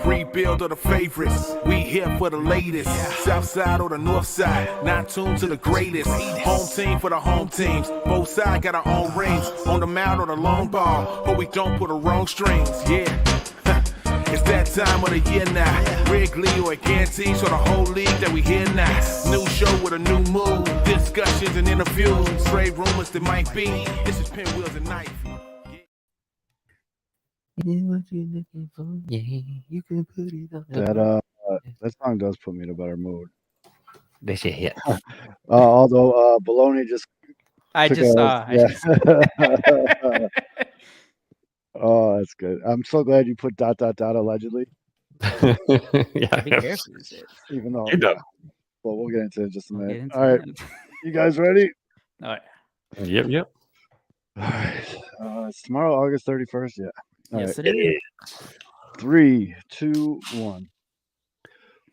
Rebuild of the favorites. We here for the latest. South side or the north side. Not tuned to the greatest. Home team for the home teams. Both sides got our own rings. On the mound or the long ball. But we don't pull the wrong strings. Yeah. It's that time of the year now. Wrigley or Gantes or the whole league that we hear now. New show with a new mood. Discussions and interviews. Trade rumors that might be. This is Pinwheels and Knife. What you looking for? Yeah, you can put it on. That song does put me in a better mood. They should hit. Although Baloney just I took just saw. I just saw. Oh, that's good. I'm so glad you put ... allegedly. Yeah, Be careful. Even though, You're done. well, we'll get into it in just a We'll get minute. into All right, that. you guys ready? All right. Yep. All right. It's tomorrow, August 31st. Yeah. All Yes, right. it is. 3, 2, 1.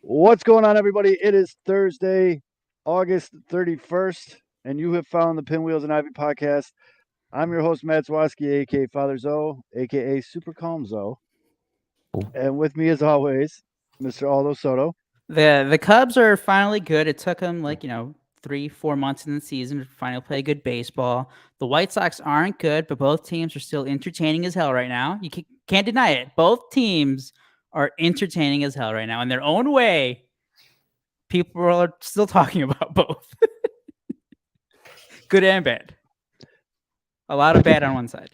What's going on, everybody? It is Thursday, August 31st, and you have found the Pinwheels and Ivy podcast. I'm your host, Matt Zwoski, a.k.a. Father Zoe, a.k.a. Super Calm Zoe. And with me, as always, Mr. Aldo Soto. The Cubs are finally good. It took them 3-4 months in the season to finally play good baseball. The White Sox aren't good, but both teams are still entertaining as hell right now. You can't deny it. Both teams are entertaining as hell right now in their own way. People are still talking about both. Good and bad. A lot of bad on one side.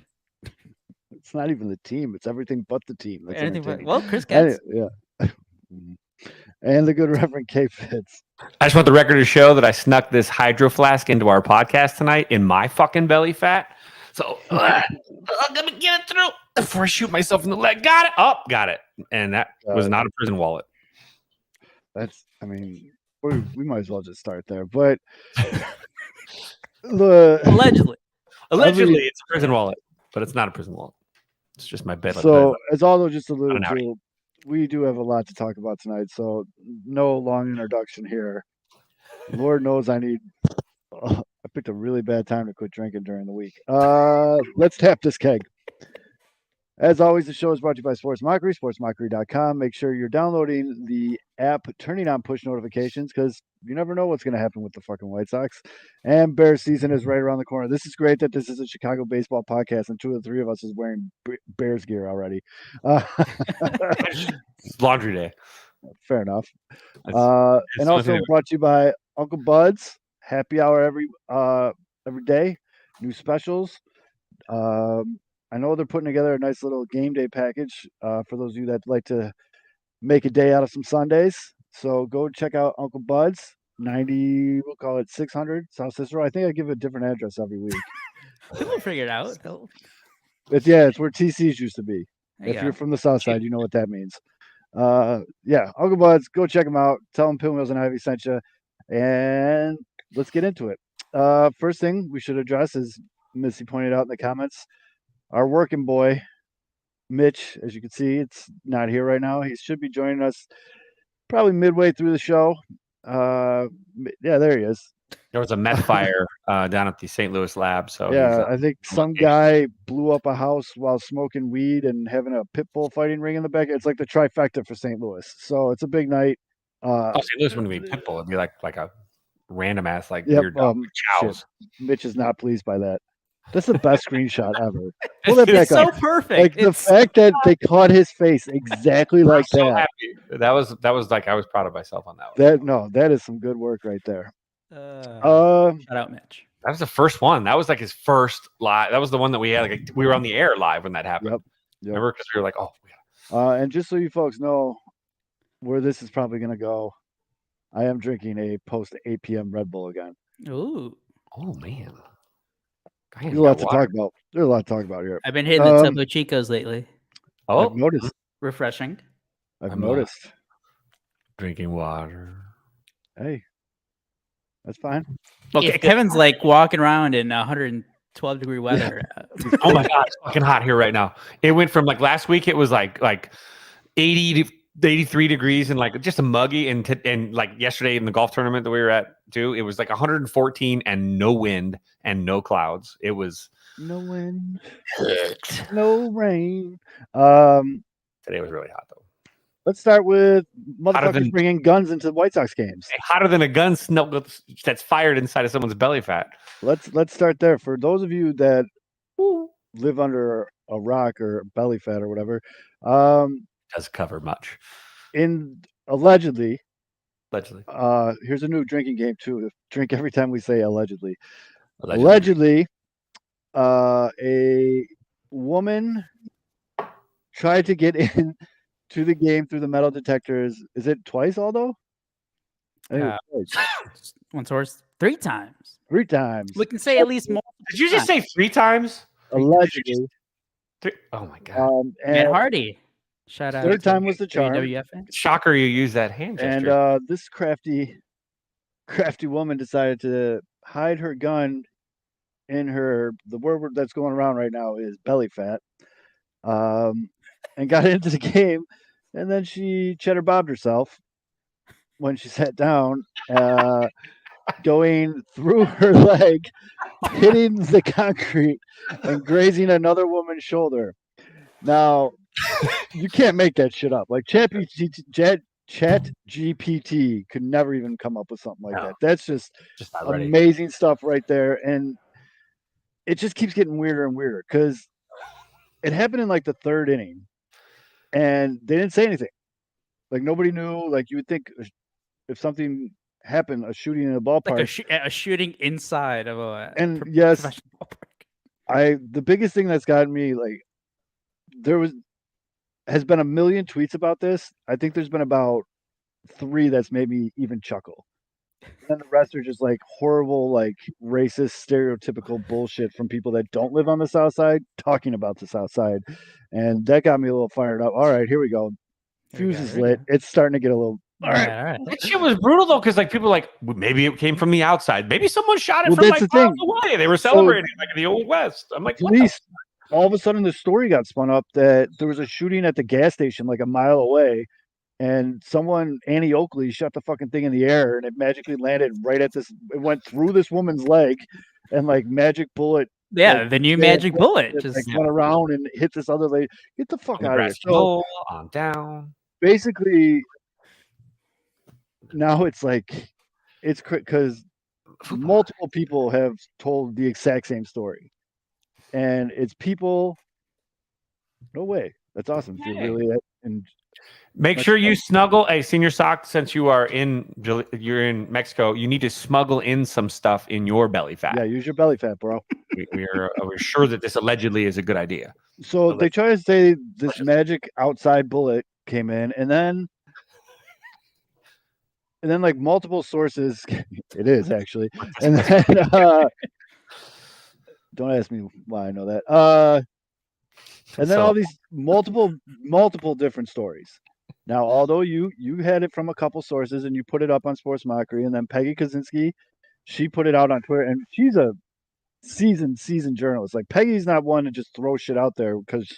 It's not even the team. It's everything but the team. That's entertaining. Well, Chris gets. Yeah. And the good Reverend K. Fitz. I just want the record to show that I snuck this hydro flask into our podcast tonight in my fucking belly fat. So let me get it through before I shoot myself in the leg. Got it. Oh, got it. And that was not a prison wallet. We might as well just start there. But Allegedly, it's a prison wallet, but it's not a prison wallet. It's just my bed. So, as Aldo just alluded Not an to, we do have a lot to talk about tonight. So, no long introduction here. Lord knows I picked a really bad time to quit drinking during the week. Let's tap this keg. As always, the show is brought to you by Sports Mockery, sportsmockery.com. Make sure you're downloading the app, turning on push notifications, because you never know what's going to happen with the fucking White Sox. And Bears season is right around the corner. This is great that this is a Chicago baseball podcast, and 2 of the 3 of us is wearing Bears gear already. It's laundry day. Fair enough. It's And also brought to you by Uncle Bud's. Happy hour every day. New specials. I know they're putting together a nice little game day package for those of you that like to make a day out of some Sundays. So go check out Uncle Bud's, 90, we'll call it 600 South Cicero. I think I give a different address every week. we'll figure it out. It's where TC's used to be. There If you you're go. from the South Side, you know what that means. Uncle Bud's, go check them out. Tell them Pinwheels and Ivy sent you. And let's get into it. First thing we should address, as Missy pointed out in the comments, our working boy, Mitch, as you can see, it's not here right now. He should be joining us probably midway through the show. Yeah, there he is. There was a meth fire down at the St. Louis lab. So I think some guy blew up a house while smoking weed and having a pit bull fighting ring in the back. It's like the trifecta for St. Louis. So it's a big night. St. Louis wouldn't be pit bull. It'd be like a random ass Yep, weird dog. Chows. Mitch is not pleased by that. That's the best screenshot ever. Pull that back It's so up. perfect. Like the fact that they caught his face exactly like so that. Happy. That was like I was proud of myself on that one. That is some good work right there. Shout out, Mitch. That was the first one. That was like his first live. That was the one that we had. Like we were on the air live when that happened. Yep. Remember? Because we were like, oh. And just so you folks know where this is probably going to go, I am drinking a post 8 p.m. Red Bull again. Ooh. Oh man. There's a lot to talk about. There's a lot to talk about here. I've been hitting the Topo Chicos lately. Oh, I've noticed. Refreshing. I've noticed. Drinking water. Hey, that's fine. Well, Kevin's like walking around in 112-degree weather. Oh my god, it's fucking hot here right now. It went from like last week. It was like 80 to 83 degrees and like just a muggy, and like yesterday in the golf tournament that we were at too, it was like 114 and no wind and no clouds. It was no wind, no rain. Today was really hot though. Let's start with Hotter motherfuckers than- bringing guns into White Sox games. Hotter than a gun that's fired inside of someone's belly fat. Let's start there. For those of you that live under a rock or belly fat or whatever, Does cover much. Allegedly, Allegedly. here's a new drinking game too. Drink every time we say allegedly. Allegedly, a woman tried to get in to the game through the metal detectors. Is it twice, Aldo? I think it was twice. One source, 3 times. 3 times. We can say at least more. Did you just say 3 times? Allegedly. Oh my god! Matt And Hardy. Shout out. third time was the charm. WWF. Shocker! You use that hand gesture. And this crafty woman decided to hide her gun in the word that's going around right now is belly fat, and got into the game, and then she cheddar bobbed herself when she sat down, going through her leg, hitting the concrete, and grazing another woman's shoulder. Now, you can't make that shit up. Like Chat GPT could never even come up with something like that. That's just not ready. amazing stuff right there. And it just keeps getting weirder and weirder because it happened in like the 3rd inning and they didn't say anything. Like nobody knew. Like you would think if something happened, a shooting in a ballpark, like a shooting inside of a yes, professional ballpark. The biggest thing that's gotten me, like, has been a million tweets about this. I think there's been about 3 that's made me even chuckle. And the rest are just like horrible, like racist, stereotypical bullshit from people that don't live on the South Side talking about the South Side. And that got me a little fired up. All right, here we go. Fuse is lit. It's starting to get a little. All right. That shit was brutal though, because like people were like, well, maybe it came from the outside. Maybe someone shot it Well, from that's like the miles thing. away. They were celebrating like in the old West. I'm like, Police. All of a sudden, the story got spun up that there was a shooting at the gas station like a mile away, and Annie Oakley, shot the fucking thing in the air, and it magically landed right at this. It went through this woman's leg, and like magic bullet. Yeah, like, the new magic bullet just just went around and hit this other lady. Get the fuck out of here! So on down. basically, now it's like it's because multiple people have told the exact same story, and it's people. No way. That's awesome. You're really and Make sure you snuggle a senior sock since you're in Mexico. You need to smuggle in some stuff in your belly fat. Yeah, use your belly fat, bro. We're sure that this allegedly is a good idea. So they try to say this magic outside bullet came in, and then like multiple sources. It is actually, and then don't ask me why I know that. And then all these multiple different stories. Now, although you had it from a couple sources and you put it up on Sports Mockery, and then Peggy Kaczynski, she put it out on Twitter, and she's a seasoned journalist. Like Peggy's not one to just throw shit out there because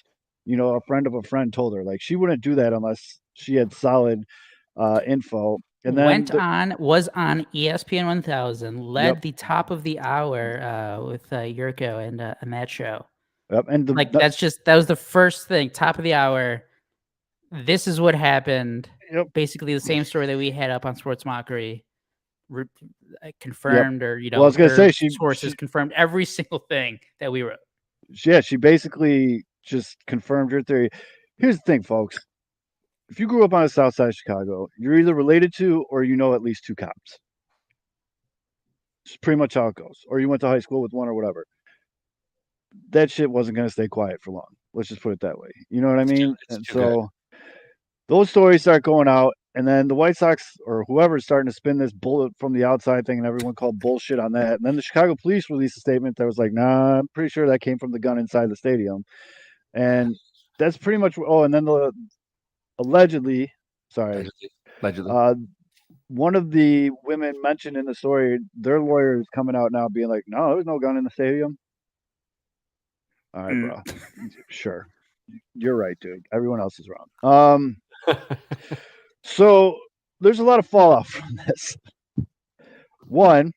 a friend of a friend told her. Like she wouldn't do that unless she had solid info. And then was on ESPN 1000, led the top of the hour with Yurko and a Matt show. Yep, and that was the first thing, top of the hour. This is what happened. Yep. Basically the same story that we had up on Sports Mockery, confirmed, or well, I was gonna say sources confirmed every single thing that we wrote. Yeah, she basically just confirmed her theory. Here's the thing, folks. If you grew up on the South Side of Chicago, you're either related to or at least 2 cops. It's pretty much how it goes. Or you went to high school with one or whatever. That shit wasn't going to stay quiet for long. Let's just put it that way. You know what I mean? And so those stories start going out, and then the White Sox or whoever's starting to spin this bullet from the outside thing, and everyone called bullshit on that. And then the Chicago police released a statement that was like, nah, I'm pretty sure that came from the gun inside the stadium. And that's pretty much, and then allegedly, one of the women mentioned in the story, their lawyer is coming out now being like, no, there was no gun in the stadium. All right, bro. Sure. You're right, dude. Everyone else is wrong. So there's a lot of fallout from this. One,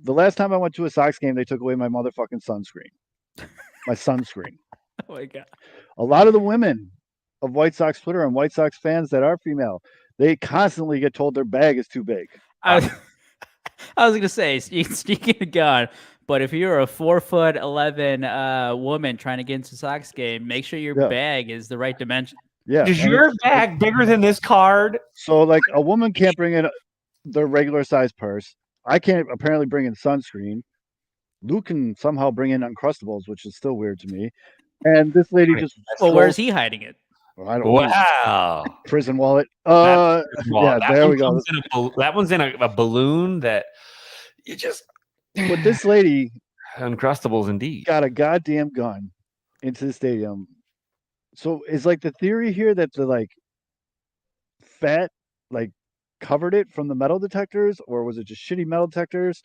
the last time I went to a Sox game, they took away my motherfucking sunscreen. My sunscreen. Oh my God. A lot of the women of White Sox Twitter and White Sox fans that are female. They constantly get told their bag is too big. I was going to say, sneaking a gun, but if you're a 4'11" woman trying to get into a Sox game, make sure your bag is the right dimension. Yeah. Is your bag bigger than this card? So, like, a woman can't bring in their regular size purse. I can't apparently bring in sunscreen. Luke can somehow bring in Uncrustables, which is still weird to me. And this lady just. Well, where's he hiding it? Well, I don't know. Wow. Prison wallet. Well, yeah, there we go. That one's in a balloon that you just. But this lady. Uncrustables indeed. Got a goddamn gun into the stadium. So is like the theory here that the like fat like covered it from the metal detectors, or was it just shitty metal detectors?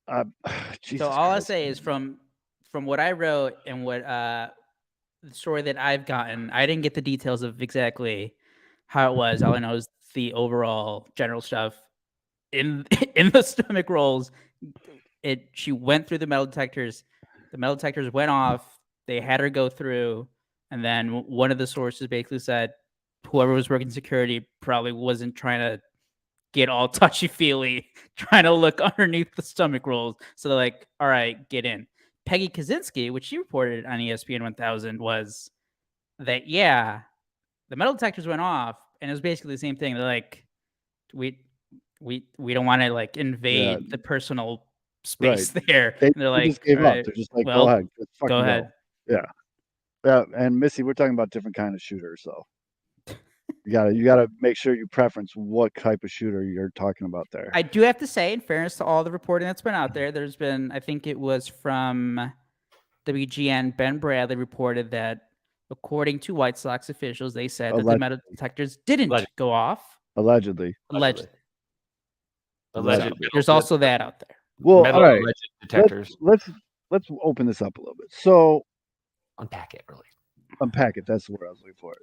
So all I say is from what I wrote and what the story that I've gotten, I didn't get the details of exactly how it was. All I know is the overall general stuff in the stomach rolls. She went through the metal detectors. The metal detectors went off. They had her go through. And then one of the sources basically said whoever was working security probably wasn't trying to get all touchy-feely, trying to look underneath the stomach rolls. So they're like, all right, get in. Peggy Kaczynski, which she reported on ESPN 1000, was that, yeah, the metal detectors went off, and it was basically the same thing. They're like, we don't want to like invade the personal space there. They're like, just gave right, up. They're just like, well, go ahead. Go ahead. Yeah. Yeah. And Missy, we're talking about different kind of shooters, so you gotta make sure you preference what type of shooter you're talking about there. I do have to say, in fairness to all the reporting that's been out there, there's been, I think it was from WGN, Ben Bradley reported that according to White Sox officials, they said that the metal detectors didn't go off. Allegedly. There's also that out there. Well, metal all right. detectors. Let's open this up a little bit. So unpack it, really. Unpack it. That's the word I was looking for.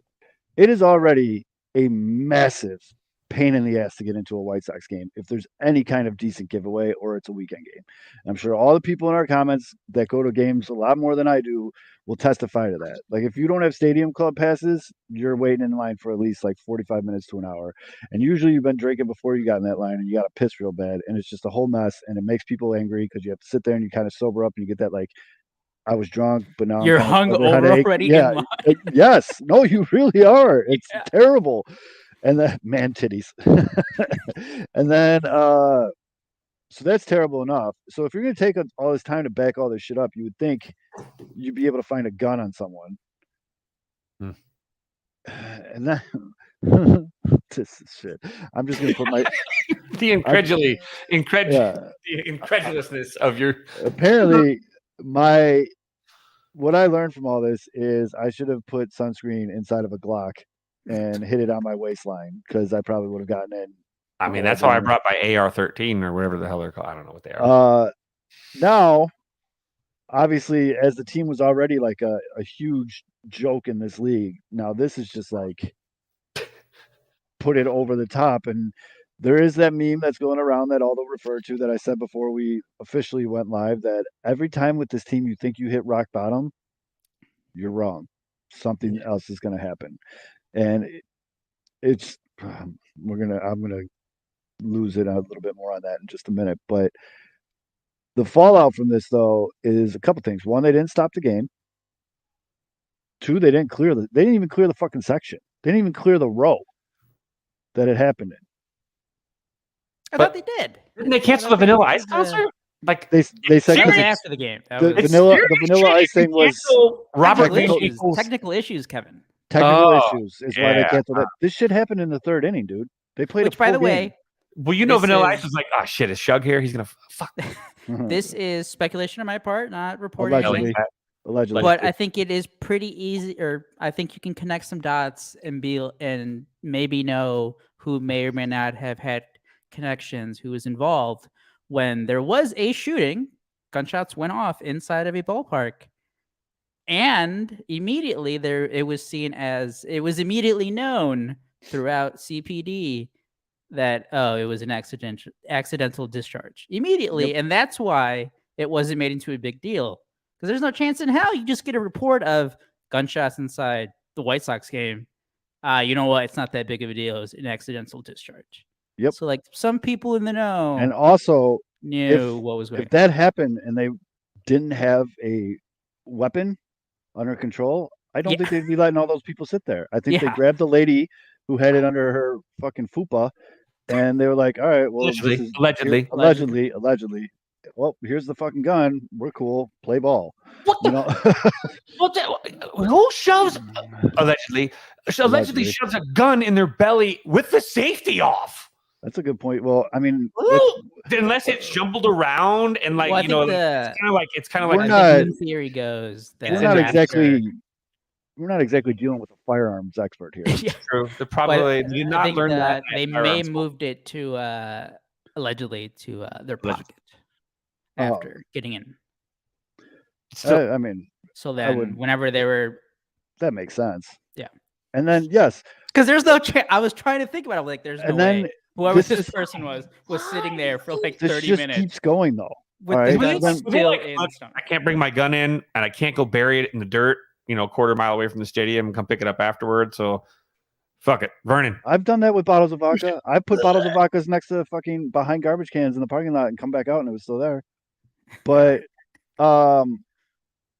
It is already a massive pain in the ass to get into a White Sox game if there's any kind of decent giveaway or it's a weekend game. And I'm sure all the people in our comments that go to games a lot more than I do will testify to that. Like, if you don't have stadium club passes, you're waiting in line for at least like 45 minutes to an hour. And usually you've been drinking before you got in that line and you got to piss real bad. And it's just a whole mess. And it makes people angry because you have to sit there and you kind of sober up and you get that like, I was drunk, but now you're hungover already. Yeah. Yes. No, you really are. It's terrible. And then man titties. And then so that's terrible enough. So if you're gonna take all this time to back all this shit up, you would think you'd be able to find a gun on someone. And then this is shit. I'm just gonna put my the incredulousness of your apparently what I learned from all this is I should have put sunscreen inside of a Glock and hit it on my waistline because I probably would have gotten in. I mean, that's how I brought my AR-13 or whatever the hell they're called. I don't know what they are. Now, obviously, as the team was already like a huge joke in this league, now this is just like put it over the top. And there is that meme that's going around that Aldo referred to that I said before we officially went live, that every time with this team you think you hit rock bottom, you're wrong. Something else is going to happen. And I'm going to lose it a little bit more on that in just a minute. But the fallout from this, though, is a couple things. One, they didn't stop the game. Two, they didn't even clear the fucking section. They didn't even clear the row that it happened in. I thought they did. Didn't they cancel the Vanilla Ice concert? Like they said that was after the game. The Vanilla Ice thing was technical issues, Kevin. Technical issues is why they canceled it. This shit happened in the third inning, dude. They played. Which, by the way, well, Vanilla Ice was like, oh shit, is Shug here? He's gonna fuck. This is speculation on my part, not reporting. Allegedly. But I think it is pretty easy, or I think you can connect some dots and maybe know who may or may not have had connections, who was involved when there was a shooting. Gunshots went off inside of a ballpark, and immediately it was immediately known throughout CPD that it was an accidental discharge immediately, and that's why it wasn't made into a big deal. Because there's no chance in hell you just get a report of gunshots inside the White Sox game you know what? It's not that big of a deal. It was an accidental discharge. Yep. So like some people in the know And also, knew what was going if that happened and they didn't have a weapon under control, I don't think they'd be letting all those people sit there. I think they Yeah. grabbed the lady who had it under her fucking fupa, and they were like, "All right, well, Allegedly. this is Allegedly. allegedly. Well, here's the fucking gun. We're cool. Play ball." What You the? know, Who shoves allegedly shoves a gun in their belly with the safety off? that's a good point. Well, I mean, Unless it's jumbled around and like Well, I you know, think it's kind of We're like not- the theory goes that we're not exactly dealing with a firearms expert here. Yeah. true. They probably did I not think learn that. they at may firearms school. moved it to allegedly to their Allegedly. pocket after getting in. So, I mean, So then, wouldn't- whenever they were, that makes sense. Yeah. And then yes, because there's no chance. I was trying to think about it. Like, there's no and then way. Whoever this this is- person was sitting there for like this 30 just minutes keeps going though. with all the right, gun then- still Like, in look, the stomach. I can't bring my gun in, and I can't go bury it in the dirt. You know, a quarter mile away from the stadium, and come pick it up afterwards. So, fuck it, Vernon. I've done that with bottles of vodka. I've put bottles of vodkas next to fucking behind garbage cans in the parking lot and come back out and it was still there. But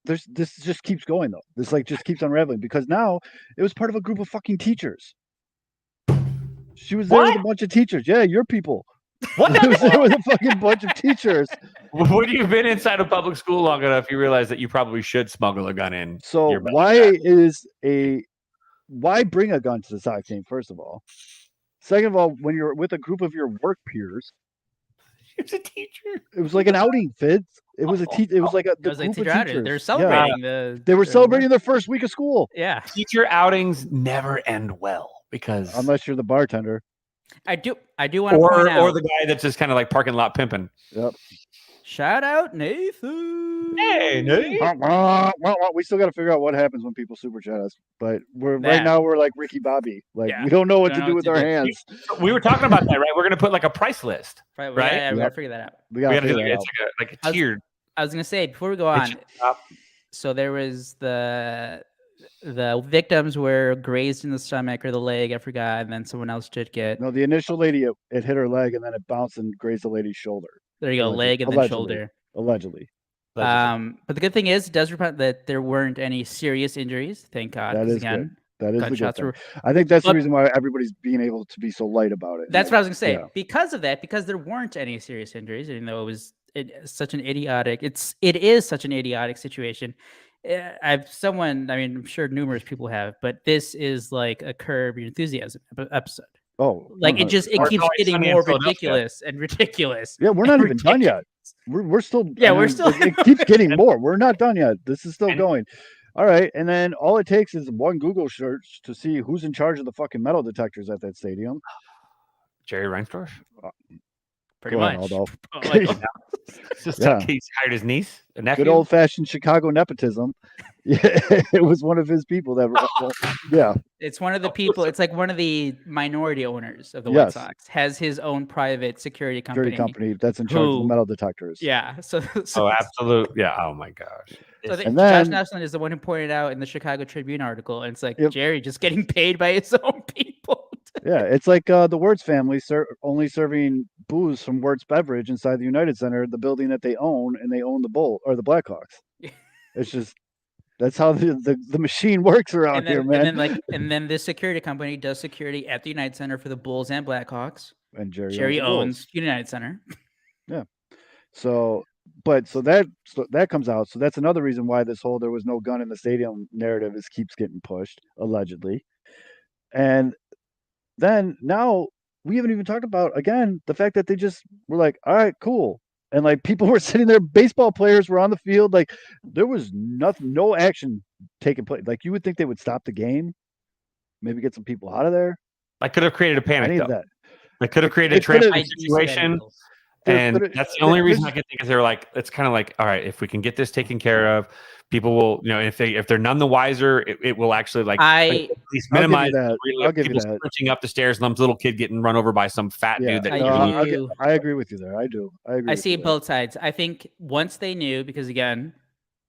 this just keeps going though. This like just keeps unraveling because now it was part of a group of fucking teachers. She was there with a bunch of teachers. Yeah, your people. What? It was there with a fucking bunch of teachers. When you've been inside a public school long enough, you realize that you probably should smuggle a gun in. So your belly. why bring a gun to the Sox game, first of all? Second of all, when you're with a group of your work peers, It's a teacher. it was like an outing, Fitz. It was it was like a It the was like group teacher of outing. teachers. They're Yeah. celebrating They were the celebrating their first week of school. Yeah, Teacher outings never end well because Unless you're the bartender. I do want to point out. or the guy that's just kind of like parking lot pimping. Yep. Shout out Nathan. Hey, Nate. We still got to figure out what happens when people super chat us. But right That- now we're like Ricky Bobby. Like Yeah. we don't know what Don't to know do what with to our do. hands. We were talking about that, right? We're gonna put like a price list. Right. Right? Yeah, we Yep. gotta figure that out. We We got to gotta do figure like, that it's out. like a tiered. I was gonna say before we go on. So there was the victims were grazed in the stomach or the leg. I forgot, and then someone else did get. No, the initial lady, it hit her leg and then it bounced and grazed the lady's shoulder. There you go, leg and then shoulder. Allegedly. But the good thing is, it does report that there weren't any serious injuries. Thank God. That 'cause is again, That is the good gunshots thing. were. I think that's the But- reason why everybody's being able to be so light about it. That's what I was gonna say. Yeah. Because of that, because there weren't any serious injuries, even though it was such an idiotic. It is such an idiotic situation. I'm sure numerous people have, but this is like a Curb Your Enthusiasm episode. Oh, Like it 100%. keeps Always getting Sunny in more Philadelphia. ridiculous and ridiculous. Yeah, we're not and even done yet. We're still. Yeah, we're still- It keeps getting more. We're not done yet. This is still And- going. All right, and then all it takes is one Google search to see who's in charge of the fucking metal detectors at that stadium. Jerry Reinsdorf. Pretty Go much. ahead, Aldo. Like, It's just Yeah. he's hired his niece, a nephew. Good old fashioned Chicago nepotism. Yeah, it was one of his people that. Well, yeah, it's one of the people. It's like one of the minority owners of the White Yes. Sox has his own private security company. security company that's in charge of Who- the metal detectors. Yeah. So Oh, absolute. Yeah. Oh my gosh. So I think And Josh then- Naslund is the one who pointed out in the Chicago Tribune article, and it's like Yep. Jerry just getting paid by his own people. Yeah, it's like the Wirtz family only serving booze from Wirtz Beverage inside the United Center, the building that they own, and they own the Bull or the Blackhawks. It's just that's how the machine works around here, man. And then this security company does security at the United Center for the Bulls and Blackhawks. And Jerry Jerry the Bulls. owns United Center. So that comes out. So that's another reason why this whole there was no gun in the stadium narrative keeps getting pushed, allegedly. And then now we haven't even talked about again the fact that they just were like, all right, cool. And like people were sitting there, baseball players were on the field, like there was no action taking place. Like you would think they would stop the game, maybe get some people out of there. I could have created a panic. Any of Though. that. I could have created a it could've- traffic situation. And that's the only reason I can think is they're like, it's kind of like, all right, if we can get this taken care of, people will, if they're none the wiser, it will actually at least I'll give you minimize that. I'll give you people that. sprinting up the stairs and some little kid getting run over by some fat Yeah, dude. That I agree with you there. I do. I agree. I with see you there. both sides. I think once they knew, because again,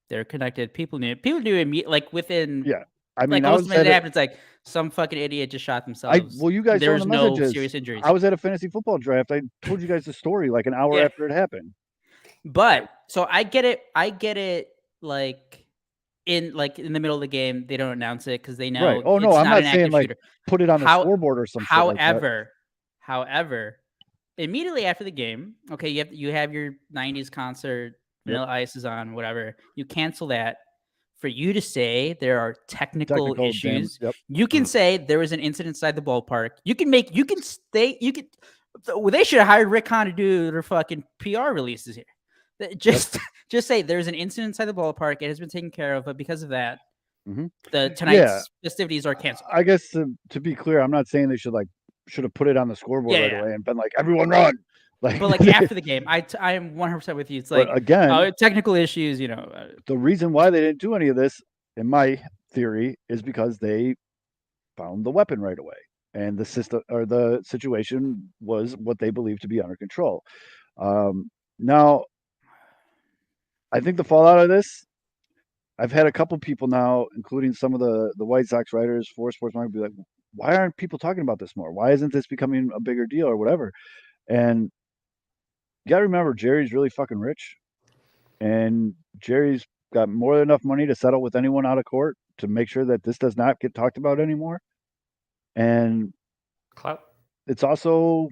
they're connected. People knew. People knew immediately, like within. Yeah. I mean, Like I almost was when at it a, happened, it's like some fucking idiot just shot themselves. well, you guys There saw was the no messages. serious injuries. I was at a fantasy football draft. I told you guys the story like an hour Yeah. after it happened. But so I get it. Like in the middle of the game, they don't announce it because they know Right. Oh no, it's I'm not not an saying active like shooter. put it on the How- scoreboard or some shit like that. However, immediately after the game, okay, you have your '90s concert, Vanilla Ice is on, whatever. You cancel that. For you to say there are technical issues, Yep. you can say there was an incident inside the ballpark. You can they should have hired Rick Hahn to do their fucking PR releases here. Just say there's an incident inside the ballpark. It has been taken care of, but because of that, Mhm. tonight's festivities are canceled. I guess to be clear, I'm not saying they should have put it on the scoreboard right away and been like, everyone run. Like, But like after the game, I am 100% with you. It's like, but again, technical issues, the reason why they didn't do any of this, in my theory, is because they found the weapon right away, and the system or the situation was what they believed to be under control. Now, I think the fallout of this, I've had a couple people now, including some of the White Sox writers for Sports Market, be like, "Why aren't people talking about this more? Why isn't this becoming a bigger deal or whatever?" And you gotta remember, Jerry's really fucking rich, and Jerry's got more than enough money to settle with anyone out of court to make sure that this does not get talked about anymore. And Clout. it's also,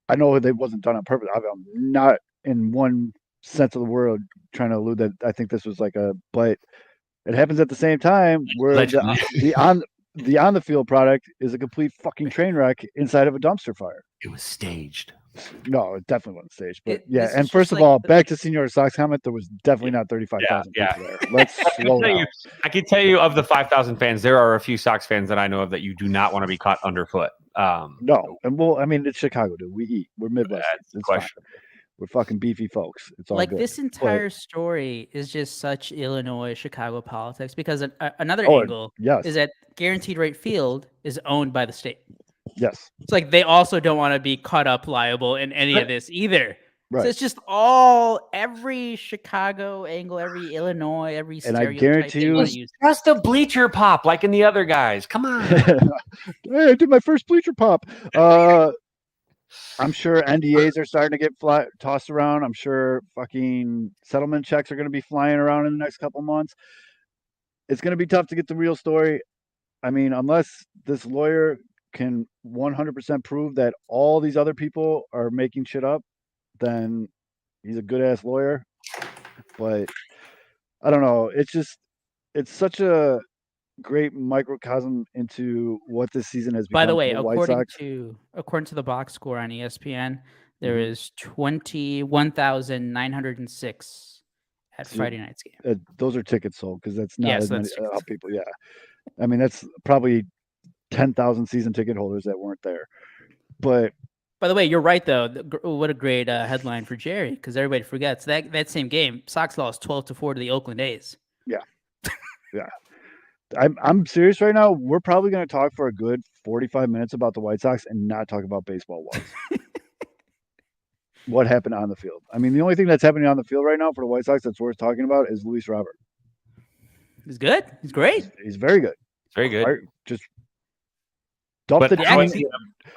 I know it wasn't done on purpose. I'm not in one sense of the word trying to allude that I think this was but it happens at the same time where the on the field product is a complete fucking train wreck inside of a dumpster fire. It was staged. No, it definitely wasn't staged. But this and is first just of all, like back to Senior Sox comment, there was definitely not 35,000 people there. Let's slow down. I can tell you of the 5,000 fans, there are a few Sox fans that I know of that you do not want to be caught underfoot. No, and I mean, it's Chicago, dude. We eat. We're Midwest. It's fine. We're fucking beefy folks. It's all like good. this entire story is just such Illinois Chicago politics because another angle is that Guaranteed Rate Field is owned by the state. Yes. It's like they also don't want to be caught up liable in any of this either. Right. So it's just every Chicago angle, every Illinois, every stereotype. And I guarantee you, just a bleacher pop like in the other guys. Come on. Hey, I did my first bleacher pop. I'm sure NDAs are starting to get tossed around. I'm sure fucking settlement checks are going to be flying around in the next couple months. It's going to be tough to get the real story. I mean, unless this lawyer can 100% prove that all these other people are making shit up, then he's a good ass lawyer. But I don't know. It's such a great microcosm into what this season has become. By the way, according to the box score on ESPN, there is 21,906 at Friday night's game. Those are tickets sold because that's not as many people. Yeah, I mean that's probably 10,000 season ticket holders that weren't there. But by the way, you're right though. What a great headline for Jerry, because everybody forgets that same game, Sox lost 12-4 to the Oakland A's. Yeah, yeah. I'm serious right now. We're probably going to talk for a good 45 minutes about the White Sox and not talk about baseball once. What happened on the field? I mean, the only thing that's happening on the field right now for the White Sox that's worth talking about is Luis Robert. He's good. He's great. He's very good. Very good. Just dump the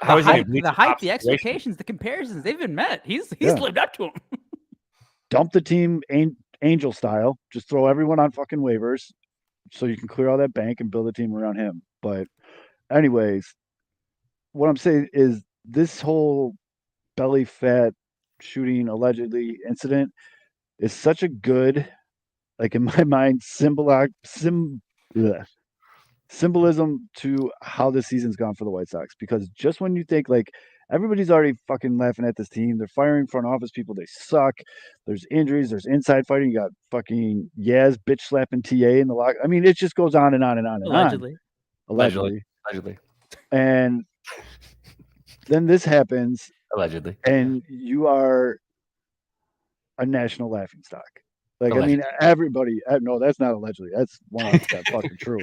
hype, the expectations, the comparisons, they've been met. He's lived up to them. Dump the team angel style. Just throw everyone on fucking waivers so you can clear all that bank and build a team around him. But anyways, what I'm saying is this whole belly fat shooting allegedly incident is such a good, like in my mind, symbolism to how this season's gone for the White Sox. Because just when you think like everybody's already fucking laughing at this team, they're firing front office people, they suck. There's injuries, there's inside fighting. You got fucking Yaz bitch slapping TA in the lock. I mean, it just goes on and on and on and Allegedly. And then this happens. Allegedly. And you are a national laughingstock. Like, allegedly. I mean, everybody. No, that's not allegedly. That's 100% fucking true.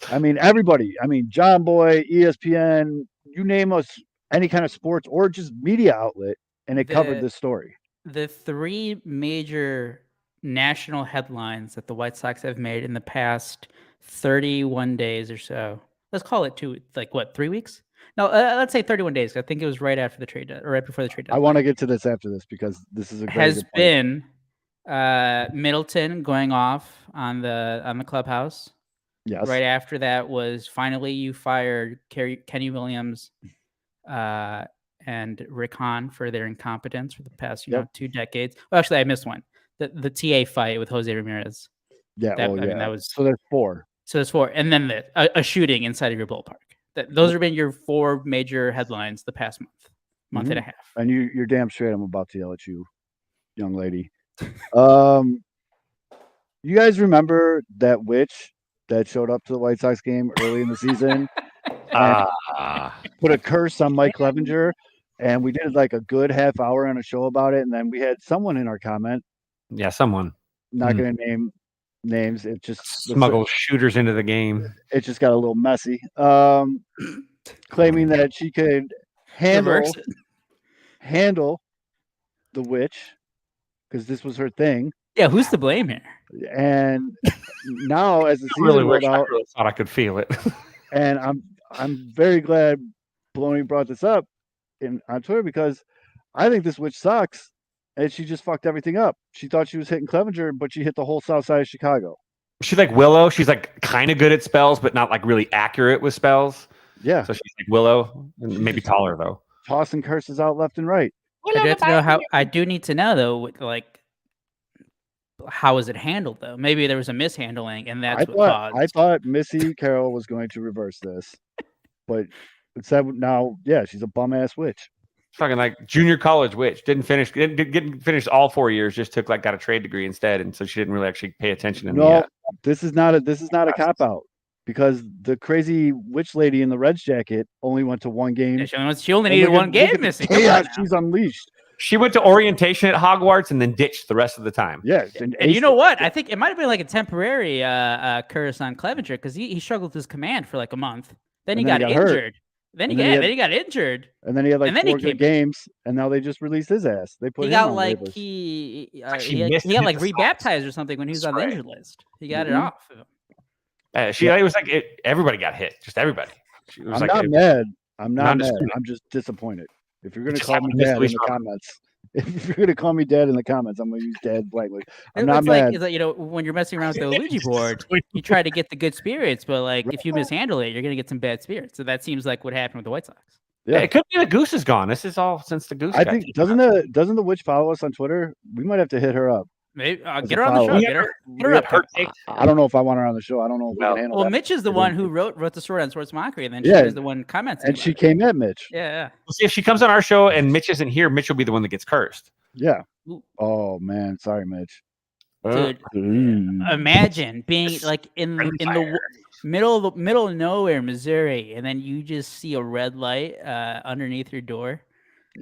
I mean, everybody. I mean, John Boy, ESPN, you name us, any kind of sports or just media outlet, and it covered this story. The three major national headlines that the White Sox have made in the past 31 days or so. Let's call it 3 weeks? No, let's say 31 days. I think it was right after the trade or right before the trade I deadline. want to get to this after this because this is a very Has good point. been Middleton going off on the clubhouse. Yes. Right after that was finally you fired Kenny Williams and Rick Hahn for their incompetence for the past 2 decades. Well, actually, I missed one. The TA fight with Jose Ramirez. Yeah. That, I mean, that was so there's 4. So there's 4, and then a shooting inside of your ballpark. Those have been your 4 major headlines the past month and a half. And you're damn straight. I'm about to yell at you, young lady. You guys remember that witch that showed up to the White Sox game early in the season and put a curse on Mike Clevenger? And we did like a good half hour on a show about it, and then we had someone in our comment. Yeah, someone. Not going to name names. It just smuggle shooters into the game. It just got a little messy. Claiming that she could handle the witch because this was her thing. Yeah, who's to blame here? And now, as the season rolled out, I really thought I could feel it. And I'm very glad Baloney brought this up on Twitter because I think this witch sucks. And she just fucked everything up. She thought she was hitting Clevenger, but she hit the whole south side of Chicago. She's like Willow. She's like kind of good at spells, but not like really accurate with spells. Yeah. So she's like Willow, maybe taller though. Tossing curses out left and right. I do need to know though, like, how was it handled though? Maybe there was a mishandling, and that's what caused. I thought Missy Carroll was going to reverse this, but instead now, yeah, she's a bum ass witch. Fucking like junior college witch. Didn't finish all 4 years. Just got a trade degree instead, and so she didn't really actually pay attention. This is not a cop out because the crazy witch lady in the Reds jacket only went to 1 game. Yeah, she only needed 1 game missing. Yeah, she's unleashed. She went to orientation at Hogwarts and then ditched the rest of the time. Yes, and you know what? I think it might have been like a temporary curse on Clevenger because he struggled with his command for like a month. Then he got injured. Then he got injured. And then he had like 4 good games, and now they just released his ass. They put him on waivers. He got like rebaptized or something when he was on the injured list. He got it off. It was like everybody got hit. Just everybody. I'm not mad. I'm not mad. I'm just disappointed. If you're going to call me dad in the comments, I'm going to use dad blankly. I'm not mad. It's like, when you're messing around with the Ouija board, you try to get the good spirits, but like if you mishandle it, you're going to get some bad spirits. So that seems like what happened with the White Sox. Yeah, it could be the goose is gone. This is all since the goose. I think doesn't the witch follow us on Twitter? We might have to hit her up. Maybe get her on the show. Get her up. I don't know if I want her on the show. I don't know if we can handle that. Well, Mitch is the one who wrote the story on Sports Mockery, and then she was the one commenting. And she came at Mitch. Yeah. We'll see if she comes on our show and Mitch isn't here. Mitch will be the one that gets cursed. Yeah. Oh man, sorry, Mitch. Dude, imagine being like in the middle of nowhere, Missouri, and then you just see a red light underneath your door.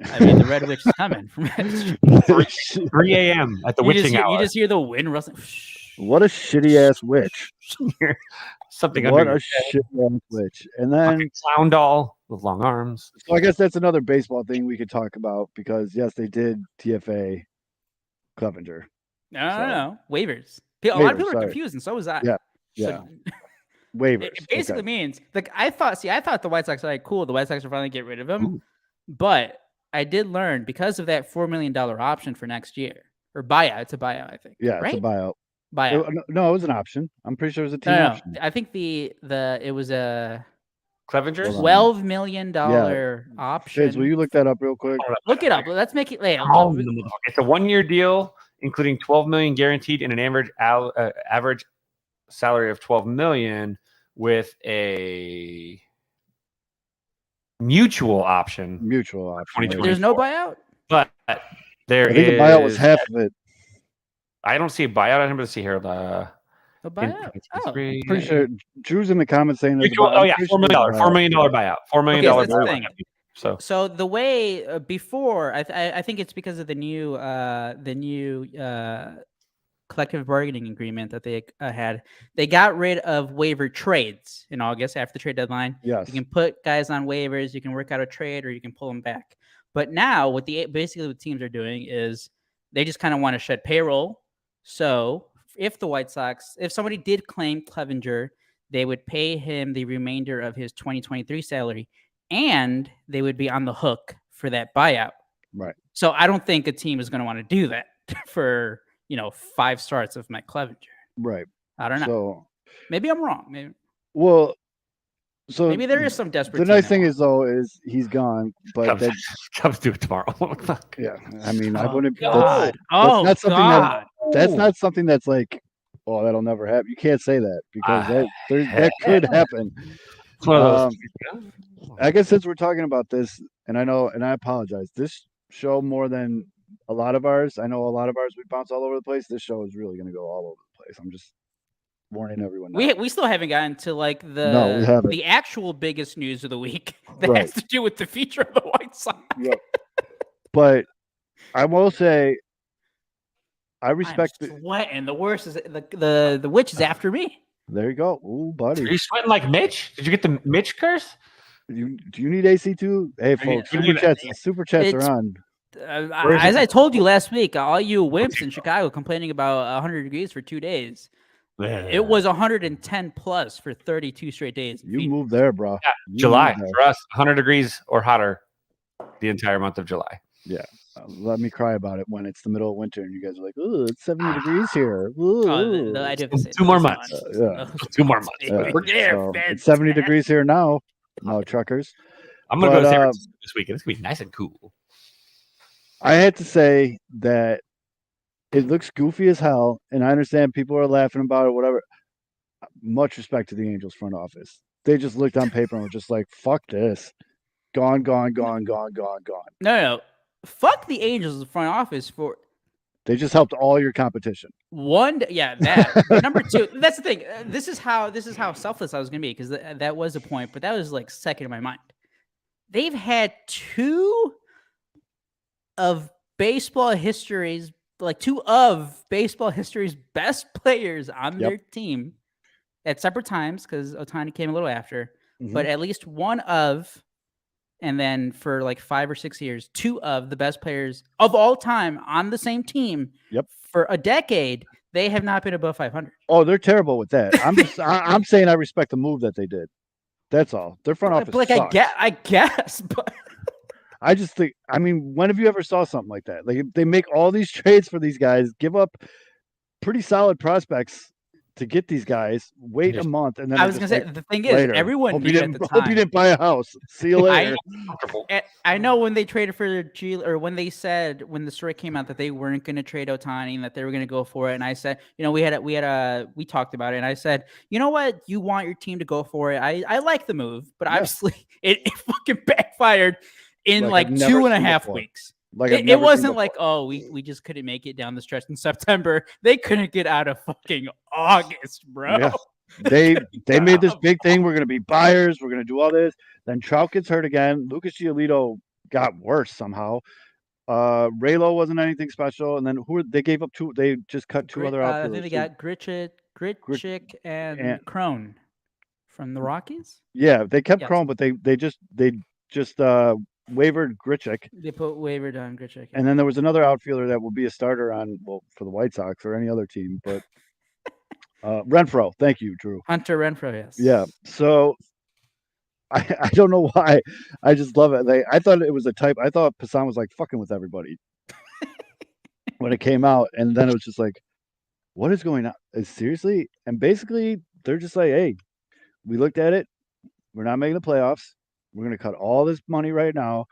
I mean, the red witch is coming from 3 a.m. at the witching hour. You just hear the wind rustling. What a shitty ass witch! Something. What a shitty ass witch! And then clown doll with long arms. So I guess that's another baseball thing we could talk about because yes, they did TFA Clevenger. No, waivers. A lot of people are confused, and so was I. Yeah. Waivers. It basically means like I thought the White Sox are like cool. The White Sox are finally get rid of him, but I did learn because of that $4 million option for next year or buyout. It's a buyout, I think. Yeah, right? It's a buyout. Buyout. No, it was an option. I'm pretty sure it was a team option. I think it was a Clevenger $12 million option. Fiz, will you look that up real quick? Look it up. Let's make it later. It's a 1-year deal, including $12 million guaranteed and an average salary of $12 million with a mutual option. There's no buyout, but I think the buyout was half of it. I don't see a buyout. I never see here a buyout. I'm pretty sure Drew's in the comments saying there's $4 million buyout. $4 million buyout. So the way before, I think it's because of the new collective bargaining agreement that they had. They got rid of waiver trades in August after the trade deadline. Yes. You can put guys on waivers, you can work out a trade, or you can pull them back. But now what teams are doing is they just kind of want to shed payroll. So if somebody did claim Clevenger, they would pay him the remainder of his 2023 salary, and they would be on the hook for that buyout. Right. So I don't think a team is going to want to do that for 5 starts of Mike Clevenger. Right. I don't know. So Maybe I'm wrong. Maybe so maybe there is some desperate. The nice thing is though is he's gone, but Cubs do it tomorrow. Fuck. yeah, I mean I Oh, wouldn't. God. That's not something God. that's not something that's like, oh, that'll never happen. You can't say that because that could happen. It's one of those. I guess since we're talking about this, and I apologize. This show more than a lot of ours. I know a lot of ours we bounce all over the place. This show is really going to go all over the place. I'm just warning everyone. We still haven't gotten to like the actual biggest news of the week that has to do with the future of the White Sox. Yep. But I will say, I respect sweating. The worst is the witch is after me. There you go. Ooh, buddy. Are you sweating like Mitch? Did you get the Mitch curse? Do you need AC too? Hey, folks, super chats are on. As I told you last week, all you wimps in Chicago complaining about 100 degrees for 2 days. It was 110 plus for 32 straight days. You moved there, bro. Yeah, July for us, 100 degrees or hotter the entire month of July. Yeah. Let me cry about it when it's the middle of winter and you guys are like, "Oh, it's 70 degrees here." I do have to say 2 more months. 2 more months. It's 70 degrees here now. No truckers. I'm gonna go to San Francisco this weekend. It's gonna be nice and cool. I had to say that it looks goofy as hell, and I understand people are laughing about it, whatever. Much respect to the Angels front office. They just looked on paper and were just like, "Fuck this, gone." No. Fuck the Angels front office for. They just helped all your competition. That. Number 2, that's the thing. This is how selfless I was going to be because that was a point, but that was like second in my mind. They've had 2 of baseball history's best players on their team at separate times because Ohtani came a little after, but at least one of. And then for like 5 or 6 years, 2 of the best players of all time on the same team. Yep. For a decade, they have not been above 500. Oh, they're terrible with that. I'm saying I respect the move that they did. That's all. Their front office sucks. I guess, but I just think. I mean, when have you ever saw something like that? Like they make all these trades for these guys, give up pretty solid prospects to get these guys, wait a month, and then I was going to say the thing is, everyone knew at the time. Hope you didn't buy a house. See you later. I know when they traded for or when they said when the story came out that they weren't going to trade Ohtani and that they were going to go for it, and I said, we talked about it, and I said, you know what, you want your team to go for it. I like the move, but obviously it fucking backfired in like 2.5 weeks. Like it wasn't like, oh, we just couldn't make it down the stretch in September. They couldn't get out of fucking August, bro. Yeah. They made this big thing. We're going to be buyers. We're going to do all this. Then Trout gets hurt again. Lucas Giolito got worse somehow. Raylo wasn't anything special. And then they gave up 2. They just cut 2 other outfielders. I think they got Grichuk and Crone from the Rockies. Yeah, they kept Crone, but they just wavered Grichuk. They wavered on Grichuk. And then there was another outfielder that will be a starter for the White Sox or any other team, but Renfroe. Thank you, Drew. Hunter Renfroe, yes. Yeah. So I don't know why. I just love it. I thought it was a type. I thought Passan was like fucking with everybody when it came out. And then it was just like, what is going on? Seriously? And basically, they're just like, hey, we looked at it. We're not making the playoffs. We're going to cut all this money right now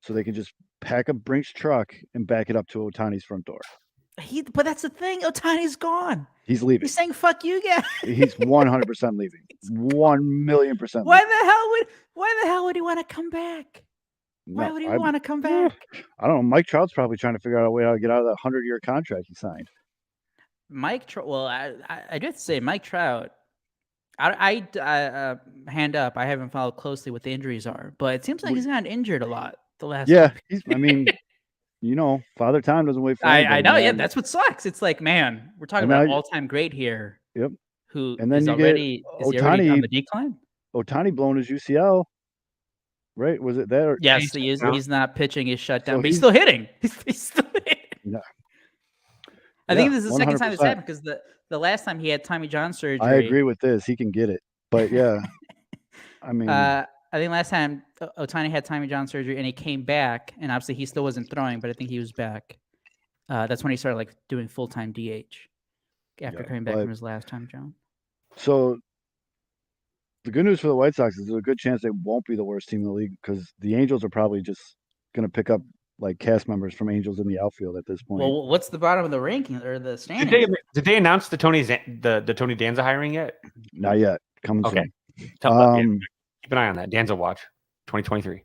so they can just pack a Brinks truck and back it up to Ohtani's front door. But that's the thing. Ohtani's gone. He's leaving. He's saying, fuck you guys. He's 100% leaving. 1,000,000%. Why the hell would he want to come back? Why would he want to come back? I don't know. Mike Trout's probably trying to figure out a way how to get out of that 100-year contract he signed. Mike Trout. Well, I do have to say, Mike Trout. I hand up. I haven't followed closely what the injuries are, but it seems like he's gotten injured a lot the last. Yeah, Father Time doesn't wait for anybody. I know. Yeah, that's what sucks. It's like, man, we're talking about all-time great here. Yep. Who and then is already on the decline? Ohtani blown his UCL. Right? Was it there? Yes, he's not pitching. He's shut down, but he's still hitting. He's still hitting. Yeah. I think this is the second time this happened because the last time he had Tommy John surgery. I agree with this. He can get it. But yeah, I mean, I think last time Ohtani had Tommy John surgery and he came back, and obviously he still wasn't throwing, but I think he was back. That's when he started like doing full-time DH after yeah, coming back but- from his last time, John. so the good news for the White Sox is there's a good chance they won't be the worst team in the league because the Angels are probably just going to pick up like cast members from Angels in the outfield at this point. Well, what's the bottom of the ranking or the Did standings? they announce the Tony Danza hiring yet? Not yet. Coming Okay. soon. Keep an eye on that. Danza watch 2023.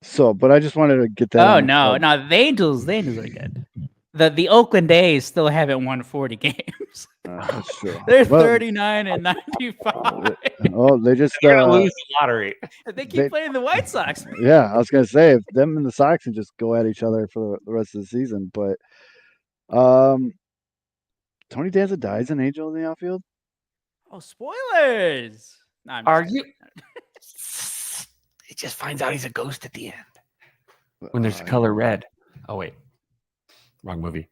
So, but I just wanted to get that. Oh on- no, the Angels are good. The Oakland A's still haven't won 40 games. That's true. They're Well, 39 and 95. Oh, they just They're gonna lose the lottery. They keep they- playing the White Sox. yeah, I was gonna say if them and the Sox can just go at each other for the rest of the season, but Tony Danza dies an Angel in the outfield. Oh, spoilers! No, I'm just Are kidding. you? He just finds out he's a ghost at the end when there's the color red. Oh wait, wrong movie.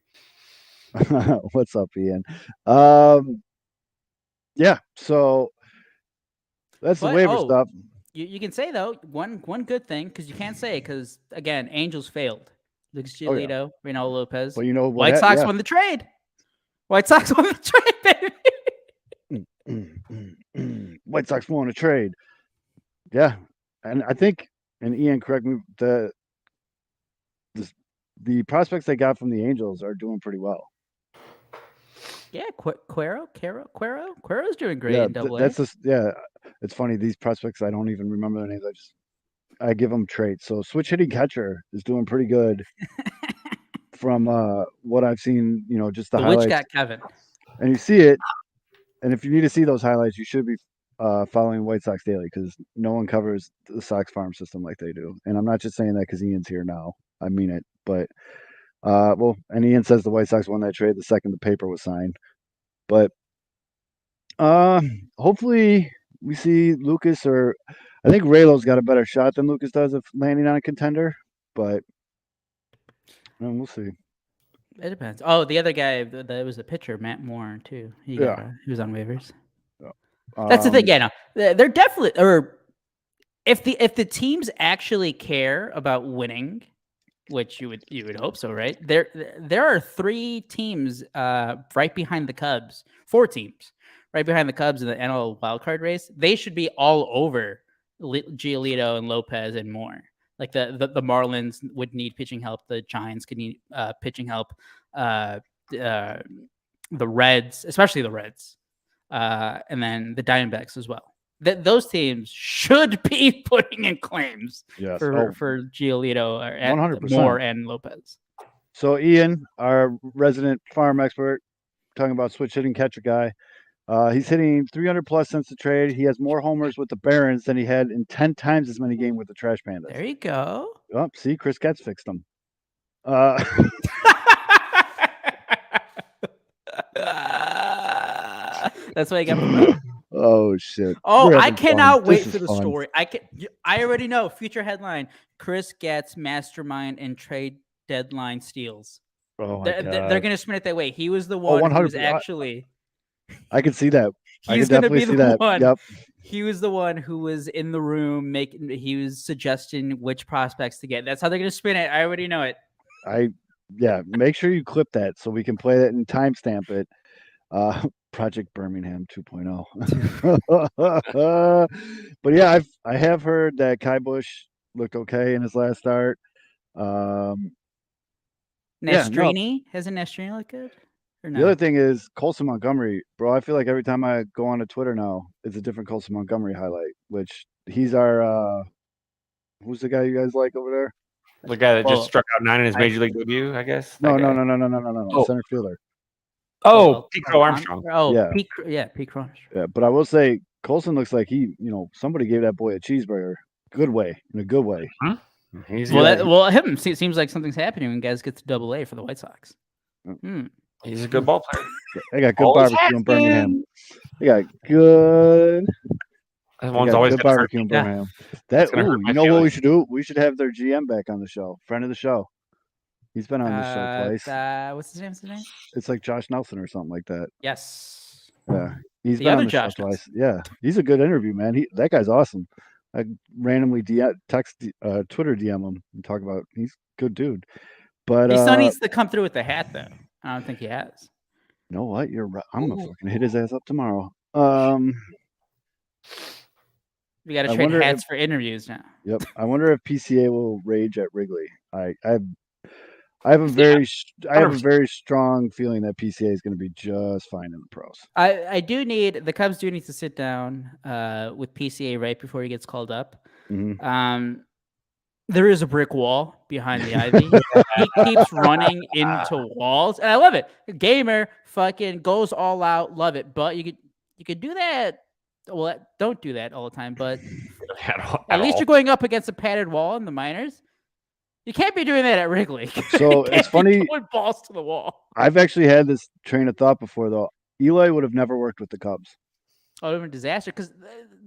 What's up, Ian? Yeah, so that's the But, waiver stuff. You can say though one good thing because you can't say because again Angels failed. Lucas Giolito, Reynaldo Lopez. But you know what? White Sox won the trade. White Sox won the trade, baby. White Sox won a trade. Yeah, and I think, and Ian, correct me, the prospects they got from the Angels are doing pretty well. Yeah, Cuero's doing great in Double A. That's just It's funny, these prospects I don't even remember their names. I give them traits. So switch hitting catcher is doing pretty good from what I've seen. Just the highlights. Which got Kevin. And you see it. And if you need to see those highlights, you should be following White Sox Daily because no one covers the Sox farm system like they do. And I'm not just saying that because Ian's here now. I mean it. But and Ian says the White Sox won that trade the second the paper was signed. But hopefully we see Lucas, or I think Raylo's got a better shot than Lucas does of landing on a contender. But we'll see. It depends. Oh, the other guy that was the pitcher, Matt Moore, too. He was on waivers. That's the thing. Yeah, no, they're definitely. Or if the teams actually care about winning, which you would hope so, right? There are 3 teams right behind the Cubs, 4 teams right behind the Cubs in the NL wildcard race. They should be all over Giolito and Lopez and Moore. Like the Marlins would need pitching help. The Giants could need pitching help. The Reds, especially the Reds, and then the Diamondbacks as well. Those teams should be putting in claims for Giolito and 100%. Moore and Lopez. So Ian, our resident farm expert, talking about switch hitting catcher guy. He's hitting 300 plus since the trade. He has more homers with the Barons than he had in 10 times as many games with the Trash Pandas. There you go. Oh, see, Chris Getz fixed him. That's what I got from Oh shit! Oh, We're I having cannot fun. wait This for is the fun. story. I already know. Future headline: Chris Getz mastermind and trade deadline steals. Oh my They're god! going to spin it that way. He was the one who was 100%. actually. I can see that. I He's can going to definitely be see the that. one. Yep. He was the one who was in the room making. He was suggesting which prospects to get. That's how they're going to spin it. I already know it. Make sure you clip that so we can play that and timestamp it. Project Birmingham 2.0. But yeah, I have heard that Kai Bush looked okay in his last start. Nastrini hasn't Nastrini looked good? Or no? The other thing is Colson Montgomery, bro. I feel like every time I go on to Twitter now, it's a different Colson Montgomery highlight. Which he's our who's the guy you guys like over there? The guy that just struck out 9 in his major league debut, I guess. No. Oh. Center fielder. Oh, Pete Crow Armstrong. Oh, Yeah. Pete Crow Armstrong. Yeah, but I will say Colson looks like somebody gave that boy a cheeseburger. In a good way. Huh? Him seems like something's happening when guys get to Double A for the White Sox. He's a good ball player. They got good Always barbecue in has Birmingham. been. They got good. That They one's got always good gonna hurt barbecue in me. Birmingham. It's gonna hurt my You know what we feelings. should do? We should have their GM back on the show. Friend of the show. He's been on the show twice. What's his name? It's like Josh Nelson or something like that. Yes. Yeah, he's The been other on the show Josh does. twice. Yeah, he's a good interview, man. That guy's awesome. I randomly Twitter DM him and talk about. He's a good dude. But He still needs to come through with the hat, though. I don't think he has. you know what? You're right. I'm gonna Ooh. fucking hit his ass up tomorrow. We got to I trade wonder hats for interviews now. Yep. I wonder if PCA will rage at Wrigley. I have a very I have a 100%. very strong feeling that PCA is going to be just fine in the pros. I do need the Cubs do need to sit down with PCA right before he gets called up. Mhm. There is a brick wall behind the ivy. He keeps running into walls, and I love it. Gamer fucking goes all out, love it. But you could do that. Well, don't do that all the time. But at least you're going up against a padded wall in the minors. You can't be doing that at Wrigley. So You it's can't be funny. throwing balls to the wall. I've actually had this train of thought before, though. Eloy would have never worked with the Cubs. Oh, it would have been a disaster because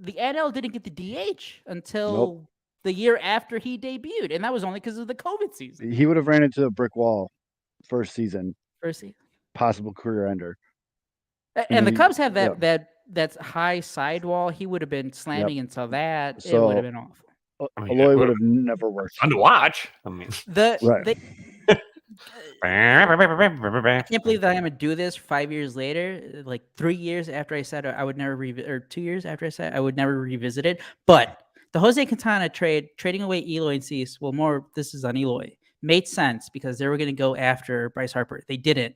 the NL didn't get the DH until Nope. the year after he debuted, and that was only because of the COVID season. He would have ran into a brick wall first season, First season. possible career ender. And the then Cubs have yep. that high sidewall. He would have been slamming into that. It So- would have been awful. Eloy would have never worked. Fun to watch. I mean, Right. I can't believe that I'm gonna do this 5 years later, like 3 years after I said I would never revisit, or 2 years after I said I would never revisit it. But the Jose Quintana trading away Eloy and Cease, well, more this is on Eloy, made sense because they were gonna go after Bryce Harper. They didn't.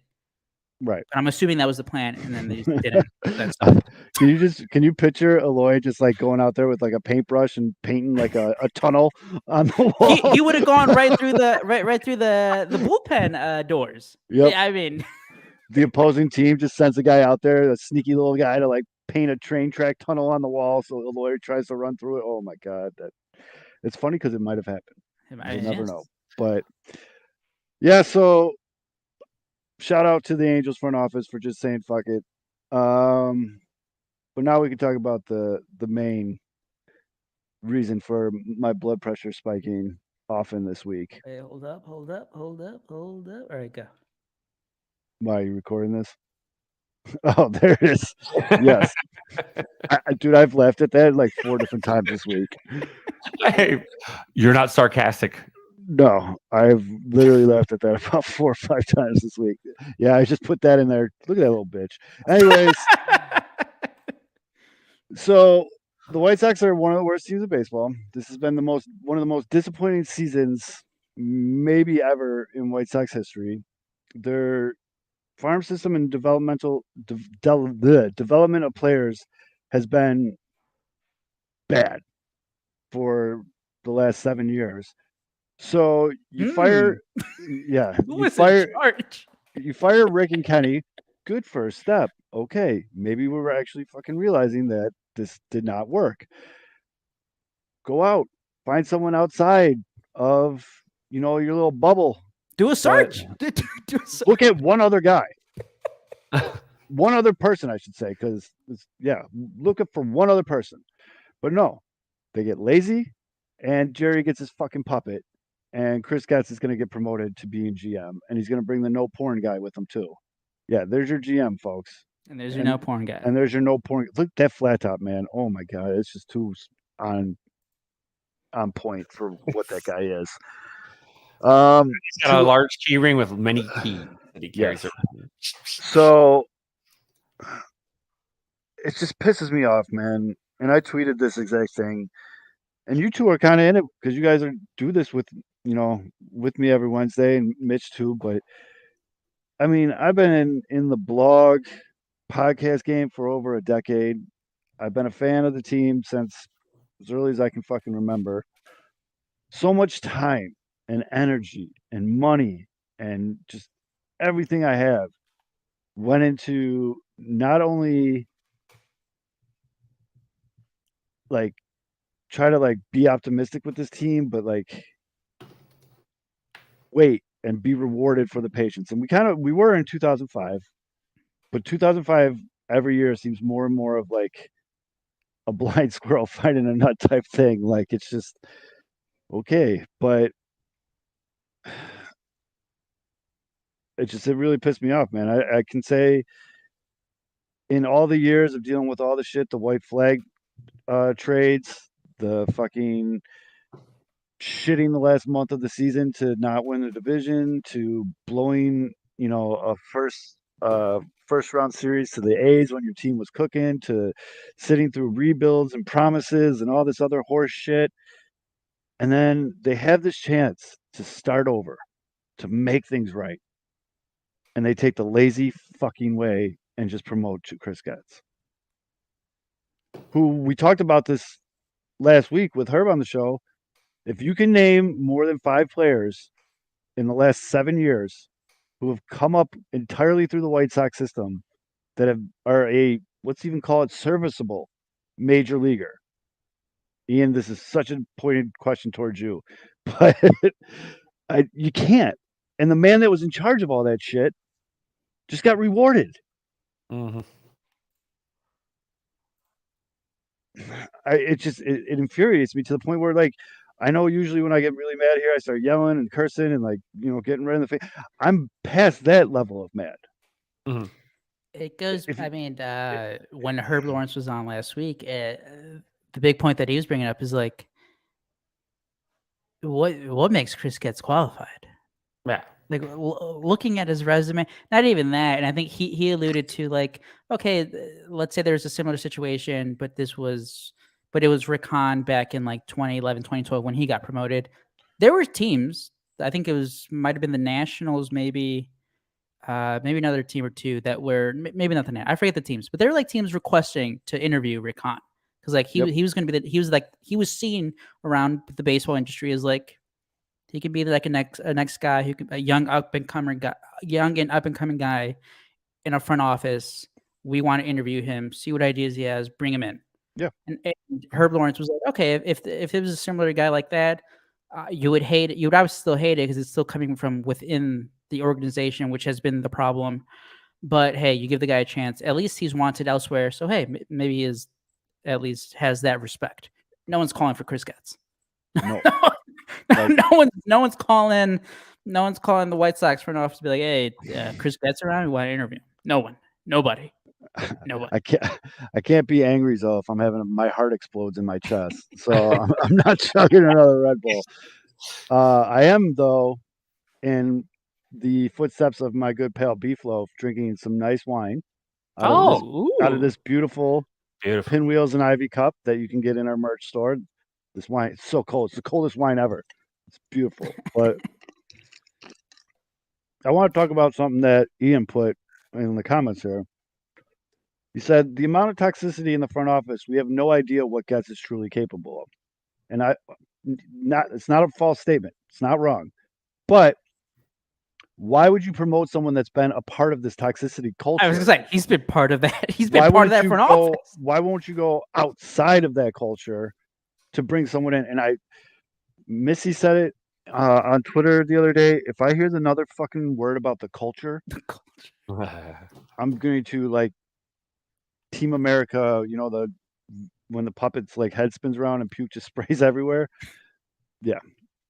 Right. I'm assuming that was the plan, and then they just didn't. That's all. Can you picture Eloy just like going out there with like a paintbrush and painting like a tunnel on the wall? He would have gone right through the bullpen doors. Yep. I mean, The opposing team just sends a guy out there, a sneaky little guy, to like paint a train track tunnel on the wall. So the lawyer tries to run through it. Oh my god, it's funny because it might have happened. You never know. But yeah, so shout out to the Angels front office for just saying fuck it. But now we can talk about the main reason for my blood pressure spiking often this week. Hey, hold up. All right, go. Why are you recording this? Oh, there it is. Yes. Dude, I've laughed at that like 4 different times this week. Hey, you're not sarcastic. No, I've literally laughed at that about 4 or 5 times this week. Yeah, I just put that in there. Look at that little bitch. Anyways, so the White Sox are one of the worst teams of baseball. This has been one of the most disappointing seasons maybe ever in White Sox history. Their farm system and development of players has been bad for the last 7 years. So you fire, yeah, you fire Rick and Kenny. Good first step. Okay, maybe we were actually fucking realizing that this did not work. Go out, find someone outside of your little bubble. Do a search. Look at one other guy. One other person, I should say, because look up for one other person. But no, they get lazy, and Jerry gets his fucking puppet, and Chris Getz is going to get promoted to being GM, and he's going to bring the no porn guy with him too. Yeah, there's your GM, folks. And there's your no porn guy. And there's your no porn. Look at that flat top, man. Oh my god, it's just too on point for what that guy is. He's got a large key ring with many keys that he carries around. So it just pisses me off, man. And I tweeted this exact thing. And you two are kind of in it because you guys do this with me every Wednesday, and Mitch too. But I mean, I've been in the blog podcast game for over a decade. I've been a fan of the team since as early as I can fucking remember. So much time and energy and money and just everything I have went into not only like try to like be optimistic with this team, but like wait and be rewarded for the patience. And we were in 2005, but 2005 every year seems more and more of like a blind squirrel finding a nut type thing. Like it's just okay, but it really pissed me off, man. I can say in all the years of dealing with all the shit, the white flag trades, the fucking shitting the last month of the season to not win the division, to blowing, a first round series to the A's when your team was cooking, to sitting through rebuilds and promises and all this other horse shit. And then they have this chance to start over, to make things right. And they take the lazy fucking way and just promote Chris Getz, who we talked about this last week with Herb on the show. If you can name more than 5 players in the last 7 years who have come up entirely through the White Sox system that are let's even call it serviceable major leaguer. Ian, this is such a pointed question towards you, but you can't. And the man that was in charge of all that shit just got rewarded. Mm-hmm. It infuriates me to the point where, like, I know usually when I get really mad here, I start yelling and cursing and, like, getting red in the face. I'm past that level of mad. Mm-hmm. It goes. When Herb Lawrence was on last week, the big point that he was bringing up is like, what makes Chris Getz qualified? Yeah. Like looking at his resume, not even that. And I think he alluded to, like, okay, let's say there's a similar situation, but it was Rick Hahn back in like 2011, 2012 when he got promoted. There were teams, I think might have been the Nationals, maybe another team or two that were maybe not the Nationals. I forget the teams, but there were like teams requesting to interview Rick Hahn because like he was going to be he was seen around the baseball industry as like, he could be like a next guy who could a young and up and coming guy in a front office. We want to interview him, see what ideas he has, bring him in. Yeah. And Herb Lawrence was like, okay, if it was a similar guy like that, you would hate it. You would obviously still hate it because it's still coming from within the organization, which has been the problem. But hey, you give the guy a chance. At least he's wanted elsewhere. So hey, maybe he is at least has that respect. No one's calling for Chris Getz. No. No one's calling the White Sox front office to be like, hey, Chris Getz around, we want to interview him. No one. Nobody. I can't be angry though if I'm having my heart explodes in my chest. So I'm not chugging another Red Bull. I am though in the footsteps of my good pal Beefloaf, drinking some nice wine out of this beautiful Pinwheels and Ivy cup that you can get in our merch store. This wine, it's so cold. It's the coldest wine ever. It's beautiful. But I want to talk about something that Ian put in the comments here. He said, the amount of toxicity in the front office, we have no idea what Getz is truly capable of. And it's not a false statement. It's not wrong. But why would you promote someone that's been a part of this toxicity culture? I was going to say, he's been part of that. He's been part of that front office. Why won't you go outside of that culture to bring someone in? And Missy said it on Twitter the other day. If I hear another fucking word about the culture, I'm going to like Team America, when the puppet's like head spins around and puke just sprays everywhere. Yeah.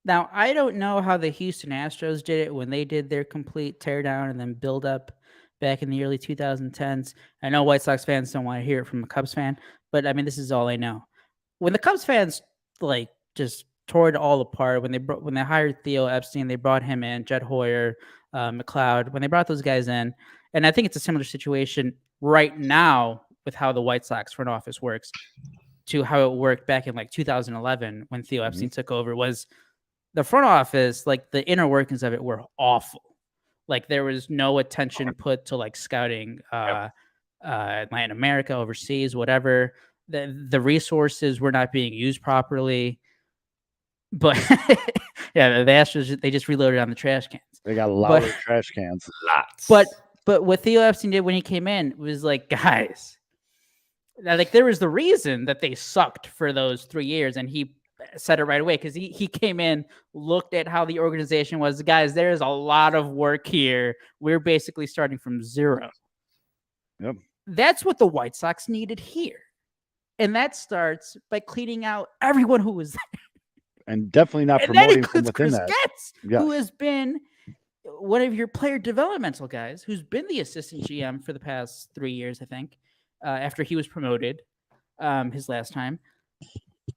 Now, I don't know how the Houston Astros did it when they did their complete teardown and then build up back in the early 2010s. I know White Sox fans don't want to hear it from a Cubs fan, but I mean, this is all I know. When the Cubs fans like just tore it all apart, when they hired Theo Epstein, they brought him in, Jed Hoyer, McLeod, when they brought those guys in, and I think it's a similar situation right now with how the White Sox front office works to how it worked back in like 2011 when Theo Epstein took over. Was the front office, like the inner workings of it were awful. Like there was no attention put to like scouting Latin America, overseas, whatever. The resources were not being used properly. But yeah, the Astros, they just reloaded on the trash cans. They got a lot of trash cans. Lots. But what Theo Epstein did when he came in was like, guys, like there was the reason that they sucked for those 3 years, and he said it right away because he came in, looked at how the organization was. Guys, there is a lot of work here. We're basically starting from zero. Yep. That's what the White Sox needed here. And that starts by cleaning out everyone who was there. And definitely not promoting from within Chris that. Getz, who has been one of your player developmental guys, who's been the assistant GM for the past 3 years, I think. after he was promoted his last time.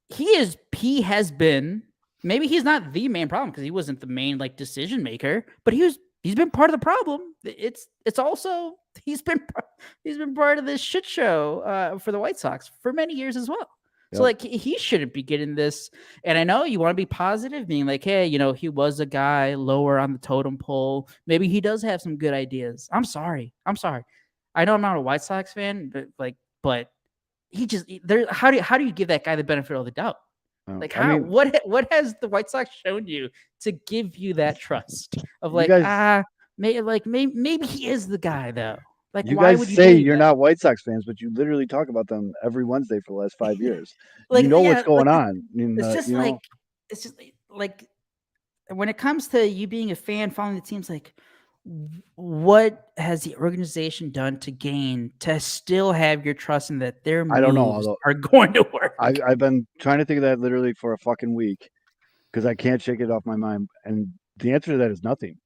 He has been, maybe he's not the main problem because he wasn't the main like decision maker, but he's been part of the problem. It's also he's been part of this shit show for the White Sox for many years as well. So like he shouldn't be getting this. And I know you want to be positive, being like, hey, he was a guy lower on the totem pole. Maybe he does have some good ideas. I'm sorry. I know I'm not a White Sox fan, but he just there. How do you give that guy the benefit of the doubt? Like what has the White Sox shown you to give you that trust of like maybe he is the guy though. Like you why guys would you say you're that? not White Sox fans, but you literally talk about them every Wednesday for the last 5 years. Like, you know what's going on. It's just like when it comes to you being a fan, following the teams, like what has the organization done to gain to still have your trust in that their moves I don't know, are going to work? I've been trying to think of that literally for a fucking week because I can't shake it off my mind. And the answer to that is nothing.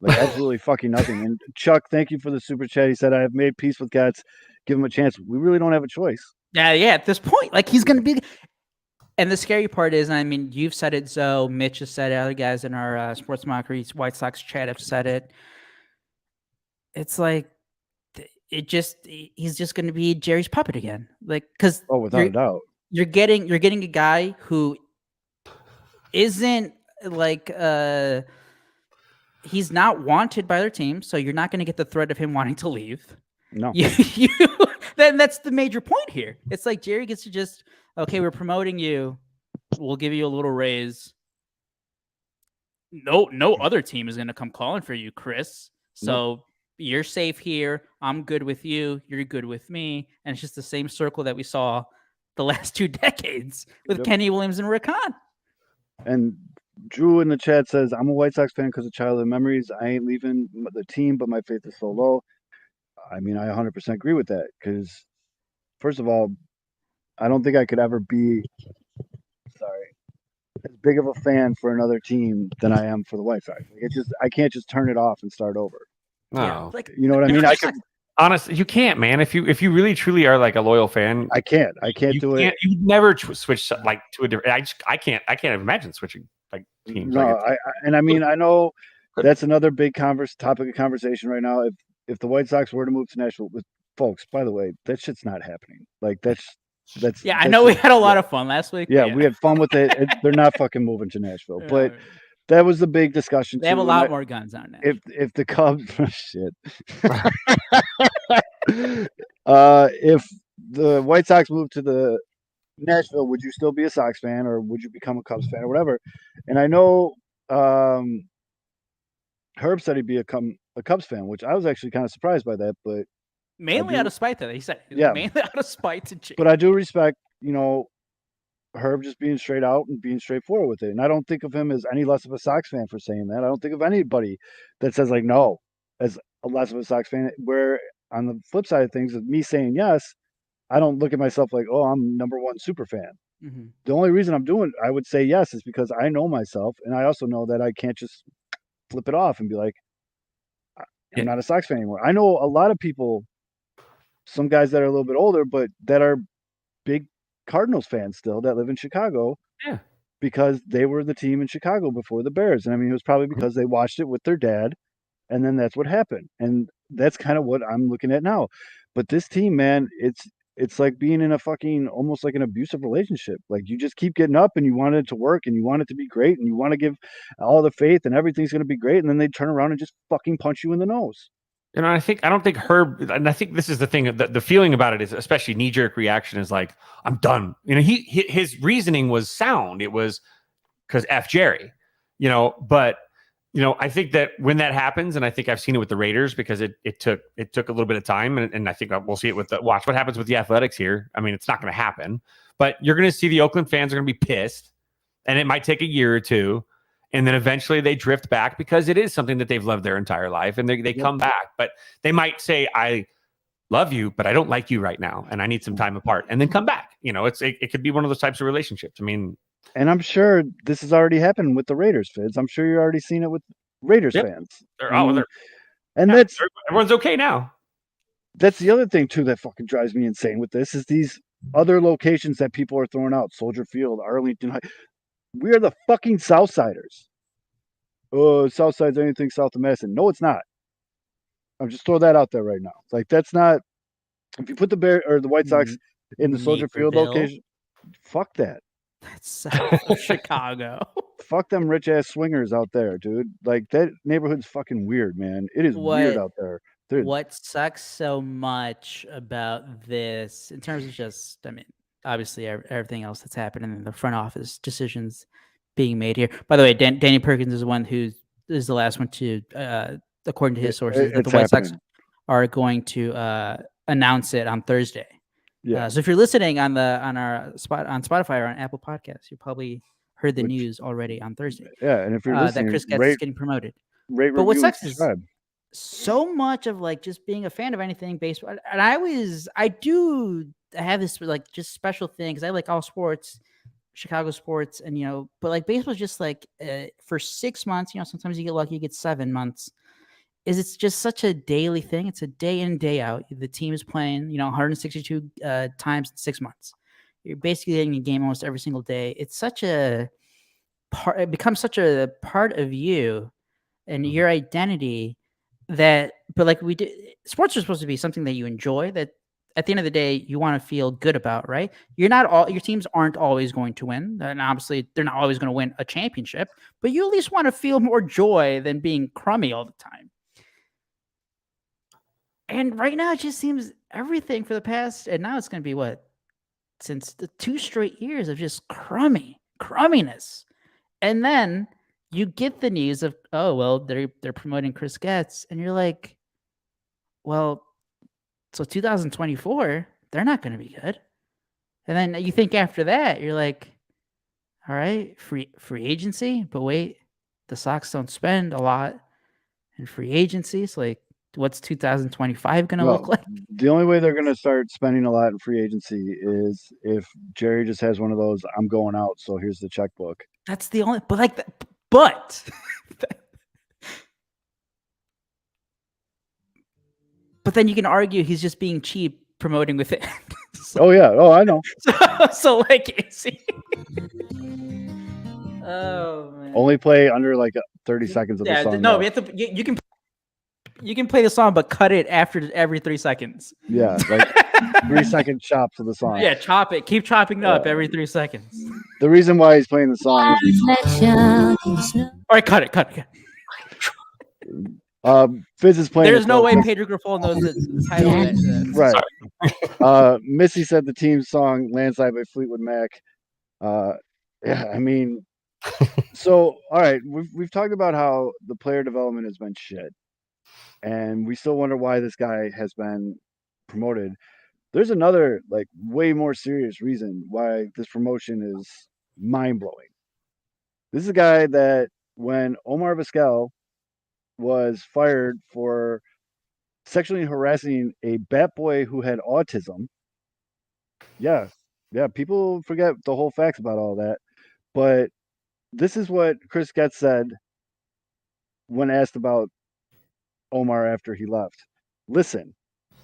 Like absolutely fucking nothing. And Chuck, thank you for the super chat. He said, I have made peace with cats. Give him a chance. We really don't have a choice. Yeah. At this point, like he's going to be. And the scary part is, I mean, you've said it, Zoe, Mitch has said it, other guys in our Sports Mockeries, White Sox chat have said it. It's like, he's just going to be Jerry's puppet again. Like, because without a doubt, you're getting a guy who isn't like, he's not wanted by their team. So you're not going to get the threat of him wanting to leave. No. Then that's the major point here. It's like Jerry gets to just, okay, we're promoting you. We'll give you a little raise. No other team is going to come calling for you, Chris. So you're safe here. I'm good with you. You're good with me. And it's just the same circle that we saw the last 2 decades with Kenny Williams and Rick Hahn. And Drew in the chat says, I'm a White Sox fan because of childhood memories. I ain't leaving the team, but my faith is so low. I mean, I 100% agree with that because, first of all, I don't think I could ever be, as big of a fan for another team than I am for the White Sox. I can't just turn it off and start over. No, you know what I mean? I could. Honestly, you can't, man. If you really truly are like a loyal fan, I can't do it. You never switch like to a different. I can't imagine switching like teams. No, I mean I know that's another big topic of conversation right now. If the White Sox were to move to Nashville, with folks, by the way, that shit's not happening. Like that's. Yeah, I know we had a lot of fun last week. Yeah, we had fun with it. They're not fucking moving to Nashville, but that was the big discussion. They have a lot more guns on that. If the Cubs, shit. If the White Sox moved to the Nashville, would you still be a Sox fan or would you become a Cubs fan or whatever? And I know Herb said he'd be a Cubs fan, which I was actually kind of surprised by that, but mainly out of spite, though. He said, mainly out of spite to Jake. But I do respect, Herb just being straight out and being straightforward with it. And I don't think of him as any less of a Sox fan for saying that. I don't think of anybody that says like no as a less of a Sox fan. Where on the flip side of things, of me saying yes, I don't look at myself like, oh, I'm number one super fan. Mm-hmm. The only reason I would say yes is because I know myself, and I also know that I can't just flip it off and be like, I'm not a Sox fan anymore. I know a lot of people. Some guys that are a little bit older, but that are big Cardinals fans still that live in Chicago. Yeah. Because they were the team in Chicago before the Bears. And I mean, it was probably because they watched it with their dad. And then that's what happened. And that's kind of what I'm looking at now. But this team, man, it's like being in a fucking almost like an abusive relationship. Like you just keep getting up and you want it to work and you want it to be great and you want to give all the faith and everything's going to be great. And then they turn around and just fucking punch you in the nose. And I don't think Herb, and I think this is the thing, the feeling about it is, especially knee-jerk reaction is like, I'm done. His reasoning was sound. It was because F Jerry, but I think that when that happens, and I think I've seen it with the Raiders because it took a little bit of time, and I think we'll see it watch what happens with the Athletics here. I mean, it's not going to happen, but you're going to see the Oakland fans are going to be pissed, and it might take a year or two. And then eventually they drift back because it is something that they've loved their entire life. And they come back. But they might say, I love you, but I don't like you right now. And I need some time apart. And then come back. It could be one of those types of relationships. I mean. And I'm sure this has already happened with the Raiders fans. I'm sure you've already seen it with Raiders fans. Everyone's okay now. That's the other thing too that fucking drives me insane with this is these other locations that people are throwing out. Soldier Field, Arlington High. We are the fucking Southsiders. Oh, Southside's anything south of Madison. No, it's not. I'm just throw that out there right now. Like that's not. If you put the White Sox in the Soldier Field Naperville? location, fuck that. That's south of Chicago. Fuck them rich ass swingers out there, dude. Like that neighborhood's fucking weird, man. It is weird out there. What sucks so much about this, in terms of just, I mean, obviously everything else that's happened and the front office decisions being made here. By the way, Danny Perkins is the one who is the last one to, according to his sources, that the White Sox are going to announce it on Thursday. Yeah. So if you're listening on Spotify or on Apple Podcasts, you probably heard the news already on Thursday. Yeah, and if you're listening, that Chris Getz is getting promoted. But what sucks is so much of like just being a fan of anything baseball, and I do have this like just special thing because I like all sports, Chicago sports, and but like baseball's just like for 6 months, sometimes you get lucky, you get 7 months. It's just such a daily thing. It's a day in, day out. The team is playing, 162 times in 6 months. You're basically getting a game almost every single day. It's such a part. It becomes such a part of you and your identity that. But like we did, sports are supposed to be something that you enjoy. That at the end of the day, you want to feel good about, right? Your teams aren't always going to win, and obviously they're not always going to win a championship. But you at least want to feel more joy than being crummy all the time. And right now, it just seems everything for the past, and now it's going to be since the 2 straight years of just crumminess. And then you get the news of, oh, well, they're promoting Chris Getz. And you're like, well, so 2024, they're not going to be good. And then you think after that, you're like, all right, free agency. But wait, the Sox don't spend a lot in free agency. It's like, what's 2025 going to look like? The only way they're going to start spending a lot in free agency is if Jerry just has one of those, I'm going out, so here's the checkbook. That's the only, but then you can argue he's just being cheap promoting with it. So, I know. So like, oh man. Only play under like 30 seconds of the song. No, we have to. You can play the song, but cut it after every 3 seconds. Yeah, like 3-second chops of the song. Yeah, chop it. Keep chopping up every 3 seconds. The reason why he's playing the song is all right, cut it. Fizz is playing. There's no way Pedro Grifol knows the title. Right. Missy said the team song "Landslide" by Fleetwood Mac. Yeah, I mean, so all right, we've talked about how the player development has been shit. And we still wonder why this guy has been promoted. There's another, like, way more serious reason why this promotion is mind-blowing. This is a guy that when Omar Vizquel was fired for sexually harassing a bat boy who had autism. Yeah, people forget the whole facts about all that. But this is what Chris Getz said when asked about Omar after he left. Listen,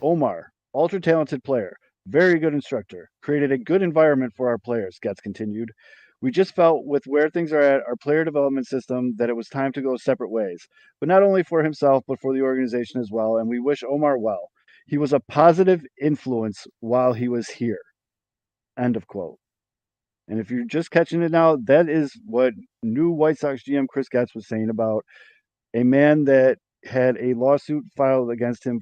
Omar, ultra talented player, very good instructor, created a good environment for our players, Getz continued. We just felt with where things are at our player development system that it was time to go separate ways, but not only for himself, but for the organization as well. And we wish Omar well. He was a positive influence while he was here. End of quote. And if you're just catching it now, that is what new White Sox GM Chris Getz was saying about a man that had a lawsuit filed against him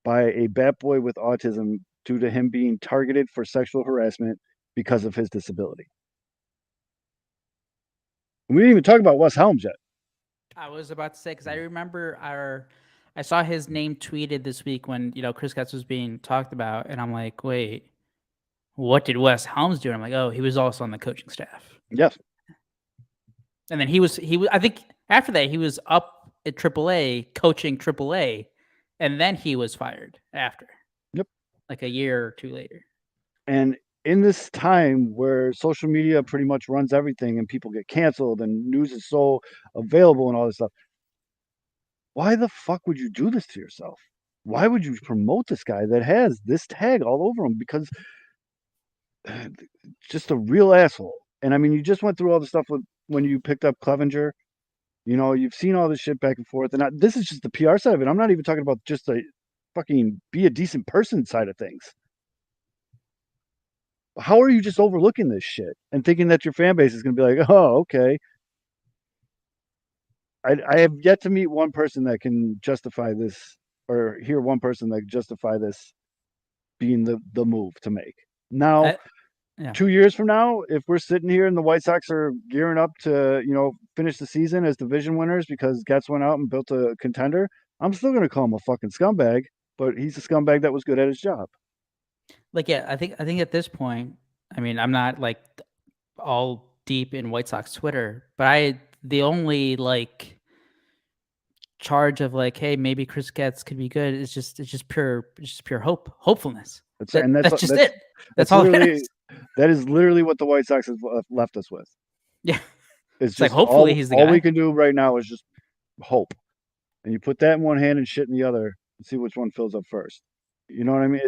by a bat boy with autism due to him being targeted for sexual harassment because of his disability. We didn't even talk about Wes Helms yet. I was about to say, because I remember I saw his name tweeted this week when Chris Getz was being talked about, and I'm like, wait, what did Wes Helms do? And I'm like, oh, he was also on the coaching staff. Yes. And then he was I think after that he was up at AAA coaching AAA, and then he was fired after. Yep. Like a year or two later. And in this time where social media pretty much runs everything and people get canceled and news is so available and all this stuff, why the fuck would you do this to yourself? why would you promote this guy that has this tag all over him? Because just a real asshole. And I mean, you just went through all the stuff with when you picked up Clevenger. You know, you've seen all this shit back and forth, and this is just the PR side of it. I'm not even talking about just the fucking be a decent person side of things. How are you just overlooking this shit and thinking that your fan base is going to be like, oh, okay? I have yet to meet one person that can justify this, or hear one person that can justify this being the move to make. Now, Yeah. 2 years from now, if we're sitting here and the White Sox are gearing up to, finish the season as division winners because Getz went out and built a contender, I'm still going to call him a fucking scumbag, but he's a scumbag that was good at his job. Like, yeah, I think at this point, I mean, I'm not like all deep in White Sox Twitter, but the only like charge of like, hey, maybe Chris Getz could be good. It's just pure hopefulness. That's just it. That's all it is. That is literally what the White Sox have left us with. Yeah. It's just like, hopefully he's the guy. All we can do right now is just hope. And you put that in one hand and shit in the other and see which one fills up first. You know what I mean?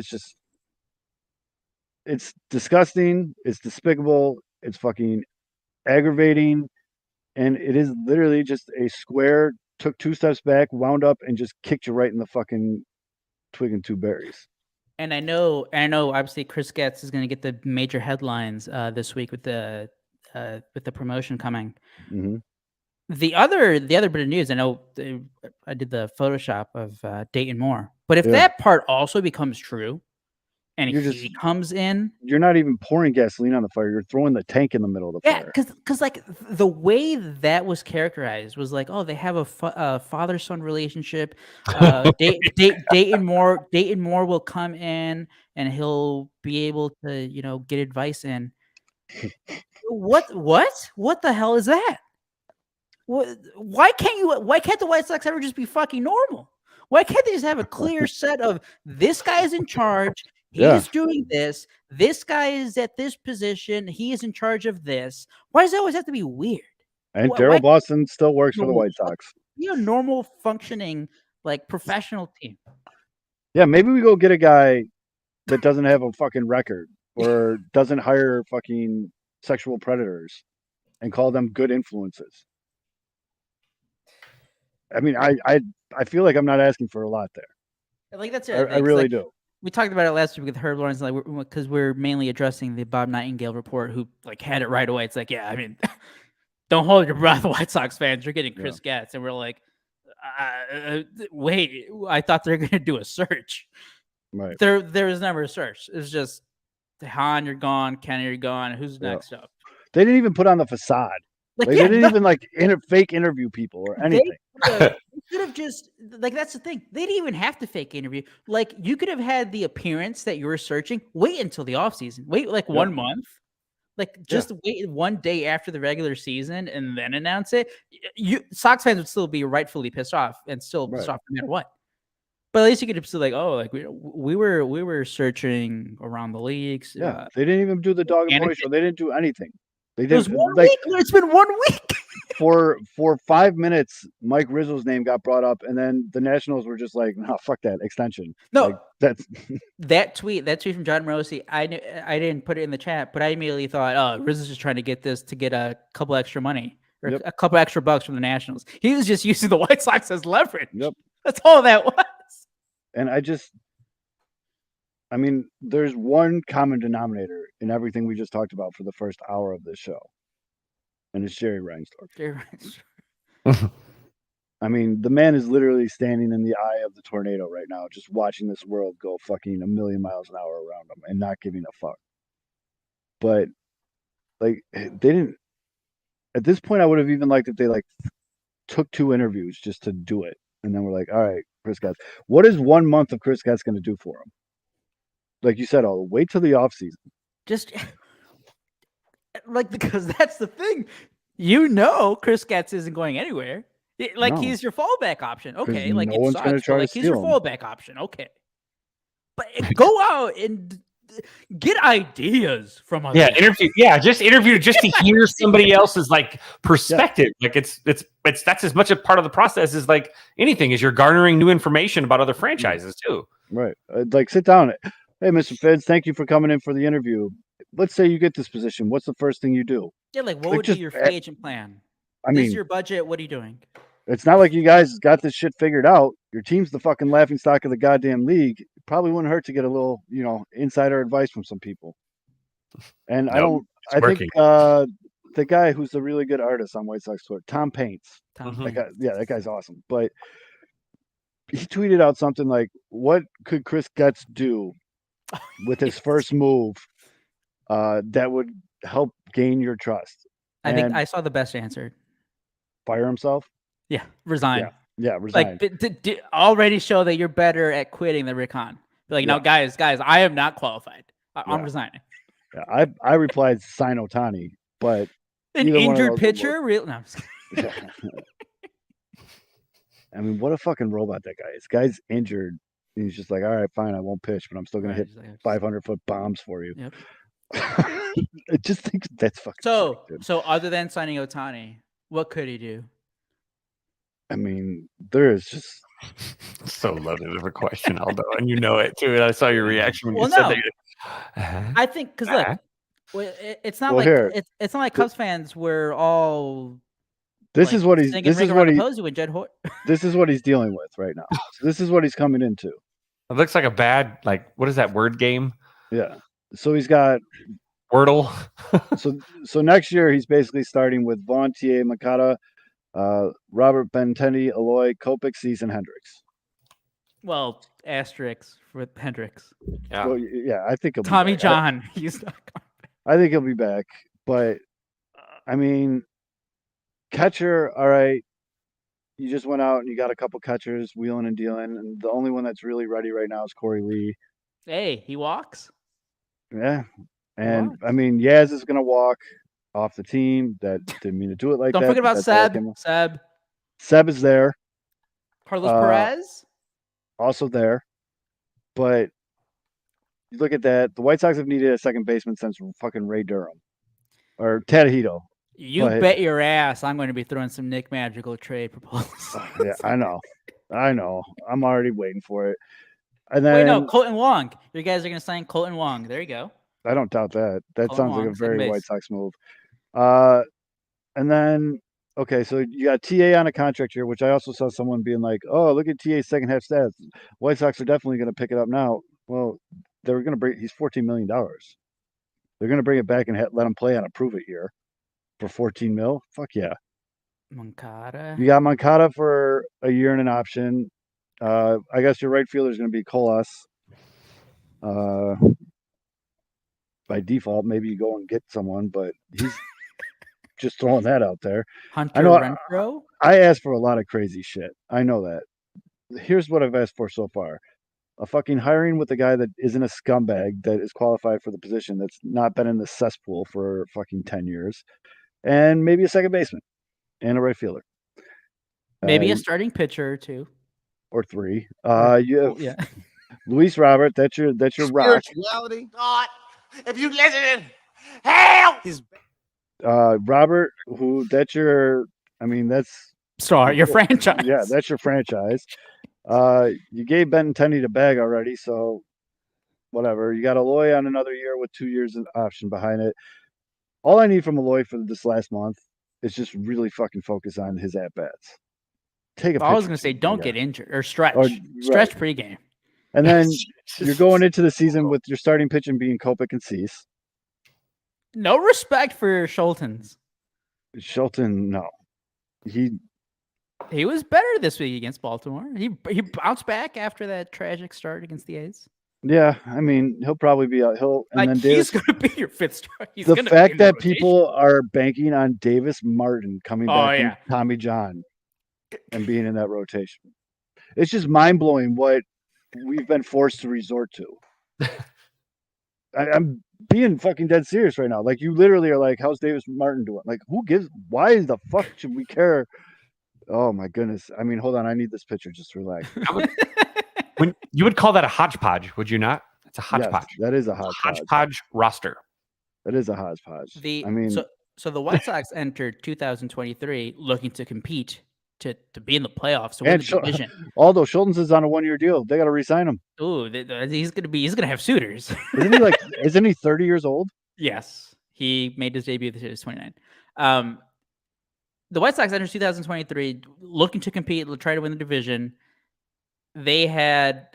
It's disgusting. It's despicable. It's fucking aggravating. And it is literally just a square, took 2 steps back, wound up, and just kicked you right in the fucking twig and 2 berries. And I know. Obviously, Chris Getz is going to get the major headlines this week with the promotion coming. Mm-hmm. The other bit of news, I know I did the Photoshop of Dayton Moore, but if that part also becomes true, and he comes in, you're not even pouring gasoline on the fire; you're throwing the tank in the middle of the fire. Yeah, because like the way that was characterized was like, oh, they have a father-son relationship. Dayton Moore will come in and he'll be able to get advice in. What the hell is that? Why can't the White Sox ever just be fucking normal? Why can't they just have a clear set of this guy is in charge? He's doing this. This guy is at this position. He is in charge of this. Why does it always have to be weird? And Daryl Boston still works for the White Sox. You're a normal functioning, like, professional team. Yeah, maybe we go get a guy that doesn't have a fucking record or doesn't hire fucking sexual predators and call them good influences. I mean, I feel like I'm not asking for a lot there. Like, that's it. I really do. We talked about it last week with Herb Lawrence, like, because we're mainly addressing the Bob Nightingale report, who like had it right away. It's like, yeah, I mean, don't hold your breath, White Sox fans. You're getting Chris Getz, and we're like, wait, I thought they were going to do a search. Right. There was never a search. It's just, Han, you're gone. Kenny, you're gone. Who's next up? They didn't even put on the facade. They didn't even like fake interview people or anything. They could have just, like, that's the thing. They didn't even have to fake interview. Like, you could have had the appearance that you were searching. Wait until the offseason. Wait like 1 month. Like, just wait 1 day after the regular season and then announce it. Sox fans would still be rightfully pissed off and still pissed off no matter what. But at least you could have still like, oh, like we were searching around the leagues. Yeah, they didn't even do the dog and boy show. They didn't do anything. They did. It was 1 week. It's been 1 week. For 5 minutes, Mike Rizzo's name got brought up, and then the Nationals were just like, "No, fuck that extension." No, like, that's that tweet from John Morosi. I didn't put it in the chat, but I immediately thought, "Oh, Rizzo's just trying to get a couple extra money or a couple extra bucks from the Nationals." He was just using the White Sox as leverage. Yep, that's all that was. And I mean, there's one common denominator in everything we just talked about for the first hour of this show, and it's Jerry Reinsdorf. I mean, the man is literally standing in the eye of the tornado right now, just watching this world go fucking a million miles an hour around him and not giving a fuck. But, like, they didn't. At this point, I would have even liked if they, like, took 2 interviews just to do it. And then we're like, all right, Chris Getz. What is 1 month of Chris Getz going to do for him? Like you said, I'll wait till the offseason. Just like, because that's the thing. Chris Getz isn't going anywhere. Like, he's your fallback option. Okay, like, no one's going to try to steal he's your fallback option. Okay, but go out and get ideas from other. Yeah, just interview just to hear somebody else's like perspective. Like it's that's as much a part of the process as like anything is you're garnering new information about other franchises too. Right. Like sit down. Hey, Mr. Fitz, thank you for coming in for the interview. Let's say you get this position. What's the first thing you do? Yeah, like what Like, would be your free agent plan? I This mean, is your budget. What are you doing? it's not like you guys got this shit figured out. Your team's the fucking laughingstock of the goddamn league. It probably wouldn't hurt to get a little, insider advice from some people. And Nope, I working. think the guy who's the really good artist on White Sox Twitter, Tom Paints. That guy, that guy's awesome. But he tweeted out something like, "What could Chris Getz do with his first move that would help gain your trust?" I think I saw the best answer. Fire himself. Yeah, resign. Yeah, resign. Like already show that you're better at quitting than Rick Hahn. Be like, no, guys, I am not qualified. I'm resigning. Yeah, I replied sign Ohtani, but an injured pitcher. Real? No. I'm just kidding. I mean, what a fucking robot that guy is. Guy's injured. And he's just like, all right, fine, I won't pitch, but I'm still gonna hit 500-foot bombs for you. Yep. I just think that's fucking. So other than signing Ohtani, what could he do? I mean, there is just so loaded of a question, Aldo, and you know it too. And I saw your reaction when you said that. I think because look, it's not it's not like Cubs fans were all. This is what he's dealing with right now. So this is what he's coming into. It looks like a bad, like, what is that word game? Yeah. So he's got Wordle. so next year he's basically starting with Vaughn, T.A. Makata, Robert Benintendi, Eloy, Kopech, Cease, and Hendricks. Well, asterisks for Hendricks. Yeah. Well, yeah, I think he'll be Tommy back. John. He's not coming back. I think he'll be back, but I mean, catcher, all right. You just went out and you got a couple catchers wheeling and dealing, and the only one that's really ready right now is Corey Lee. Hey, he walks. Yeah, and I mean, Yaz is gonna walk off the team. That didn't mean to do it like that. Don't forget about Seb. Seb is there. Carlos Perez also there, but you look at that. The White Sox have needed a second baseman since fucking Ray Durham or Tadahito. You bet your ass I'm going to be throwing some Nick Magical trade proposals. Yeah, I know. I'm already waiting for it. And then wait, no, Colton Wong. You guys are going to sign Colton Wong. There you go. I don't doubt that. That sounds like a very White Sox move. And then okay, so you got TA on a contract here, which I also saw someone being like, "Oh, look at TA's second half stats. White Sox are definitely going to pick it up now." Well, they're going to bring. He's $14 million. They're going to bring it back and let him play on a prove it year for $14 million. Fuck yeah. Moncada. You got Moncada for a year and an option. I guess your right fielder is going to be Colas. By default, maybe you go and get someone, but he's just throwing that out there. Hunter Renfroe? I asked for a lot of crazy shit. I know that. Here's what I've asked for so far. A fucking hiring with a guy that isn't a scumbag that is qualified for the position, that's not been in the cesspool for fucking 10 years. And maybe a second baseman and a right fielder. Maybe a starting pitcher or two. Or three. You have Luis Robert, that's your rock. Spirituality, God, if you listen, hell is Robert, that's your franchise. Yeah, that's your franchise. You gave Benintendi the bag already, so whatever. You got Eloy on another year with 2 years of option behind it. All I need from Eloy for this last month is just really fucking focus on his at bats. I was going to say, don't get injured or stretch. Stretch pregame. And then you're going into the season with your starting pitching being Kopech and Cease. No respect for Schultens. Schulten, no. He was better this week against Baltimore. He bounced back after that tragic start against the A's. Yeah, I mean, he'll probably be out. He's going to be your fifth star. The fact that people are banking on Davis Martin coming back from Tommy John and being in that rotation. It's just mind-blowing what we've been forced to resort to. I'm being fucking dead serious right now. Like, you literally are like, how's Davis Martin doing? Like, why the fuck should we care? Oh my goodness. I mean, hold on. I need this picture. Just relax. When you would call that a hodgepodge, would you not? It's a hodgepodge. Yes, that is a hodgepodge. Hodgepodge roster. That is a hodgepodge. I mean, so the White Sox entered 2023 looking to compete to be in the playoffs to win and the division. although Schultz is on a 1-year deal, they got to re-sign him. Ooh, he's gonna have suitors. Isn't he 30 years old? Yes, he made his debut this year. He's 29. The White Sox entered 2023 looking to compete, try to win the division. They had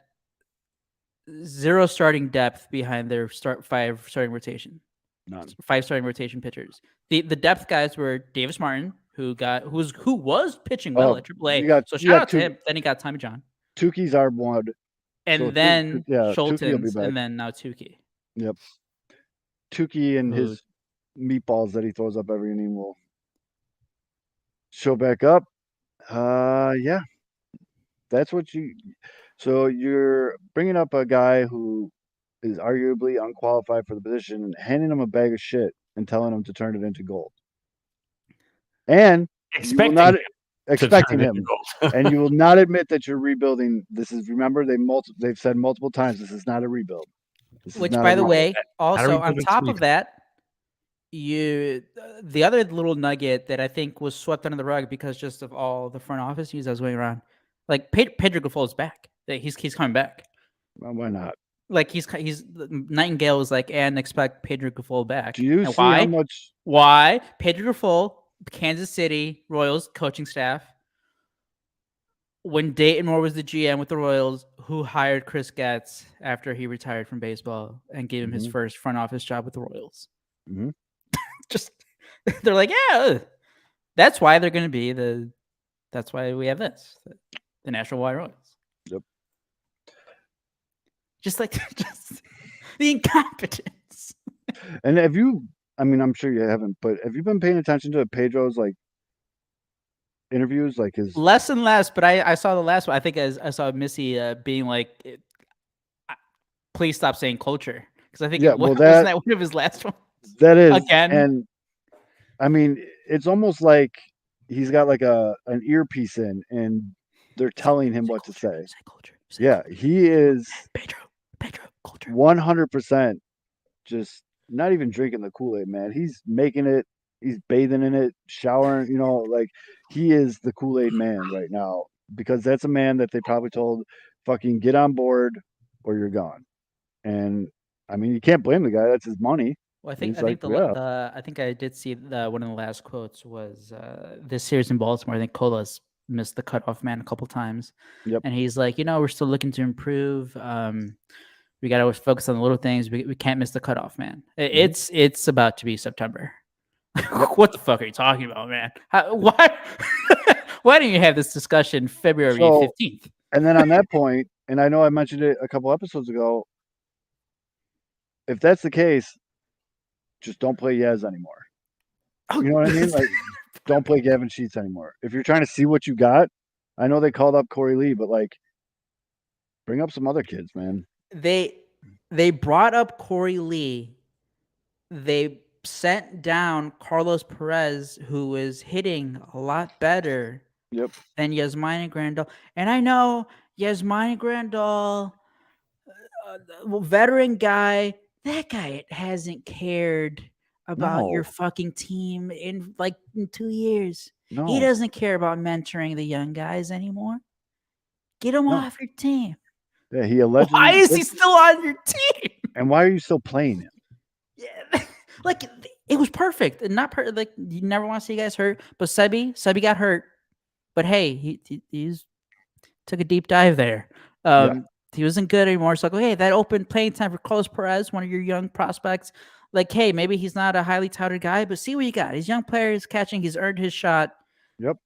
0 starting depth behind their 5 starting rotation. None. 5 starting rotation pitchers. The depth guys were Davis Martin, who was pitching well at AAA. So shout out to him. Then he got Tommy John. Tukey's our one. And so then Tukey will be Schultz, back. and then now Tukey. Yep. Tukey and his meatballs that he throws up every inning will show back up. Yeah. That's what so you're bringing up a guy who is arguably unqualified for the position and handing him a bag of shit and telling him to turn it into gold. And expecting him. And you will not admit that you're rebuilding. Remember, they've said multiple times, this is not a rebuild. Which, by the way, also on top of that, the other little nugget that I think was swept under the rug because just of all the front office news that was going around, like Pedro Gaffolo's back. He's coming back. Well, why not? Like he's Nightingale was like, and expect Pedro Gaffolo back. Do you see why? How much? Why Pedro Gaffolo, Kansas City Royals coaching staff? When Dayton Moore was the GM with the Royals, who hired Chris Getz after he retired from baseball and gave him his first front office job with the Royals. Mm-hmm. Just they're like, yeah, that's why they're going to be that's why we have the National Wide Royals. Yep. Just the incompetence. And I'm sure you haven't, but have you been paying attention to Pedro's interviews, his less and less? But I saw the last one. I think I saw Missy being like, "Please stop saying culture," because I think wasn't that one of his last ones. That is again, and I mean it's almost like he's got an earpiece in, and they're telling him what to say. Yeah, he is Pedro culture. 100% just not even drinking the Kool-Aid, man. He's making it. He's bathing in it, showering. He is the Kool-Aid man right now, because that's a man that they probably told, "Fucking get on board, or you're gone." And I mean, you can't blame the guy. That's his money. Well, I think I did see one of the last quotes was this series in Baltimore. I think Cola's missed the cutoff man a couple times. Yep. And he's like, we're still looking to improve. We got to focus on the little things. We can't miss the cutoff man. It's about to be September. What the fuck are you talking about, man? Why don't you have this discussion February 15th? And then on that point, and I know I mentioned it a couple episodes ago, if that's the case, just don't play Yaz anymore. You know what I mean? Don't play Gavin Sheets anymore. If you're trying to see what you got, I know they called up Corey Lee, but bring up some other kids, man. They brought up Corey Lee. They sent down Carlos Perez, who was hitting a lot better than Yasmani Grandal. And I know Yasmani Grandal, veteran guy, that guy hasn't cared about your fucking team in 2 years. No. He doesn't care about mentoring the young guys anymore. Get him off your team. Yeah, he allegedly. Why is he still on your team? And why are you still playing him? Yeah, it was perfect and not perfect. You never want to see guys hurt, but Sebi got hurt. But hey, he's took a deep dive there. He wasn't good anymore. It's hey, that open playing time for Carlos Perez, one of your young prospects. Hey, maybe he's not a highly touted guy, but see what you got. He's young player, he's catching, he's earned his shot. Yep.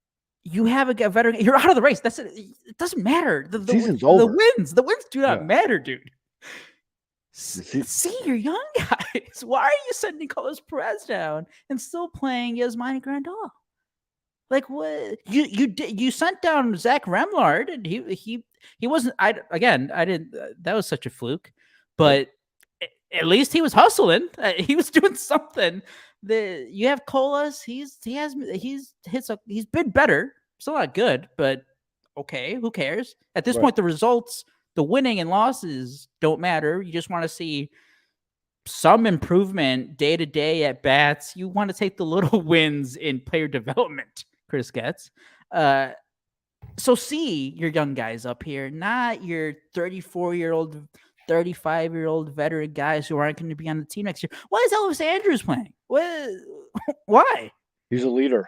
You have a veteran. You're out of the race. That's it. It doesn't matter. The season's over. The wins do not matter, dude. See your young guys. Why are you sending Carlos Perez down and still playing Yasmani Grandal? What you sent down Zach Remlard, and he wasn't. I didn't. That was such a fluke, but at least he was hustling. He was doing something. You have Colas. He's been better. Still not good, but okay. Who cares? At this point, the results the winning and losses don't matter. You just want to see some improvement day to day at bats. You want to take the little wins in player development, Chris gets. So see your young guys up here, not your 34-year-old, 35-year-old veteran guys who aren't going to be on the team next year. Why is Elvis Andrews playing? Why? He's a leader.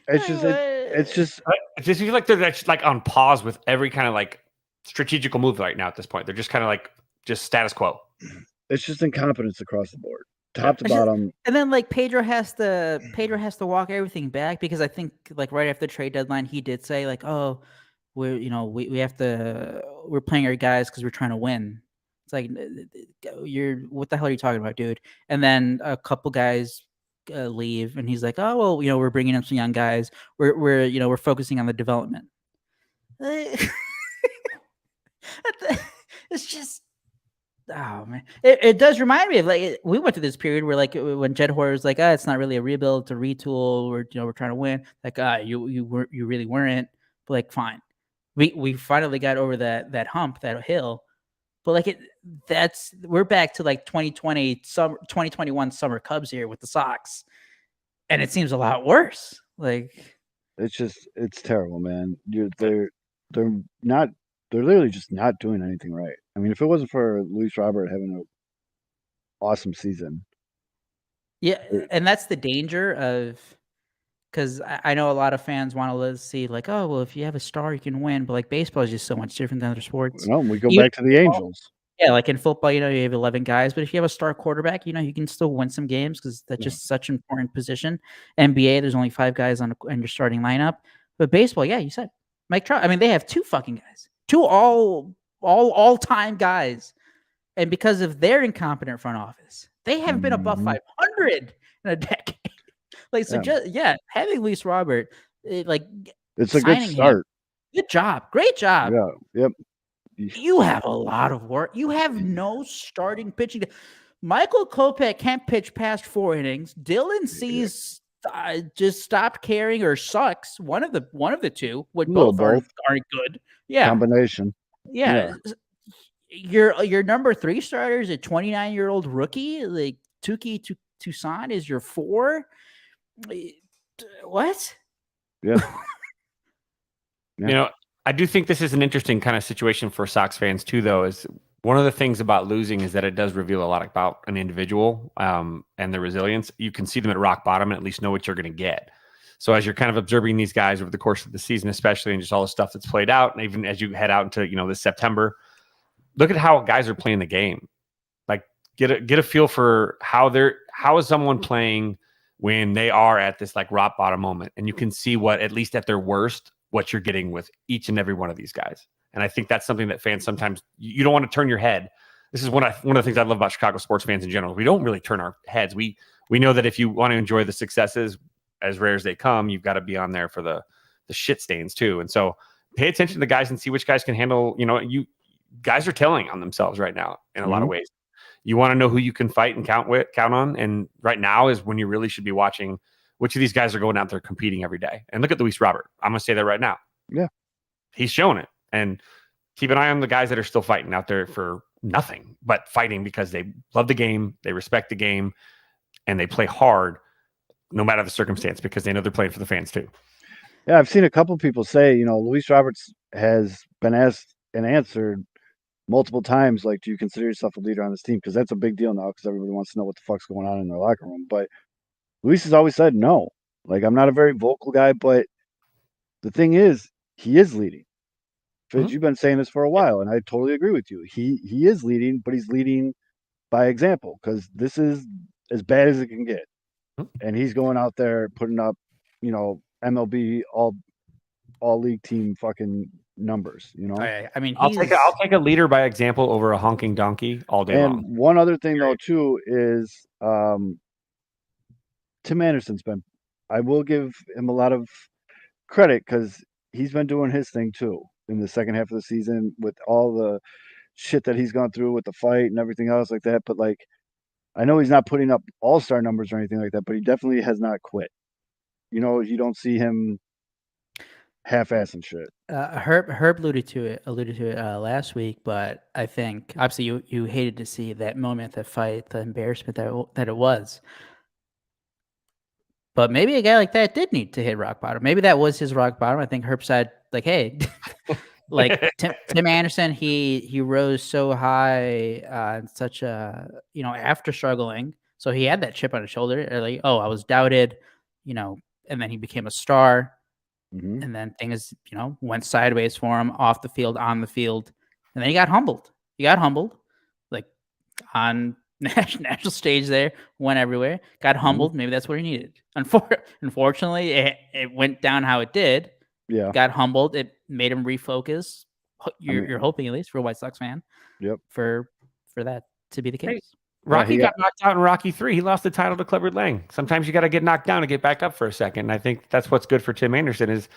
It's just It just feels like they're just like on pause with every kind of like strategical move right now at this point. They're just kind of like just status quo. It's just incompetence across the board, top to bottom. And then like Pedro has to walk everything back, because I think like right after the trade deadline he did say like, oh, we're we're playing our guys because we're trying to win. It's like, what the hell are you talking about, dude? And then a couple guys leave, and he's like, oh well, we're bringing up some young guys. We're focusing on the development. It's just, oh man, it does remind me of like we went through this period where like when Jed Hoyer was like, it's not really a rebuild, it's a retool. We're trying to win. Like, you really weren't. But like, fine, we finally got over that hump, that hill. But like we're back to like 2021 summer Cubs here with the Sox, and it seems a lot worse. Like, it's terrible, man. They're literally just not doing anything right. I mean, if it wasn't for Luis Robert having an awesome season. Yeah, and that's the danger of, because I know a lot of fans want to see like, oh, well, if you have a star, you can win. But like baseball is just so much different than other sports. No, we go back to the Angels. Yeah, like in football, you have 11 guys, but if you have a star quarterback, you can still win some games because that's just such an important position. NBA, there's only 5 guys on your starting lineup. But baseball, yeah, you said Mike Trout. I mean, they have 2 fucking guys, 2 all-time guys, and because of their incompetent front office, they haven't been above 500 in a decade. Like, so having Luis Robert, it's a good start. Good job, great job. Yeah, yep. You have a lot of work. You have no starting pitching. Michael Kopech can't pitch past 4 innings. Dylan Cease just stopped caring or sucks. One of the two. Both aren't good. Yeah, combination. Yeah. Your number 3 starter is a 29-year-old rookie. Like Tuki Toussaint is your 4. What? Yeah. I do think this is an interesting kind of situation for Sox fans too, though, is one of the things about losing is that it does reveal a lot about an individual and their resilience. You can see them at rock bottom and at least know what you're going to get. So as you're kind of observing these guys over the course of the season, especially, and just all the stuff that's played out, and even as you head out into, this September, look at how guys are playing the game. Like get a feel for how is someone playing when they are at this like rock bottom moment, and you can see what, at least at their worst, what you're getting with each and every one of these guys. And I think that's something that fans sometimes, you don't want to turn your head. This is one of the things I love about Chicago sports fans in general. We don't really turn our heads. We know that if you want to enjoy the successes, as rare as they come, you've got to be on there for the shit stains too. And so pay attention to the guys and see which guys can handle, you guys are telling on themselves right now in a lot of ways. You want to know who you can fight and count on. And right now is when you really should be watching which of these guys are going out there competing every day. And look at Luis Robert. I'm going to say that right now. Yeah. He's showing it. And keep an eye on the guys that are still fighting out there for nothing, but fighting because they love the game, they respect the game, and they play hard no matter the circumstance because they know they're playing for the fans too. Yeah, I've seen a couple people say, Luis Roberts has been asked and answered multiple times, like, do you consider yourself a leader on this team? Because that's a big deal now because everybody wants to know what the fuck's going on in their locker room. But Luis has always said no. Like, I'm not a very vocal guy, but the thing is, he is leading. Fitz, you've been saying this for a while, and I totally agree with you. He is leading, but he's leading by example because this is as bad as it can get. And he's going out there putting up, MLB all league team fucking numbers. I mean, I'll take a leader by example over a honking donkey all day long. And one other thing though too is Tim Anderson's I will give him a lot of credit because he's been doing his thing too in the second half of the season with all the shit that he's gone through with the fight and everything else like that. But like, I know he's not putting up all-star numbers or anything like that, but he definitely has not quit. You don't see him half-assing shit. Herb alluded to it last week, but I think obviously you hated to see that moment, that fight, the embarrassment that it was. But maybe a guy like that did need to hit rock bottom. Maybe that was his rock bottom. I think Herb said, like, hey, like Tim Anderson, he rose so high, such a after struggling, so he had that chip on his shoulder. Like, oh, I was doubted, and then he became a star. Mhm. And then things, went sideways for him off the field, on the field. And then he got humbled. Like on national stage there, went everywhere, got humbled. Maybe that's what he needed. Unfortunately, it went down how it did. Yeah. Got humbled. It made him refocus. You're hoping, at least for a White Sox fan, Yep. for that to be the case. Hey, Rocky he got knocked out in Rocky 3. He lost the title to Clubber Lang. Sometimes you got to get knocked down to get back up for a second. And I think that's what's good for Tim Anderson is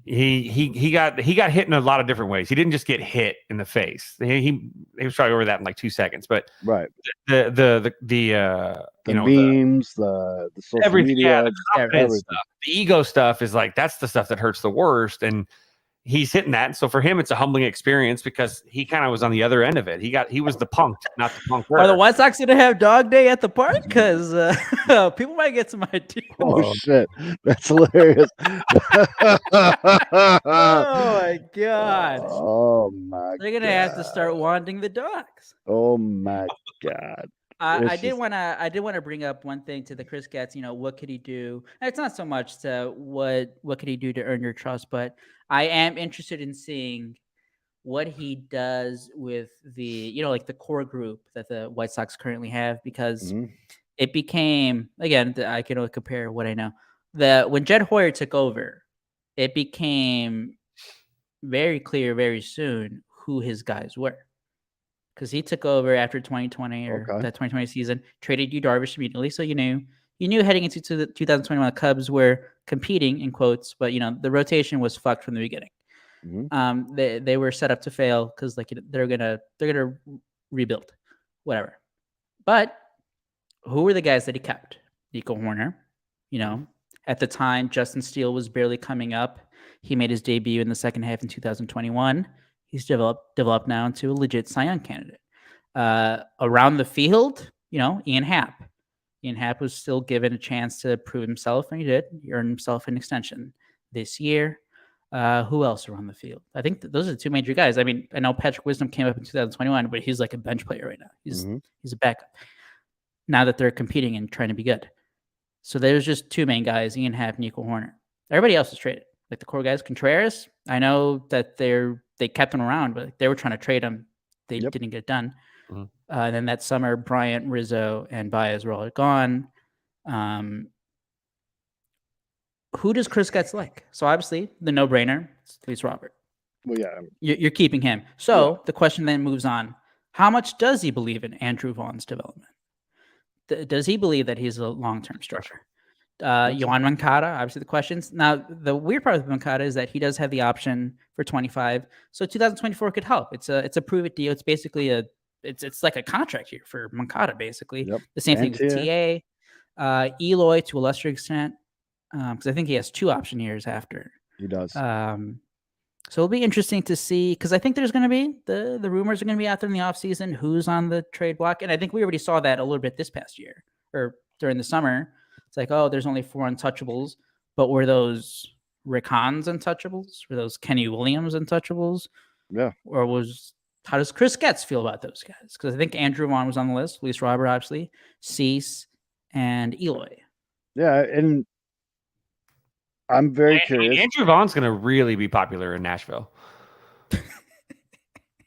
he got hit in a lot of different ways. He didn't just get hit in the face. He was probably over that in like 2 seconds. But Right. The memes, the social everything, media, the confidence stuff, the ego stuff is like that's the stuff that hurts the worst. And he's hitting that. So for him, it's a humbling experience because he kind of was on the other end of it. He was the punked, not the punker. Are the White Sox going to have dog day at the park? Because people might get some ideas. Oh shit, that's hilarious. Oh my god. Oh my. They're gonna have to start wanting the dogs. Oh my god. I did want to bring up one thing to the Chris Getz. What could he do? And it's not so much to what could he do to earn your trust, but I am interested in seeing what he does with the like the core group that the White Sox currently have, because it became, again, I can only compare what I know. When Jed Hoyer took over, it became very clear very soon who his guys were. Because he took over after 2020 or that 2020 season, traded Yu Darvish immediately. So you knew heading into the 2021, the Cubs were competing in quotes, but the rotation was fucked from the beginning. They were set up to fail because they're gonna rebuild, whatever. But who were the guys that he kept? Nico Horner. At the time, Justin Steele was barely coming up. He made his debut in the second half in 2021. He's developed now into a legit Cy Young candidate. Around the field, Ian Happ. Ian Happ was still given a chance to prove himself, and he did. He earned himself an extension this year. Who else around the field? I think those are the two major guys. I mean, I know Patrick Wisdom came up in 2021, but he's like a bench player right now. He's a backup. Now that they're competing and trying to be good. So there's just two main guys, Ian Happ, Nico Horner. Everybody else is traded. Like the core guys, Contreras, I know that they kept him around, but they were trying to trade him. They didn't get it done. And then that summer, Bryant, Rizzo, and Baez were all gone. Who does Chris Getz like? So obviously, the no-brainer, it's Luis Robert. Well, yeah. You're keeping him. So the question then moves on. How much does he believe in Andrew Vaughn's development? Does he believe that he's a long-term starter? Yohan Moncada, obviously the questions. Now, the weird part with Moncada is that he does have the option for 25. So 2024 could help. It's a prove-it deal. It's basically it's like a contract here for Moncada, basically. Yep. The same thing with TA. Eloy, to a lesser extent, because I think he has 2 option years after. He does. So it'll be interesting to see, because I think there's going to be the rumors are going to be out there in the offseason, who's on the trade block. And I think we already saw that a little bit this past year or during the summer. It's like, oh, there's only 4 untouchables, but were those Rick Hahn's untouchables? Were those Kenny Williams untouchables? Yeah. Or how does Chris Getz feel about those guys? Because I think Andrew Vaughn was on the list, Luis Robert, obviously, Cease, and Eloy. Yeah, and I'm very curious. Andrew Vaughn's going to really be popular in Nashville.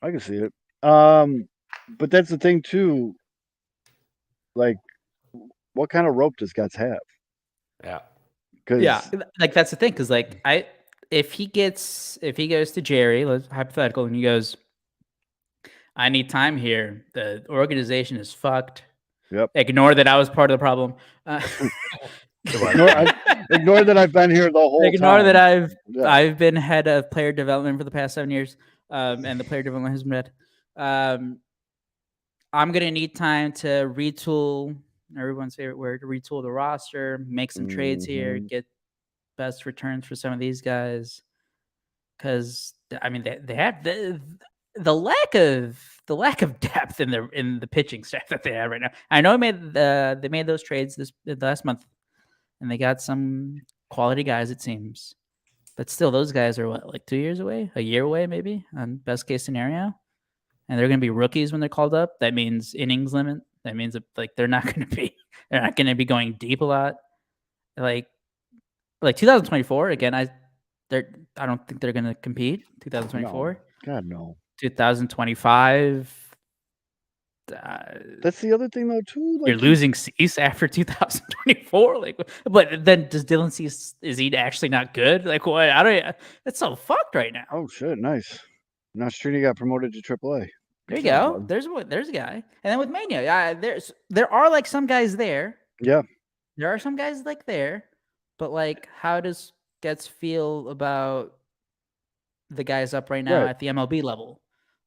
I can see it. But that's the thing too. Like, what kind of rope does Getz have? Yeah. Like that's the thing, because like if he goes to Jerry, let's hypothetical, and he goes, I need time here. The organization is fucked. Yep. Ignore that I was part of the problem. Ignore that I've been here the whole time. Ignore that I've been head of player development for the past 7 years, and the player development has been dead. I'm gonna need time to retool. Everyone's favorite word, to retool the roster, make some trades here, get best returns for some of these guys. because I mean they have the lack of depth in the pitching staff that they have right now. I know they made those trades this last month, and they got some quality guys, it seems. But still, those guys are what, like 2 years away, a year away, maybe on best case scenario, and they're going to be rookies when they're called up. That means innings limit. That means that, like they're not going to be going deep a lot. Like 2024 again. I don't think they're going to compete. 2024. No. God, no. 2025. That's the other thing, though, too. Like You're losing Cease after 2024. Like, but then does Dylan Cease, is he actually not good? Like, what? I don't. That's so fucked right now. Oh shit, nice. Nastrini got promoted to AAA. There you go. There's a guy. And then with Mania, there are like some guys there. Yeah. There are some guys like there, but like, how does Getz feel about the guys up right now at the MLB level?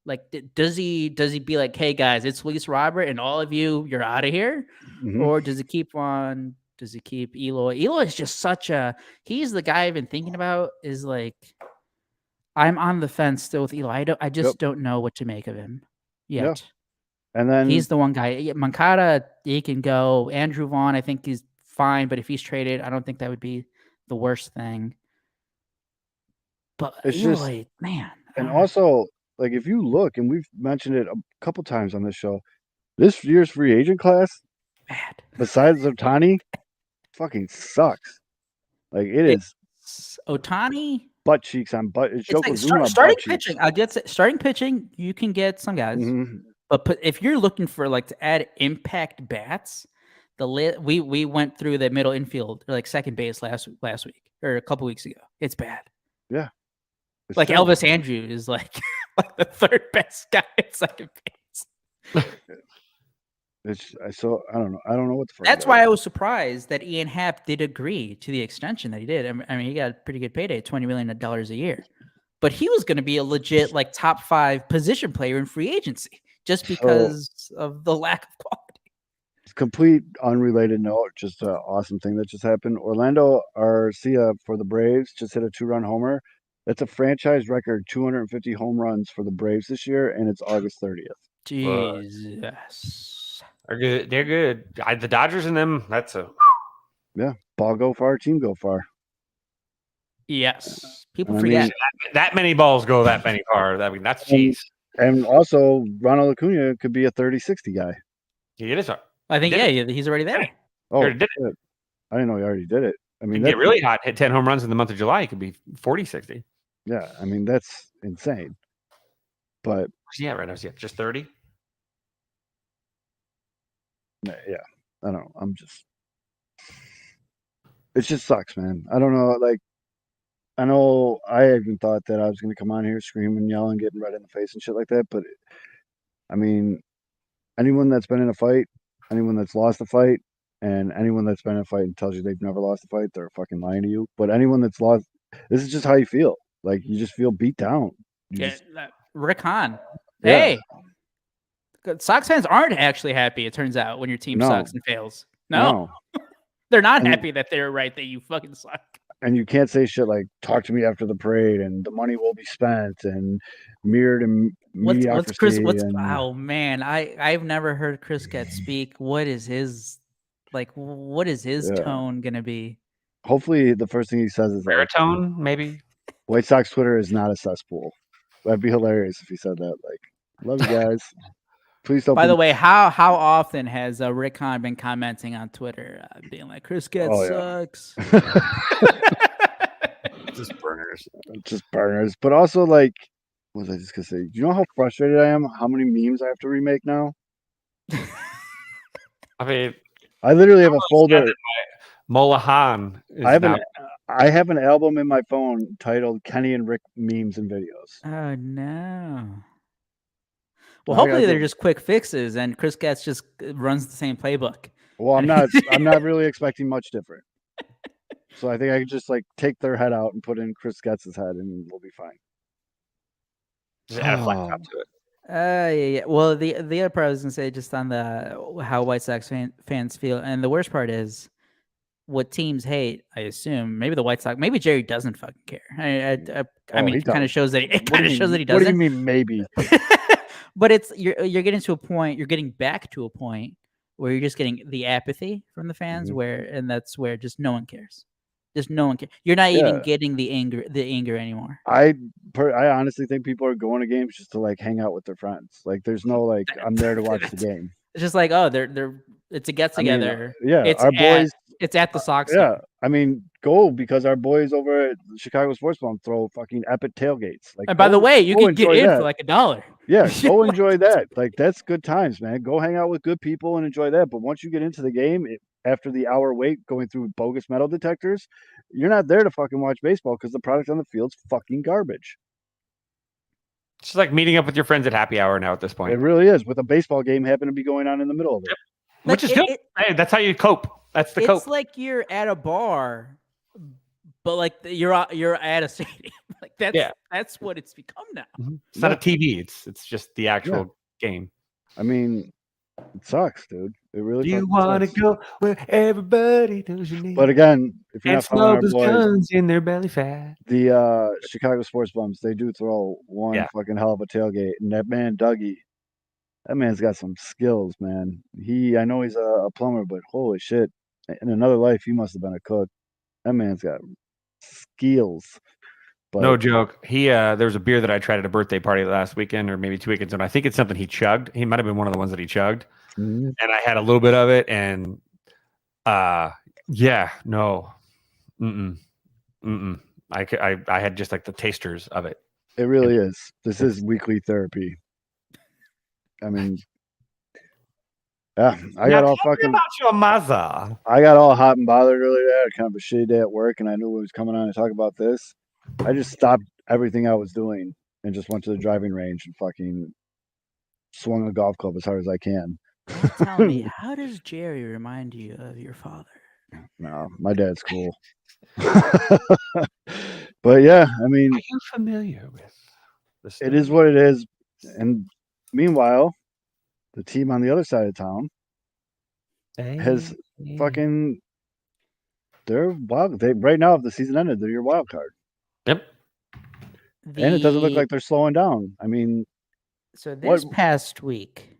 Like, does he be like, hey guys, it's Luis Robert and all of you're out of here? Mhm. Or does he keep on? Does he keep Eloy? Eloy is just he's the guy I've been thinking about. Is like, I'm on the fence still with Eloy. I just don't know what to make of him yet. Yeah. And then He's the one guy. Moncada, he can go. Andrew Vaughn, I think he's fine, but if he's traded, I don't think that would be the worst thing. But It's Eloy, man. and also, like, if you look, and we've mentioned it a couple times on this show, this year's free agent class, bad. besides Ohtani, fucking sucks. Like, it is Ohtani, butt cheeks on butt. It's like Yokozuna on starting butt pitching. cheeks. I get starting pitching. You can get some guys, Mhm. but if you're looking for like to add impact bats, we went through the middle infield or like second base last week or a couple weeks ago. It's bad. Yeah. It's Like terrible. Elvis Andrews is like the third best guy at second base. So I don't know. I don't know what the fuck. That's why I was surprised that Ian Happ did agree to the extension that he did. I mean, he got a pretty good payday, $20 million a year. But he was going to be a legit like top 5 position player in free agency just because of the lack of quality. Complete unrelated note, just an awesome thing that just happened. Orlando Arcia for the Braves just hit a 2-run homer. That's a franchise record, 250 home runs for the Braves this year, and it's August 30th. Jesus. They're good. They're good. The Dodgers and them, that's a... Yeah, ball go far, team go far. Yes. People I forget. mean, that many balls go that many far. I mean, that's cheese. And also, Ronald Acuna could be a 30-60 guy. He is. I think, he's already there. Oh, already did shit. I didn't know he already did it. I mean, get really hot, hit 10 home runs in the month of July. It could be 40-60. Yeah, I mean, that's insane. But yeah, right now, yeah, just 30. Yeah, I don't know. It just sucks, man. I don't know. Like, I know I even thought that I was going to come on here screaming, yelling, getting red in the face and shit like that. But I mean, anyone that's been in a fight, anyone that's lost a fight, and anyone that's been in a fight and tells you they've never lost a fight, they're fucking lying to you. But anyone that's lost, this is just how you feel. Like, you just feel beat down. Rick Hahn. Hey. Sox fans aren't actually happy, it turns out, when your team sucks and fails. No. They're not happy that they're right, that you fucking suck. And you can't say shit like, talk to me after the parade, and the money will be spent, and mirrored and mediocrity. Oh, man. I've never heard Chris Getz speak. What is his tone going to be? Hopefully, the first thing he says is baritone, maybe. White Sox Twitter is not a cesspool. That'd be hilarious if he said that. Like, love you guys. Please don't. By the way, how often has Rick Hahn been commenting on Twitter, being like, Chris Getz sucks? Just burners. But also, like, what was I just gonna say? Do you know how frustrated I am? How many memes I have to remake now? I mean, I literally have a folder. Molahan. I have an album in my phone titled Kenny and Rick memes and videos. Oh no. Well, hopefully they're just quick fixes, and Chris Getz just runs the same playbook. Well, I'm not really expecting much different. So I think I could just like take their head out and put in Chris Getz's head, and we'll be fine. Just add a flat top to it. Yeah. Well, the other part I was gonna say, just on the how White Sox fans feel, and the worst part is what teams hate, I assume. Maybe the White Sox. Maybe Jerry doesn't fucking care. I mean, he it kind of does. shows that he What do you mean? he What do you doesn't. mean? Maybe. But it's you're getting to a point. You're getting back to a point where you're just getting the apathy from the fans, and that's where just no one cares. Just no one cares. You're not even getting the anger anymore. I honestly think people are going to games just to like hang out with their friends. Like, there's no like I'm there to watch the game. It's just like, oh, they're it's a get together. Our boys. It's at the Sox. Yeah, game. I mean, go because our boys over at Chicago Sports Bar throw fucking epic tailgates. Like, And by the way, you can get in that. for like $1. Yeah, go enjoy that. Like, that's good times, man. Go hang out with good people and enjoy that. But once you get into the game, after the hour wait going through bogus metal detectors, you're not there to fucking watch baseball because the product on the field's fucking garbage. It's like meeting up with your friends at happy hour now at this point. It really is, with a baseball game happening to be going on in the middle of it. Which is good. Hey, that's how you cope. That's the cope. It's like you're at a bar, but like you're at a stadium. Like that's what it's become now. It's not a TV. It's just the actual game. I mean, it sucks, dude. It really. You want to go where everybody knows your name. But again, if you're and not following our boys, guns in their belly fat. The Chicago Sports Bums, they do throw one fucking hell of a tailgate, and that man Dougie, that man's got some skills, man. I know he's a plumber, but holy shit, in another life he must have been a cook. That man's got skills. But no joke. There was a beer that I tried at a birthday party last weekend, or maybe 2 weekends ago. I think it's something he chugged. He might have been one of the ones that he chugged, and I had a little bit of it, and I had just like the tasters of it. It really is. This is weekly therapy. I mean, yeah, I got all fucking about your mother. I got all hot and bothered earlier. I had kind of a shitty day at work, and I knew I was coming on to talk about this. I just stopped everything I was doing and just went to the driving range and fucking swung a golf club as hard as I can. Tell me, how does Jerry remind you of your father? No, my dad's cool. But yeah, I mean, are you familiar with this? It is what it is. And meanwhile, the team on the other side of town has fucking. They're wild. Right now, if the season ended, they're your wild card. Yep. And it doesn't look like they're slowing down. I mean, so this past week,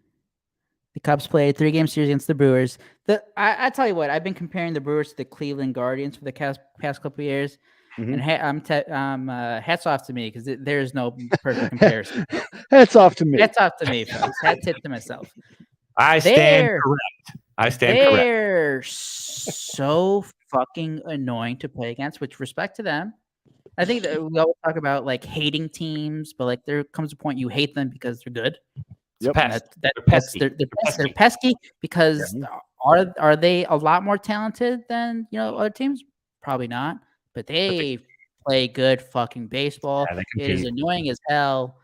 the Cubs played 3-game series against the Brewers. I tell you what, I've been comparing the Brewers to the Cleveland Guardians for the past couple of years, and hats off to me because there is no perfect comparison. Hats off to me. Hats off to me, folks. Hats tip to myself. I stand correct. They're so fucking annoying to play against. With respect to them, I think that we always talk about like hating teams, but like there comes a point you hate them because they're good. Yep. They're pesky because are they a lot more talented than other teams? Probably not, but they play good fucking baseball. It is annoying as hell.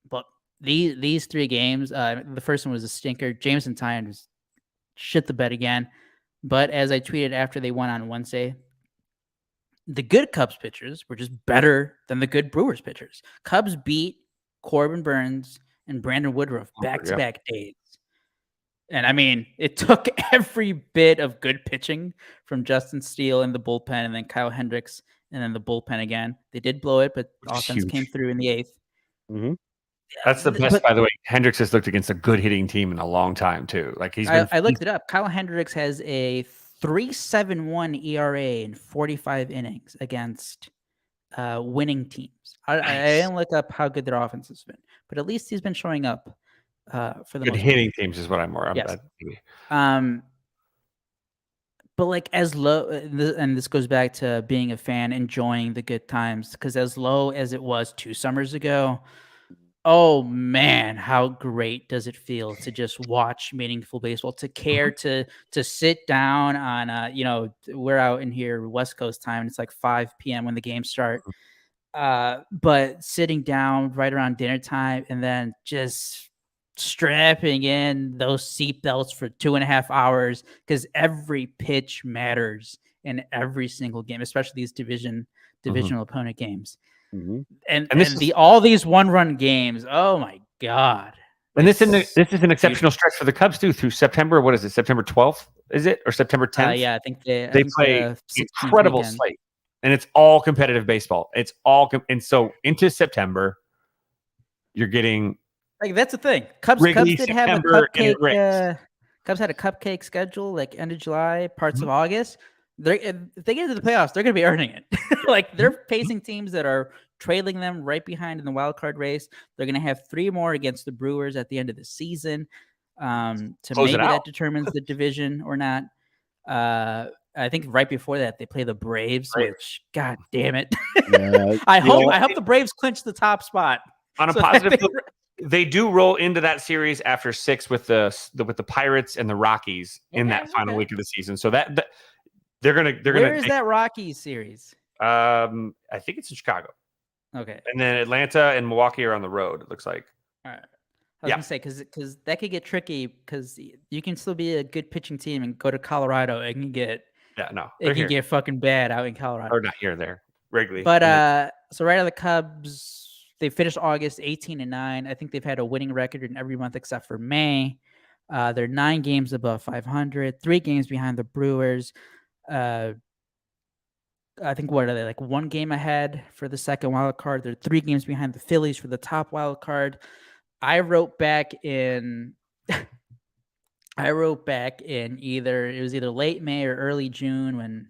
But these 3 games, the first one was a stinker. Jameson Tynes shit the bed again. But as I tweeted after they won on Wednesday, the good Cubs pitchers were just better than the good Brewers pitchers. Cubs beat Corbin Burns and Brandon Woodruff back-to-back days. And I mean, it took every bit of good pitching from Justin Steele in the bullpen and then Kyle Hendricks and then the bullpen again. They did blow it, but offense came through in the 8th. Mm-hmm. That's the best, by the way. Hendricks has looked against a good hitting team in a long time, too. Like I looked it up. Kyle Hendricks has a 3.71 ERA in 45 innings against winning teams. I didn't look up how good their offense has been, but at least he's been showing up for the good hitting teams is what I'm more. Yes. But like as low, and this goes back to being a fan, enjoying the good times, because as low as it was 2 summers ago, oh man, how great does it feel to just watch meaningful baseball, to care, to sit down on we're out in here West Coast time, it's like 5 p.m. when the games start, but sitting down right around dinner time and then just strapping in those seatbelts for 2.5 hours because every pitch matters in every single game, especially these divisional opponent games. Mm-hmm. And all these 1-run games, oh my god, And this is an exceptional stretch for the Cubs too through September. What is it? September 12th? Is it or September 10th? Yeah, I think they play the 16th incredible weekend. slate, and it's all competitive baseball. It's all and so into September, you're getting Like that's the thing. Cubs Wrigley, did have a September, and it rains. cupcake. Cubs had a cupcake schedule like end of July, parts of August. If they get into the playoffs, they're going to be earning it. Like they're facing teams that are trailing them right behind in the wild card race. They're going to have 3 more against the Brewers at the end of the season. To Close it maybe out. that determines the division or not. I think right before that they play the Braves, which God damn it. Yeah, I hope the Braves clinch the top spot. On a So positive that note, they do roll into that series after 6 with the Pirates and the Rockies in that final week of the season. So that they're gonna Where is that Rockies series? I think it's in Chicago. Okay. And then Atlanta and Milwaukee are on the road, it looks like. All right. I was gonna say because that could get tricky because you can still be a good pitching team and go to Colorado. It can get get fucking bad out in Colorado. Or not here, there, Wrigley. But so right now the Cubs, they finished August 18-9. I think they've had a winning record in every month except for May. They're 9 games above 500, 3 games behind the Brewers. I think what are they, like 1 game ahead for the second wild card? They're 3 games behind the Phillies for the top wild card. I wrote back in either late May or early June when,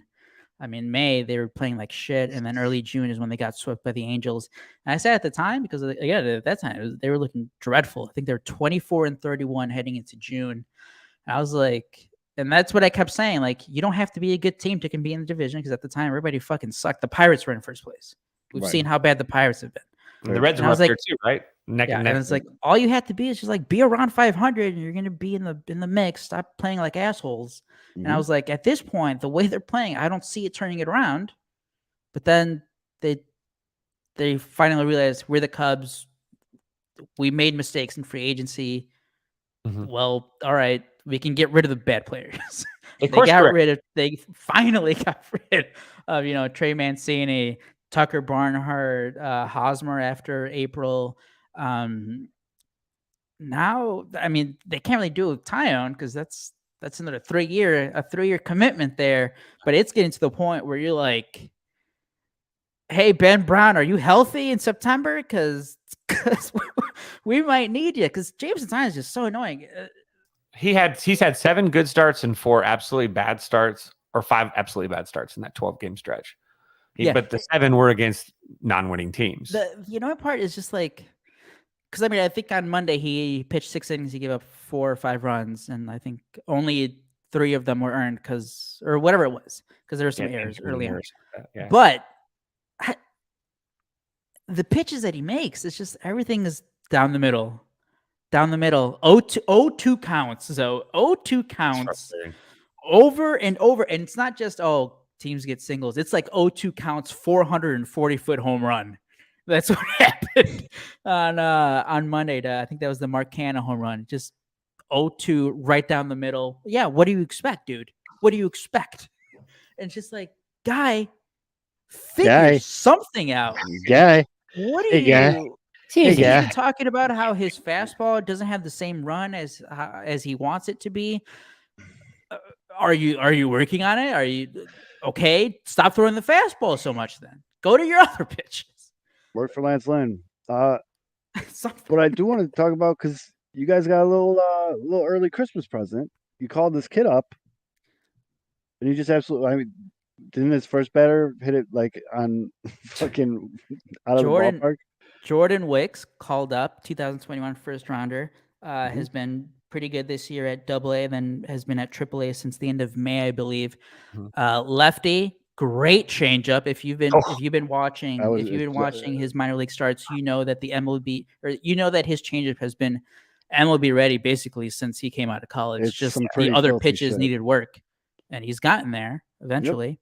May they were playing like shit, and then early June is when they got swept by the Angels. And I said at the time, because again at that time they were looking dreadful. I think they were 24-31 heading into June. And I was like, and that's what I kept saying, like you don't have to be a good team to compete in the division because at the time everybody fucking sucked. The Pirates were in first place. We've seen how bad the Pirates have been. And the Reds are up there too, right? Neck and neck. And it's like all you have to be is just like be around 500, and you're gonna be in the mix. Stop playing like assholes. Mhm. And I was like, at this point, the way they're playing, I don't see it turning it around. But then they finally realized we're the Cubs. We made mistakes in free agency. Well, all right, we can get rid of the bad players. They finally got rid of Trey Mancini, Tucker Barnhart, Hosmer after April. Now, they can't really do a Tyone because that's another 3-year commitment there. But it's getting to the point where you're like, hey, Ben Brown, are you healthy in September? Because we might need you. Because Jameson Tyone is just so annoying. He's had 7 good starts and 4 absolutely bad starts, or 5 absolutely bad starts in that 12-game stretch. But the 7 were against non-winning teams. The part is just like, because I think on Monday he pitched 6 innings, he gave up 4 or 5 runs, and I think only 3 of them were earned or whatever it was, because there were some errors early on. Yeah. But the pitches that he makes, it's just everything is down the middle. 0-2 counts. So 0-2 counts over and over. And it's not just, teams get singles. It's like 0-2 counts, 440-foot home run. That's what happened on Monday. I think that was the Mark Canha home run. Just 0-2 right down the middle. Yeah, what do you expect, dude? What do you expect? And it's just like, figure something out. What are you? He's even talking about how his fastball doesn't have the same run as he wants it to be. Are you working on it? Are you okay? Stop throwing the fastball so much. Then go to your other pitches. Work for Lance Lynn. What I do want to talk about, because you guys got a little early Christmas present. You called this kid up, and he just absolutely. Didn't his first batter hit it like on fucking out of the ballpark? Jordan Wicks called up, 2021 first rounder, has been pretty good this year at AA, then has been at AAA since the end of May, I believe. Lefty, great changeup. If you've been watching his minor league starts, you know that the MLB, or you know that his changeup has been MLB ready basically since he came out of college. It's just the other pitches needed work, and he's gotten there eventually. Yep.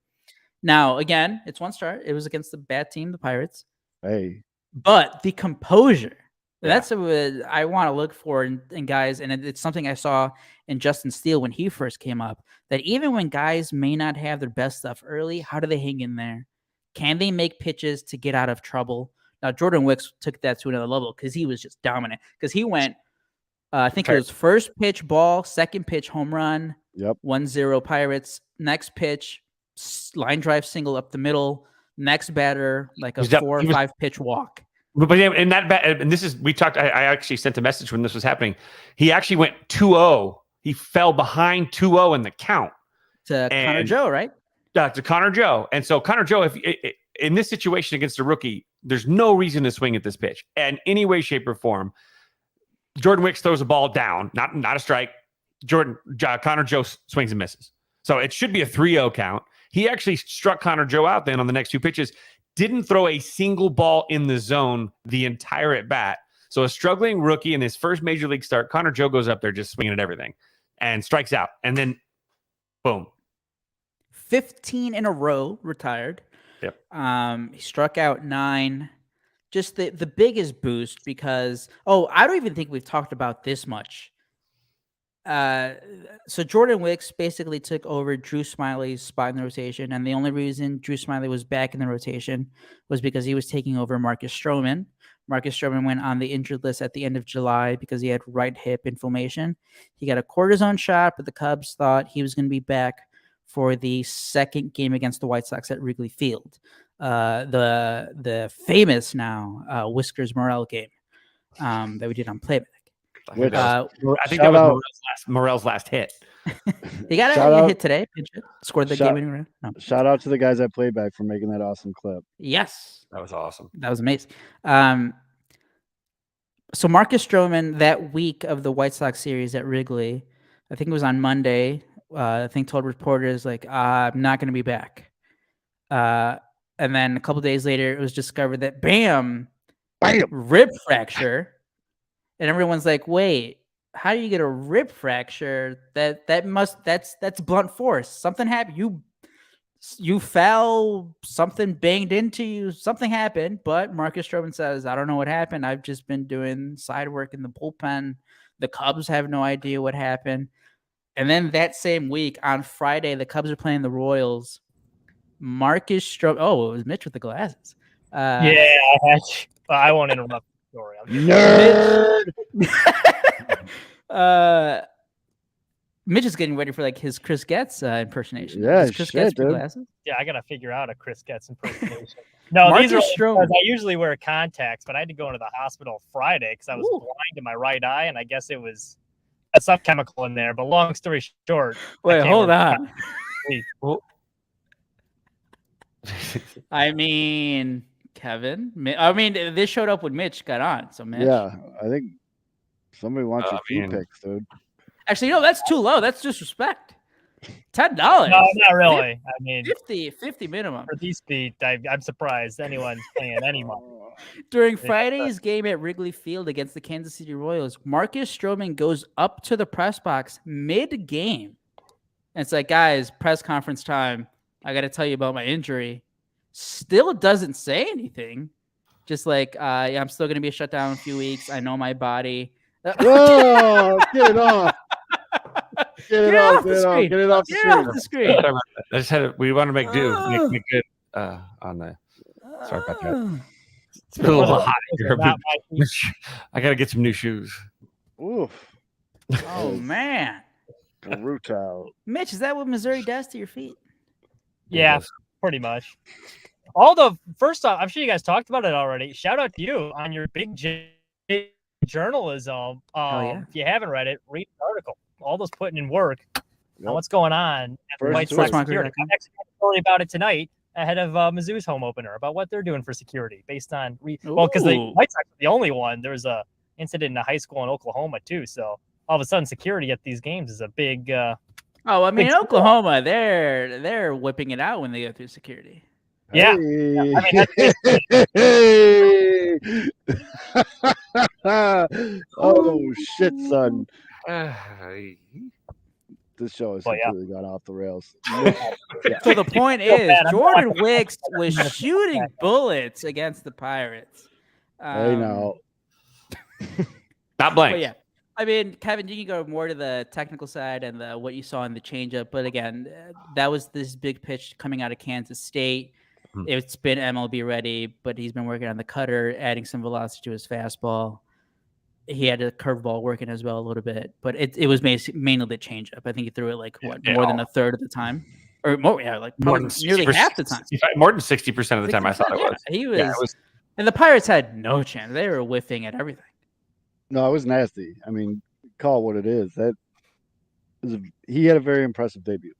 Now, again, it's 1 start. It was against the bad team, the Pirates. Hey. But the composure, that's what I want to look for in guys. And it's something I saw in Justin Steele when he first came up, that even when guys may not have their best stuff early, how do they hang in there? Can they make pitches to get out of trouble? Now, Jordan Wicks took that to another level because he was just dominant. Because he went I think it was first pitch ball, second pitch home run. Yep. 1-0 Pirates. Next pitch, line drive single up the middle. Next batter, like a 4 or 5 pitch walk. But yeah, and and this is, we talked, I actually sent a message when this was happening. He actually went 2-0. He fell behind 2-0 in the count. To Connor Joe, right? To Connor Joe. And so Connor Joe, if in this situation against a rookie, there's no reason to swing at this pitch in any way, shape, or form. Jordan Wicks throws a ball down, not a strike. Connor Joe swings and misses. So it should be a 3-0 count. He actually struck Connor Joe out then on the next 2 pitches. Didn't throw a single ball in the zone the entire at bat. So a struggling rookie in his first major league start, Connor Joe goes up there just swinging at everything and strikes out. And then, boom. 15 in a row retired. Yep. He struck out 9. Just the biggest boost because, I don't even think we've talked about this much. So Jordan Wicks basically took over Drew Smyly's spot in the rotation, and the only reason Drew Smyly was back in the rotation was because he was taking over Marcus Stroman. Marcus Stroman went on the injured list at the end of July because he had right hip inflammation. He got a cortisone shot, but the Cubs thought he was going to be back for the second game against the White Sox at Wrigley Field, the famous now Whiskers Morel game that we did on Playback. I think that was Morel's last hit. He got a hit today. Scored the game winning run. No. Shout out to the guys at Playback for making that awesome clip. Yes. That was awesome. That was amazing. So Marcus Stroman, that week of the White Sox series at Wrigley, I think it was on Monday, I think told reporters, I'm not going to be back. And then a couple days later, it was discovered that, bam, rib fracture. And everyone's like, wait, how do you get a rib fracture? That's blunt force. Something happened. You fell, something banged into you, something happened. But Marcus Stroman says, I don't know what happened. I've just been doing side work in the bullpen. The Cubs have no idea what happened. And then that same week, on Friday, the Cubs are playing the Royals. Marcus Stroman. Oh, it was Mitch with the glasses. I won't interrupt the story. Nerd. Mitch is getting ready for his Chris Getz impersonation. Yeah, Does Chris Getz wear dude. glasses? Yeah, I gotta figure out a Chris Getz impersonation. No, Marcus these are Stroman. I usually wear contacts, but I had to go into the hospital Friday because I was blind in my right eye, and I guess it was some chemical in there. But long story short, Wait, hold on. Well, I mean, Kevin. This showed up when Mitch got on. So Mitch. Yeah, I think somebody wants your food picks, dude. Actually, no, that's too low. That's disrespect. $10. No, not really. 50 minimum. For these feet, I'm surprised anyone's paying any money. During Friday's game at Wrigley Field against the Kansas City Royals, Marcus Stroman goes up to the press box mid-game. And it's like, guys, press conference time. I got to tell you about my injury. Still doesn't say anything. Just I'm still going to be shut down in a few weeks. I know my body. Whoa, get it off. Get it off the screen. Get it off the screen. I just we want to make do. Make good on the. Sorry about that. It's been a little hot here. I got to get some new shoes. Oof. Oh, man. Brutal. Mitch, is that what Missouri does to your feet? Yeah, pretty much. First off, I'm sure you guys talked about it already. Shout out to you on your big journalism. If you haven't read it, read the article. All those putting in work on what's going on at the White Sox security. I'm actually going to tell you about it tonight ahead of Mizzou's home opener about what they're doing for security based on because the White Sox are the only one. There was a incident in a high school in Oklahoma too. So all of a sudden, security at these games is a big. In Oklahoma, they're whipping it out when they go through security. Yeah. Oh shit, son. This show has completely gone off the rails. So the point is, Jordan Wicks was shooting bullets against the Pirates. Hey, now. Not blank. Yeah. Kevin, you can go more to the technical side and what you saw in the changeup. But again, that was this big pitch coming out of Kansas State. It's been MLB ready, but he's been working on the cutter, adding some velocity to his fastball. he had a curveball working as well a little bit, but it was mainly the changeup. I think he threw it like more than a third of the time, or more, like more than nearly half the time. More than 60% of the time. I thought it was. He was, and the Pirates had no chance. They were whiffing at everything. No, it was nasty. I mean, call it what it is. He had a very impressive debut.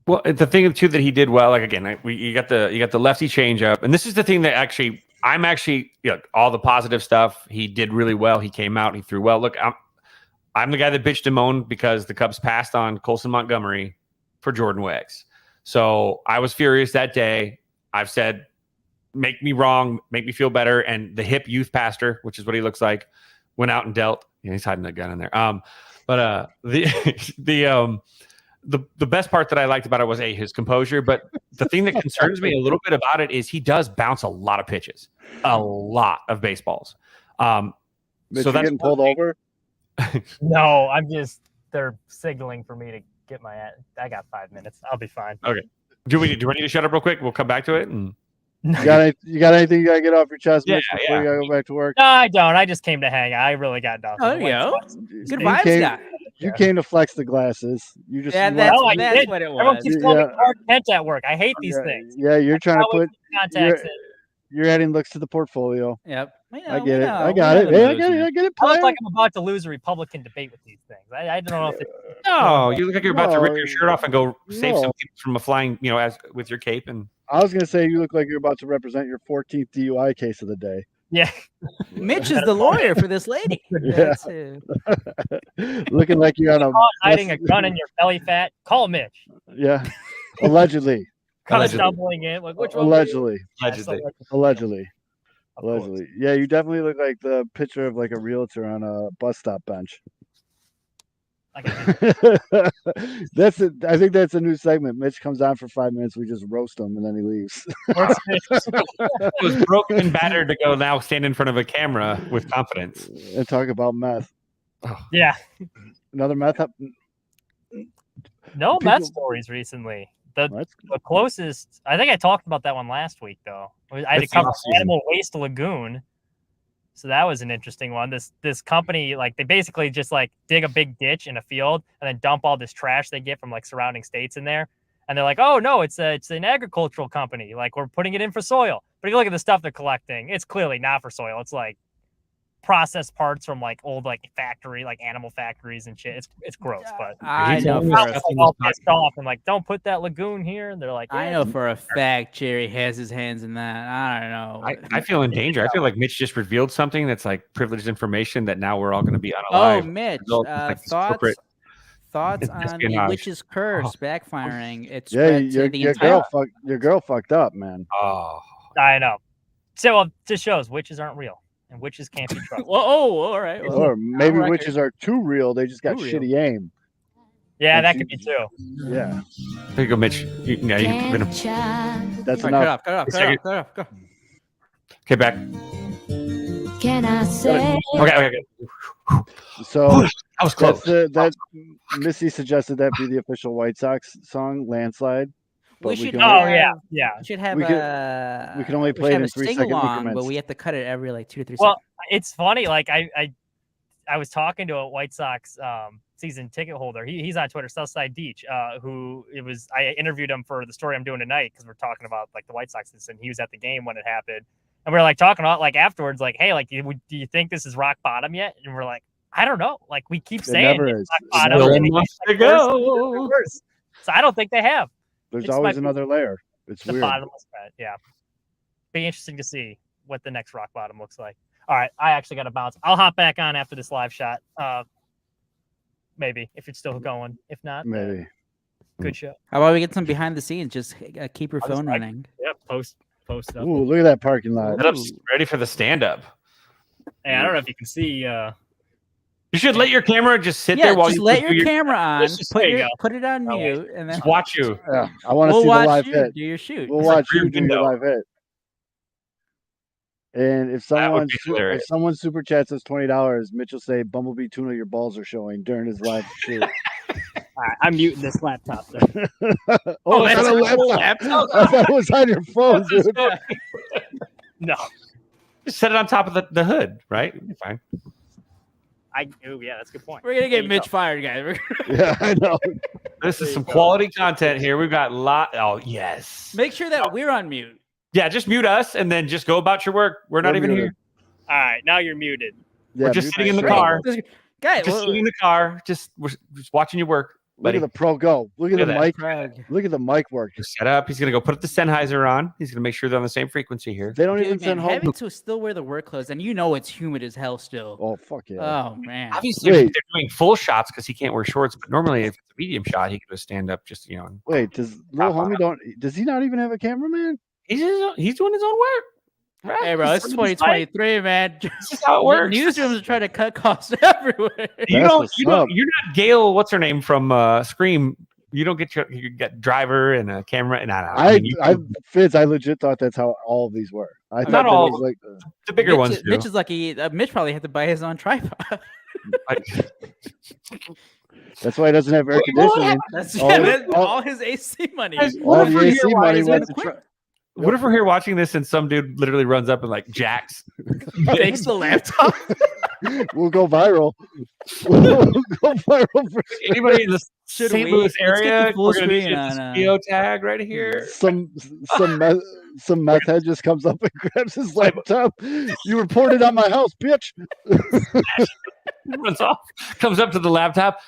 Well, the thing too that he did well, like again, you got the lefty changeup, and this is the thing that I'm actually all the positive stuff. He did really well. He came out, he threw well. Look, I'm the guy that bitched and moaned because the Cubs passed on Colson Montgomery for Jordan Wicks. So I was furious that day. I've said, make me wrong, make me feel better, and the hip youth pastor, which is what he looks like, went out and dealt. He's hiding a gun in there. But the best part that I liked about it was his composure. But the thing that concerns me a little bit about it is he does bounce a lot of pitches, a lot of baseballs. So that's getting pulled over. No, they're signaling for me to get I got 5 minutes. I'll be fine. Okay. Do I need to shut up real quick? We'll come back to it. And... You got anything you got to get off your chest before you got to go back to work? No, I don't. I just came to hang out. I really got nothing. Oh, yeah. Good vibes, guy. You came to flex the glasses. You just that's what it was. Everyone keeps calling me Clark Kent at work. I hate these things. Yeah, you're trying to put contacts in. You're adding looks to the portfolio. Yep. I get it. I got it. I get it. I look like I'm about to lose a Republican debate with these things. I don't know if it's... No, you look like you're about to rip your shirt off and go save some people from a flying, as with your cape. And I was going to say you look like you're about to represent your 14th DUI case of the day. Yeah. Mitch is the lawyer for this lady. Yeah. Looking like you're on hiding a gun in your belly fat. Call Mitch. Yeah. Allegedly. Kind of stumbling in. Like, which one? Allegedly. Allegedly. Yeah, you definitely look like the picture of like a realtor on a bus stop bench. That's it. I think that's a new segment. Mitch comes on for 5 minutes. We just roast him and then he leaves. It was broken and battered to go now stand in front of a camera with confidence and talk about meth. Oh. Yeah. Another meth. No meth stories recently. The closest, I think I talked about that one last week, though. I had to cover Animal Waste Lagoon. So that was an interesting one. This company, like, they basically just like dig a big ditch in a field and then dump all this trash they get from like surrounding states in there. And they're like, oh no, it's an agricultural company. Like, we're putting it in for soil. But if you look at the stuff they're collecting, it's clearly not for soil. It's like processed parts from like old like factory, like animal factories and shit. It's gross, but I know all pissed off and like, don't put that lagoon here. And they're like, I know for a fact Jerry has his hands in that. I don't know. I feel in danger. I feel like Mitch just revealed something that's like privileged information that now we're all going to be unalive. Oh, Mitch, thoughts on the witch's curse backfiring? It's your girl fucked up, man. Oh, I know. So it just shows witches aren't real. And witches can't be trusted. All right. Well, or maybe witches are too real. They just got shitty aim. Yeah, that could be too. Yeah. There you go, Mitch. That's enough. Cut it off. Go. Okay, back. Can I say? Okay. So that was close. That Missy suggested that be the official White Sox song, "Landslide." We should. Yeah. We should have. We can only play it in 3 second increments, but we have to cut it every like 2 to 3 seconds. Well, it's funny. Like I was talking to a White Sox season ticket holder. He's on Twitter, Southside Deech. I interviewed him for the story I'm doing tonight because we're talking about like the White Sox, and he was at the game when it happened, and we were like talking about like afterwards, like, hey, like, do you think this is rock bottom yet? And we're like, I don't know. Like, we keep saying it's rock bottom. So I don't think they have. There's always another layer. It's weird. Bottomless pit, yeah. Be interesting to see what the next rock bottom looks like. All right, I actually got to bounce. I'll hop back on after this live shot. Maybe if it's still going. If not, maybe. Good show. How about we get some behind the scenes? Just keep your phone running. Yeah, post up. Ooh, look at that parking lot. Ready for the stand up. Hey, I don't know if you can see. You should let your camera just sit there while you let your camera on. Put it on mute, mute, and then just watch you. Yeah, I want to see the live hit. Do your shoot. We'll watch you do your live hit. And if someone super chats us $20, Mitch will say, "Bumblebee Tuna, your balls are showing" during his live shoot. All right, I'm muting this laptop. That's a laptop. I thought it was on your phone, dude. No, just set it on top of the hood, right? You'll be fine. Yeah, that's a good point. We're gonna There get you Mitch go. fired, guys. Yeah, I know. This is some quality content here. We've got Oh yes. Make sure that we're on mute. Yeah, just mute us and then just go about your work. We're not even muted. here. All right, now you're muted. We're just mute sitting in the shit. car. Guys, Just sitting in the car. We're just watching you work. Look Buddy. at the pro go. Look at the that. mic. Look at the mic work. He's set up. He's gonna go put the Sennheiser on. He's gonna make sure they're on the same frequency here. They don't dude, even man, send home. having to still wear the work clothes, and you know it's humid as hell still. Oh fuck yeah! Oh man. Obviously, they're doing full shots because he can't wear shorts. But normally, if it's a medium shot, he could just stand up. Just and Wait, does little homie does he not even have a cameraman? He's doing his own work. Right? Hey, bro, it's 2023, man. This is how it works. Newsrooms are trying to cut costs everywhere. You're not Gail. What's her name from Scream? You don't get you get driver and a camera and Fitz, I legit thought that's how all of these were. I thought not all. It was like the bigger Mitch, ones. Mitch is lucky. Mitch probably had to buy his own tripod. That's why he doesn't have air conditioning. That's all all his AC money. All the AC money went to What if we're here watching this and some dude literally runs up and like jacks takes the laptop? We'll go viral. We'll go viral. For anybody in the St. Louis area? We're gonna need this video tag right here. Some meth head just comes up and grabs his laptop. You reported on my house, bitch. Runs off. Comes up to the laptop.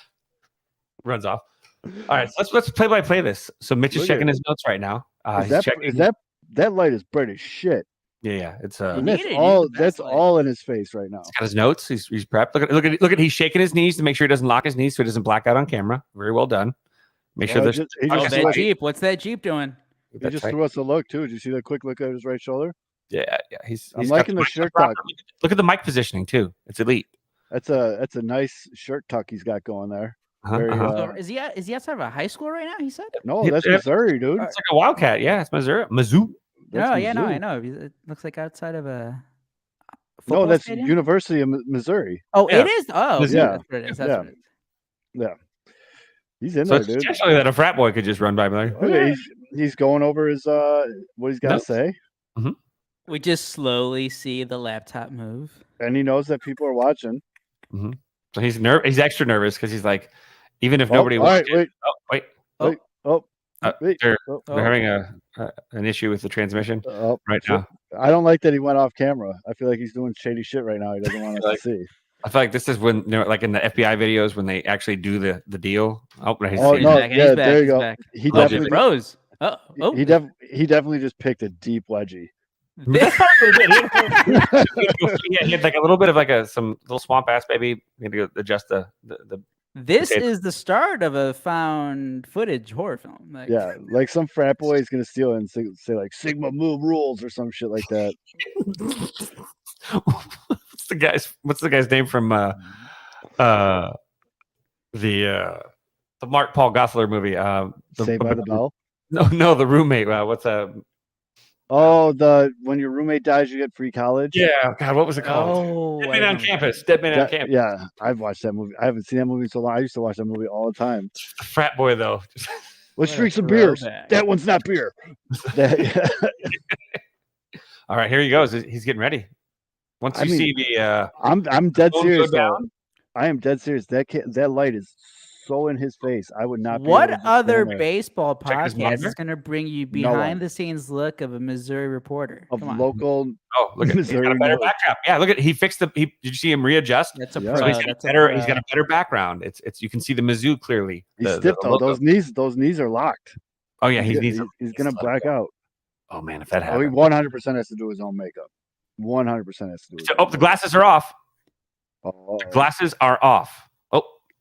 Runs off. All right, so let's play this. So Mitch is checking his notes right now. That light is bright as shit. Yeah, it's that's all in his face right now. He's got his notes. He's prepped. Look at he's shaking his knees to make sure he doesn't lock his knees so he doesn't black out on camera. Very well done. Make sure there's that Jeep. What's that Jeep doing? He just threw us a look too. Did you see that quick look at his right shoulder? Yeah. I'm liking the shirt tuck. Look at the mic positioning too. It's elite. That's a nice shirt tuck he's got going there. Is he outside of a high school right now? He said. No, that's Missouri, dude. It's like a Wildcat. Yeah, it's Missouri. Mizzou. No, I know. It looks like outside of a. No, that's stadium? University of Missouri. Oh, it is. Oh, yeah. That's what it is. That's what it is. Yeah. He's in So there, it's dude. potentially that a frat boy could just run by. Like, Okay, he's going over his what he's got to say. Mm-hmm. We just slowly see the laptop move, and he knows that people are watching. Mm-hmm. So he's He's extra nervous because he's like, even if nobody watches. They're having an issue with the transmission right now. I don't like that he went off camera. I feel like he's doing shady shit right now. He doesn't want us to see. I feel like this is when, like in the FBI videos, when they actually do the deal. There you go. He definitely froze. He definitely just picked a deep wedgie. Yeah, he had like a little bit of some little swamp ass baby. You had to go adjust the. This is the start of a found footage horror film. Like some frat boy is gonna steal it and say like Sigma Mu rules or some shit like that. What's the guy's name from the Mark Paul Gosselaar movie? Saved by the Bell. No, the roommate. What's when your roommate dies, you get free college. Yeah, God, what was it called? Oh, Dead Man on Campus. Dead Man on Campus. Yeah, I've watched that movie. I haven't seen that movie in so long. I used to watch that movie all the time. The frat boy, though. Let's drink some beers. That one's not beer. All right, here he goes. He's getting ready. Once you see the, I'm dead serious. I am dead serious. That light is so in his face. I would not. What other baseball podcast is going to bring you behind the scenes look of a Missouri reporter of local? Oh, look at he's got a better backdrop. Yeah, look at he fixed the. Did you see him readjust? That's a so he's got he's got a better background. It's you can see the Mizzou clearly. He's stiff though. Those knees are locked. Oh yeah, he's gonna black out. Oh man, if that happens, he 100% has to do his own makeup. 100% has to do. The glasses are off. The glasses are off.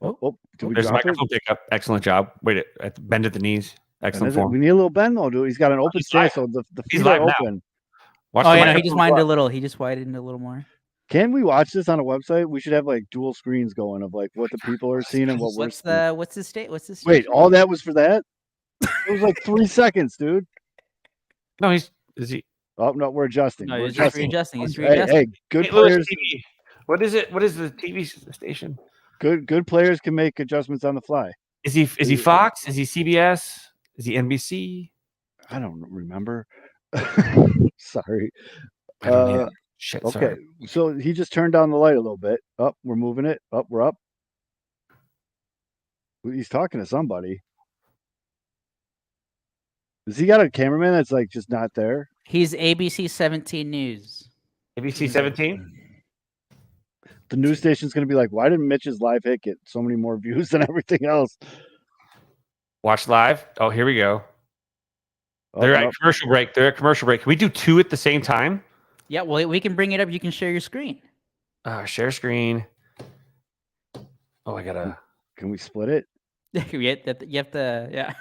There's a microphone pickup. Excellent job. Wait, bend at the knees. Excellent form. We need a little bend though, dude. He's got an open stance, so the feet are open. He just widened a little. He just widened a little more. Can we watch this on a website? We should have like dual screens going of like what the people are seeing and what we're seeing. What's the state? What's this? Wait, all that was for that? It was like 3 seconds, dude. No, is he? Oh no, we're adjusting. No, we're just readjusting. He's readjusting. Hey, good players. TV. What is it? What is the TV station? Good players can make adjustments on the fly. Is he Fox? Is he CBS? Is he NBC? I don't remember. Sorry. Shit. Okay, Sorry. so he just turned down the light a little bit. Up, we're moving it. Up, we're up. He's talking to somebody. Has he got a cameraman that's like just not there? He's ABC 17 News. ABC 17. The news station's going to be like, why did Mitch's live hit get so many more views than everything else? Watch live. Oh, here we go. Up, They're at up. commercial break. They're at commercial break. Can we do 2 at the same time? Yeah, well, we can bring it up. You can share your screen. Share screen. Oh, I gotta. Can we split it? You have to, yeah.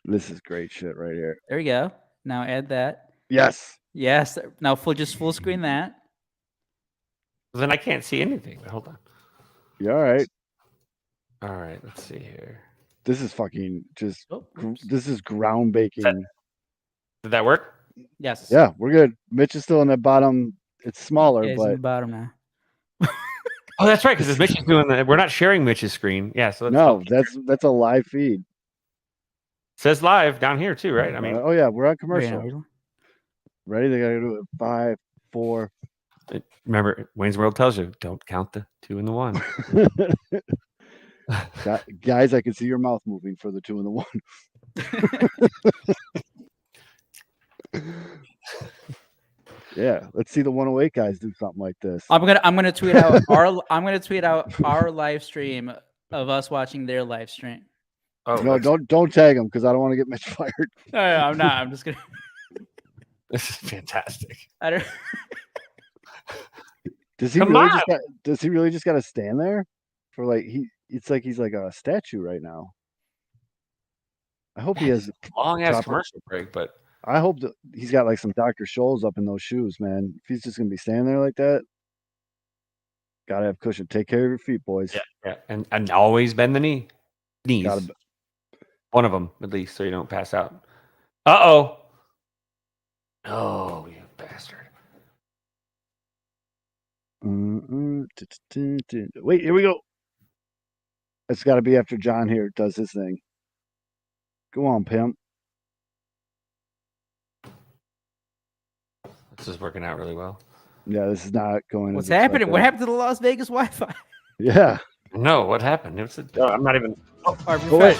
This is great shit right here. There we go. Now add that. Yes. Yes. Now full screen that. Then I can't see anything. But hold on. You all right? All right. Let's see here. This is fucking just. Oh, This is ground baking. Did that work? yes. Yeah, we're good. Mitch is still in the bottom. It's smaller, Yeah, he's in the but bottom now. Oh, that's right. Because Mitch is doing that. We're not sharing Mitch's screen. Yeah. So no, that's a live feed. says live down here too, right? I mean, oh yeah, we're on Right commercial. now. Ready? They gotta do it. 5, 4. remember Wayne's World tells you don't count the 2 and the 1. Guys, I can see your mouth moving for the 2 and the 1. Yeah, let's see the 108 guys do something like this. I'm gonna tweet out our live stream of us watching their live stream. Oh no, don't tag them because I don't want to get Mitch fired. No, I'm not. I'm just gonna. This is fantastic. I don't. Does he really just got to stand there for like It's like he's like a statue right now. I hope he has long ass commercial break, but I hope that he's got like some Dr. Scholl's up in those shoes, man. If he's just gonna be standing there like that, gotta have cushion. Take care of your feet, boys. Yeah, and always bend the knees. Gotta, one of them at least, so you don't pass out. Oh, you bastard! Wait, here we go. It's got to be after John here does his thing. Go on, pimp. This is working out really well. Yeah, this is not going. What's happening? What happened to the Las Vegas Wi-Fi? Yeah. No, what happened? I'm not even. Wait,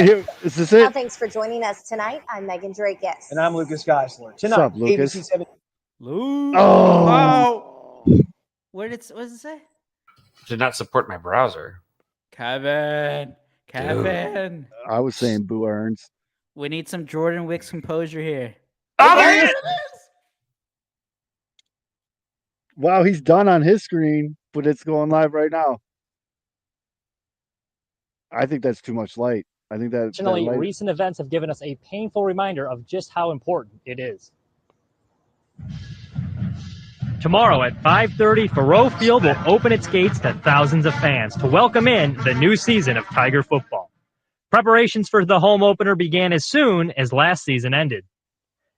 here, is this it? Well, thanks for joining us tonight. I'm Megan Drakis. And I'm Lucas Geisler. Tonight, What's up, Lucas? ABC 7. Luke. Oh. What does it say? Did not support my browser. Kevin. I was saying Boo Earns. We need some Jordan Wicks composure here. Oh, there it is! Wow, he's done on his screen, but it's going live right now. I think that's too much light. I think that Unfortunately, recent events have given us a painful reminder of just how important it is. Tomorrow at 5:30, Faroe Field will open its gates to thousands of fans to welcome in the new season of Tiger football. Preparations for the home opener began as soon as last season ended.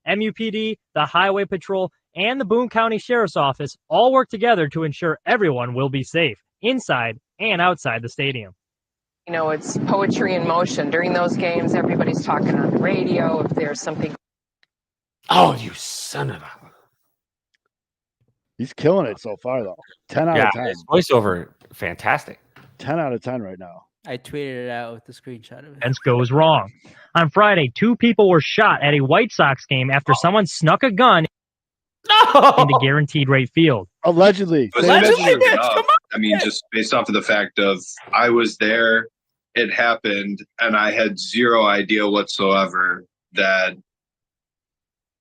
MUPD, the Highway Patrol, and the Boone County Sheriff's Office all work together to ensure everyone will be safe inside and outside the stadium. You know, it's poetry in motion. During those games, everybody's talking on the radio. If there's something. Oh, you son of a. He's killing it so far, though. 10 out of 10. His voiceover, fantastic. 10 out of 10 right now. I tweeted it out with the screenshot of it. Events goes wrong. On Friday, 2 people were shot at a White Sox game after someone snuck a gun into guaranteed rate field. Allegedly. I mean, just based off of the fact of I was there, it happened, and I had zero idea whatsoever that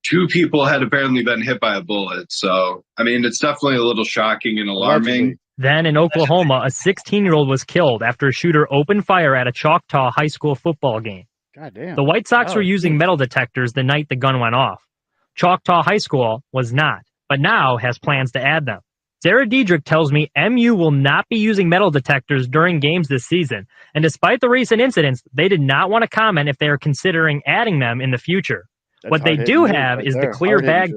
2 people had apparently been hit by a bullet. So, I mean, it's definitely a little shocking and alarming. Allegedly. Then in Oklahoma, a 16-year-old was killed after a shooter opened fire at a Choctaw high school football game. God damn. The White Sox were using metal detectors the night the gun went off. Choctaw High School was not, but now has plans to add them. Sarah Diedrich tells me MU will not be using metal detectors during games this season, and despite the recent incidents, they did not want to comment if they are considering adding them in the future. What they do have is the clear bag.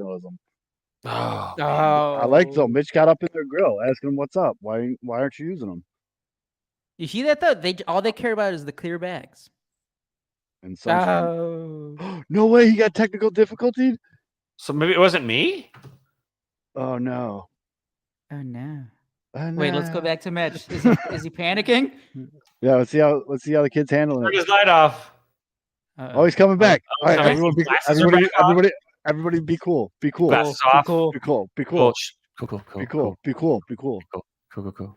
Oh, I like though. Mitch got up in their grill, asking them what's up. Why aren't you using them? You see that though? All they care about is the clear bags. And no way, he got technical difficulty. So maybe it wasn't me. Oh no. Oh no. Oh, Wait, let's go no. back to Mitch. Is he panicking? Yeah, let's see how the kid's handling Turn it. his light off. Oh, he's coming back. All right, coming. everybody, be cool. Be cool. Glasses Be off. cool. Be cool. Be cool. Cool. Shh. Cool. Be cool. Be cool. Be cool. Cool.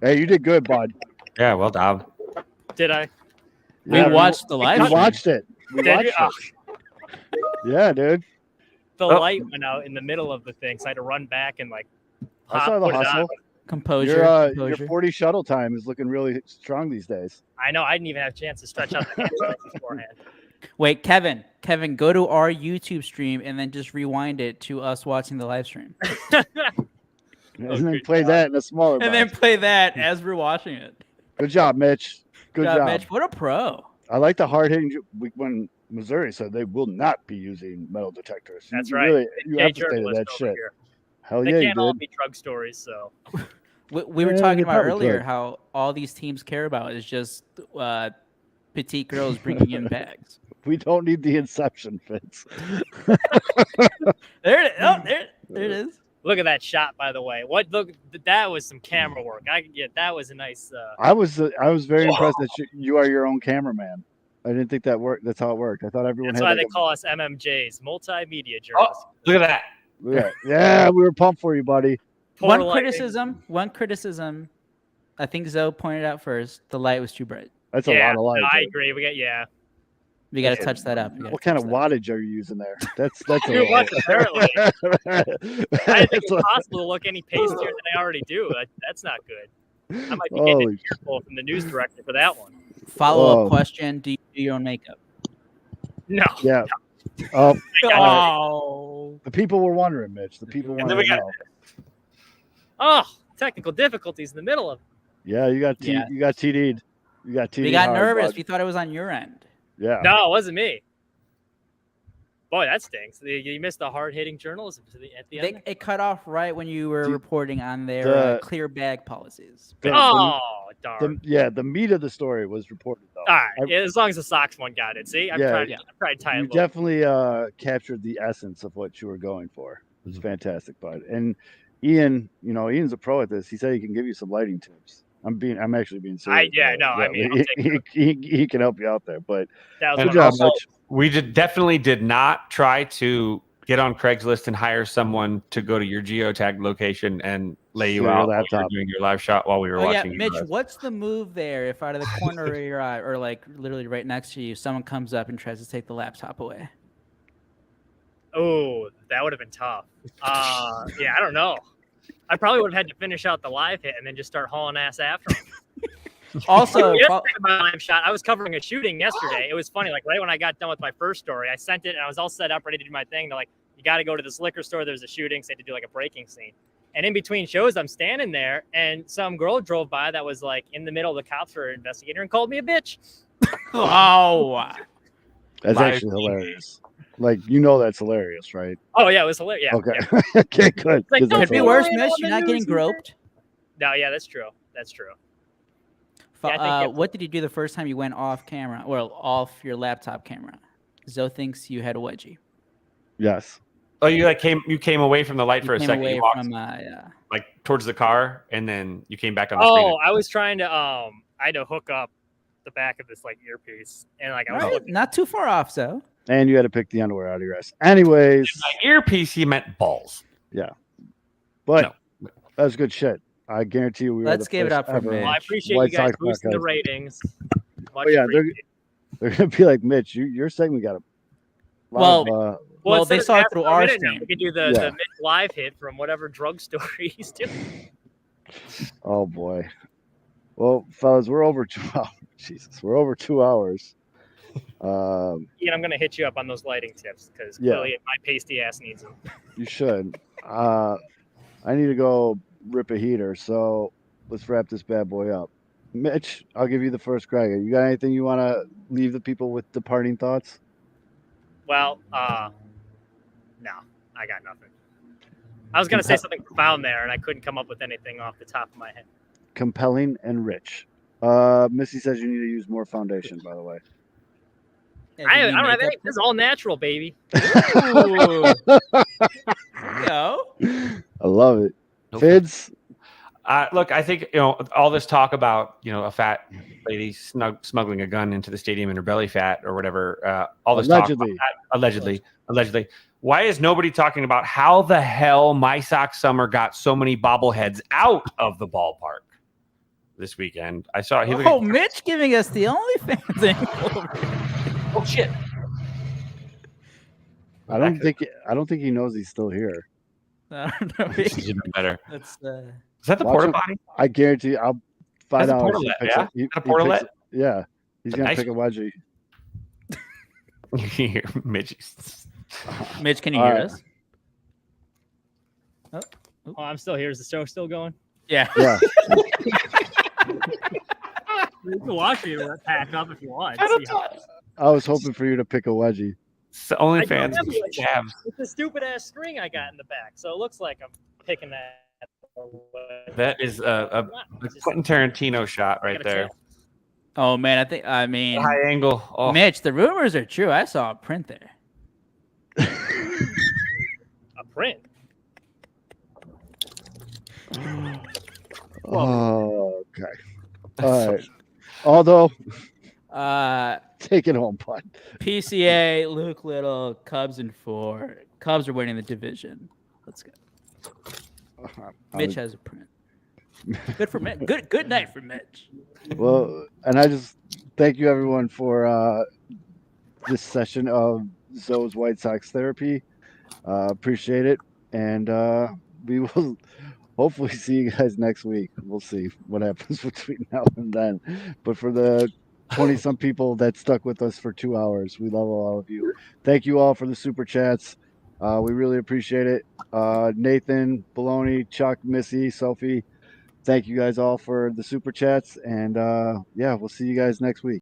Hey, you did good, bud. Yeah, well done. Did I? We Yeah, watched the live We stream. watched it. Did you? Oh, Yeah, dude. the light went out in the middle of the thing, so I had to run back and like. I saw the put it on. hustle. Composure. Your 40 shuttle time is looking really strong these days. I know. I didn't even have a chance to stretch out the hamstrings beforehand. Wait, Kevin, go to our YouTube stream and then just rewind it to us watching the live stream. And then play that in a smaller And then play that as we're watching it. Good job, Mitch. Good job. Mitch. What a pro. I like the hard hitting when Missouri said they will not be using metal detectors. That's You right. Really, you Hey, have to say journalist that over shit. here. Hell They yeah, you can't all did. be drug stories, so. We were Yeah, talking they about probably earlier could. how all these teams care about is just petite girls bringing in bags. We don't need the inception, Fitz. There it is. Look at that shot, by the way. Look, that was some camera work. That was a nice. I was very impressed that you are your own cameraman. I didn't think that worked. That's how it worked. I thought everyone That's had. why like they a- call us MMJs, multimedia journalists. Look at that. Yeah, we were pumped for you, buddy. Poor One lighting. criticism. I think Zoe pointed out first. The light was too bright. That's a lot of light. No, I dude. agree. We got to touch that up. What kind of wattage are you using there? That's Too much, apparently. I didn't think That's it was possible to look any pastier than I already do. That's not good. I might be getting Holy a earful from the news director for that one. Follow-up question: do you do your own makeup? No. Yeah. Oh, Oh. the people were wondering, Mitch. The people And then wanted we to got- know. Oh, technical difficulties in the middle of. Yeah, you got Yeah. you got TD'd. You got TD'd. We got hard, nervous. bud. We thought it was on your end. Yeah. No, it wasn't me. Boy, that stinks. You missed the hard-hitting journalism at the end. It cut off right when you were Dude, reporting on their the- clear bag policies. Oh, darn. The meat of the story was reported though. All right, as long as the Sox one got it. See, I'm trying to tie it. You low. definitely captured the essence of what you were going for. It was fantastic, bud. And Ian, Ian's a pro at this. He said he can give you some lighting tips. I'm actually being serious. I mean, I'll take he can help you out there. But that was good job, also, Mitch. we definitely did not try to get on Craigslist and hire someone to go to your geotag location and lay you Steal your out while you laptop. were doing your live shot while we were Oh yeah, watching. you Mitch, guys. what's the move there? If out of the corner of your eye, or like literally right next to you, someone comes up and tries to take the laptop away? Oh, that would have been tough. Yeah, I don't know. I probably would have had to finish out the live hit and then just start hauling ass after him. Also, my live shot. I was covering a shooting yesterday. It was funny. Like right when I got done with my first story, I sent it and I was all set up, ready to do my thing. They're like, "You got to go to this liquor store. There's a shooting." So I had to do like a breaking scene. And in between shows, I'm standing there, and some girl drove by that was like in the middle of the cops were investigating her and called me a bitch. oh, That's Live actually TV. hilarious. Like that's hilarious, right? Oh yeah, it was hilarious. Yeah, Okay. yeah. Okay, good. Like, 'cause no, that's could be hilarious. worse, Mitch. You're not getting groped. No, yeah, that's true. That's true. Yeah, I think you have to- What did you do the first time you went off camera? Well, off your laptop camera. Zoe thinks you had a wedgie. Yes. Oh, you came away from the light for a Came second. away You walked from yeah. like towards the car, and then you came back on the screen. Oh, I was trying to I had to hook up the back of this like earpiece, and like I was Right, looking. not too far off, so. And you had to pick the underwear out of your ass. Anyways, By earpiece, he meant balls. but that was good shit. I guarantee you we Let's were the give it first up for ever Mitch. Well, I appreciate White you guys Sox boosting the podcast. ratings. Much Oh, yeah, appreciated. they're gonna be like, Mitch, your segment got a lot of, Well, instead they of saw it passing through a our minute now, stream. We could do the Mitch live hit from whatever drugstore he's doing. oh boy. Well, fellas, we're over 2 hours. Jesus, we're over 2 hours. Ian, I'm gonna hit you up on those lighting tips because Yeah. clearly my pasty ass needs them. You should. I need to go rip a heater, so let's wrap this bad boy up. Mitch, I'll give you the first crack. You got anything you want to leave the people with departing thoughts? Well, no, I got nothing. I was gonna say something profound there, and I couldn't come up with anything off the top of my head. Compelling and rich. Missy says you need to use more foundation, by the way. I don't have any. This is all natural, baby. Ooh. There you go. I love it. No Fids, Look, I think all this talk about a fat lady smuggling a gun into the stadium in her belly fat or whatever. All this allegedly. talk about allegedly. Why is nobody talking about how the hell my Sox summer got so many bobbleheads out of the ballpark this weekend? I saw. Mitch giving us the OnlyFans angle. Oh shit! I don't think he knows he's still here. I don't know. This is even better. That's Is that the porta potty? I guarantee you, I'll find out. Yeah, a portalet. Yeah, he's gonna pick a wedgie. Mitch, can you hear us? Oh, I'm still here. Is the show still going? Yeah. Yeah. You can watch me pack up if you want. I was hoping for you to pick a wedgie. It's the OnlyFans. It's a stupid ass string I got in the back, so it looks like I'm picking that. That is a Quentin Tarantino shot right there. Oh man, I mean high angle. Oh. Mitch, the rumors are true. I saw a print there. A print. Oh, okay. All right. Although, take it home, bud. PCA, Luke Little, Cubs in 4. Cubs are winning the division. Let's go. Mitch has a print. Good for Mitch. Good night for Mitch. Well, and I just thank you everyone for this session of Zoe's White Sox therapy. Appreciate it, and we will hopefully see you guys next week. We'll see what happens between now and then. But for the 20-some people that stuck with us for 2 hours, we love all of you. Thank you all for the super chats. We really appreciate it. Nathan, Baloney, Chuck, Missy, Sophie, thank you guys all for the super chats. And yeah, we'll see you guys next week.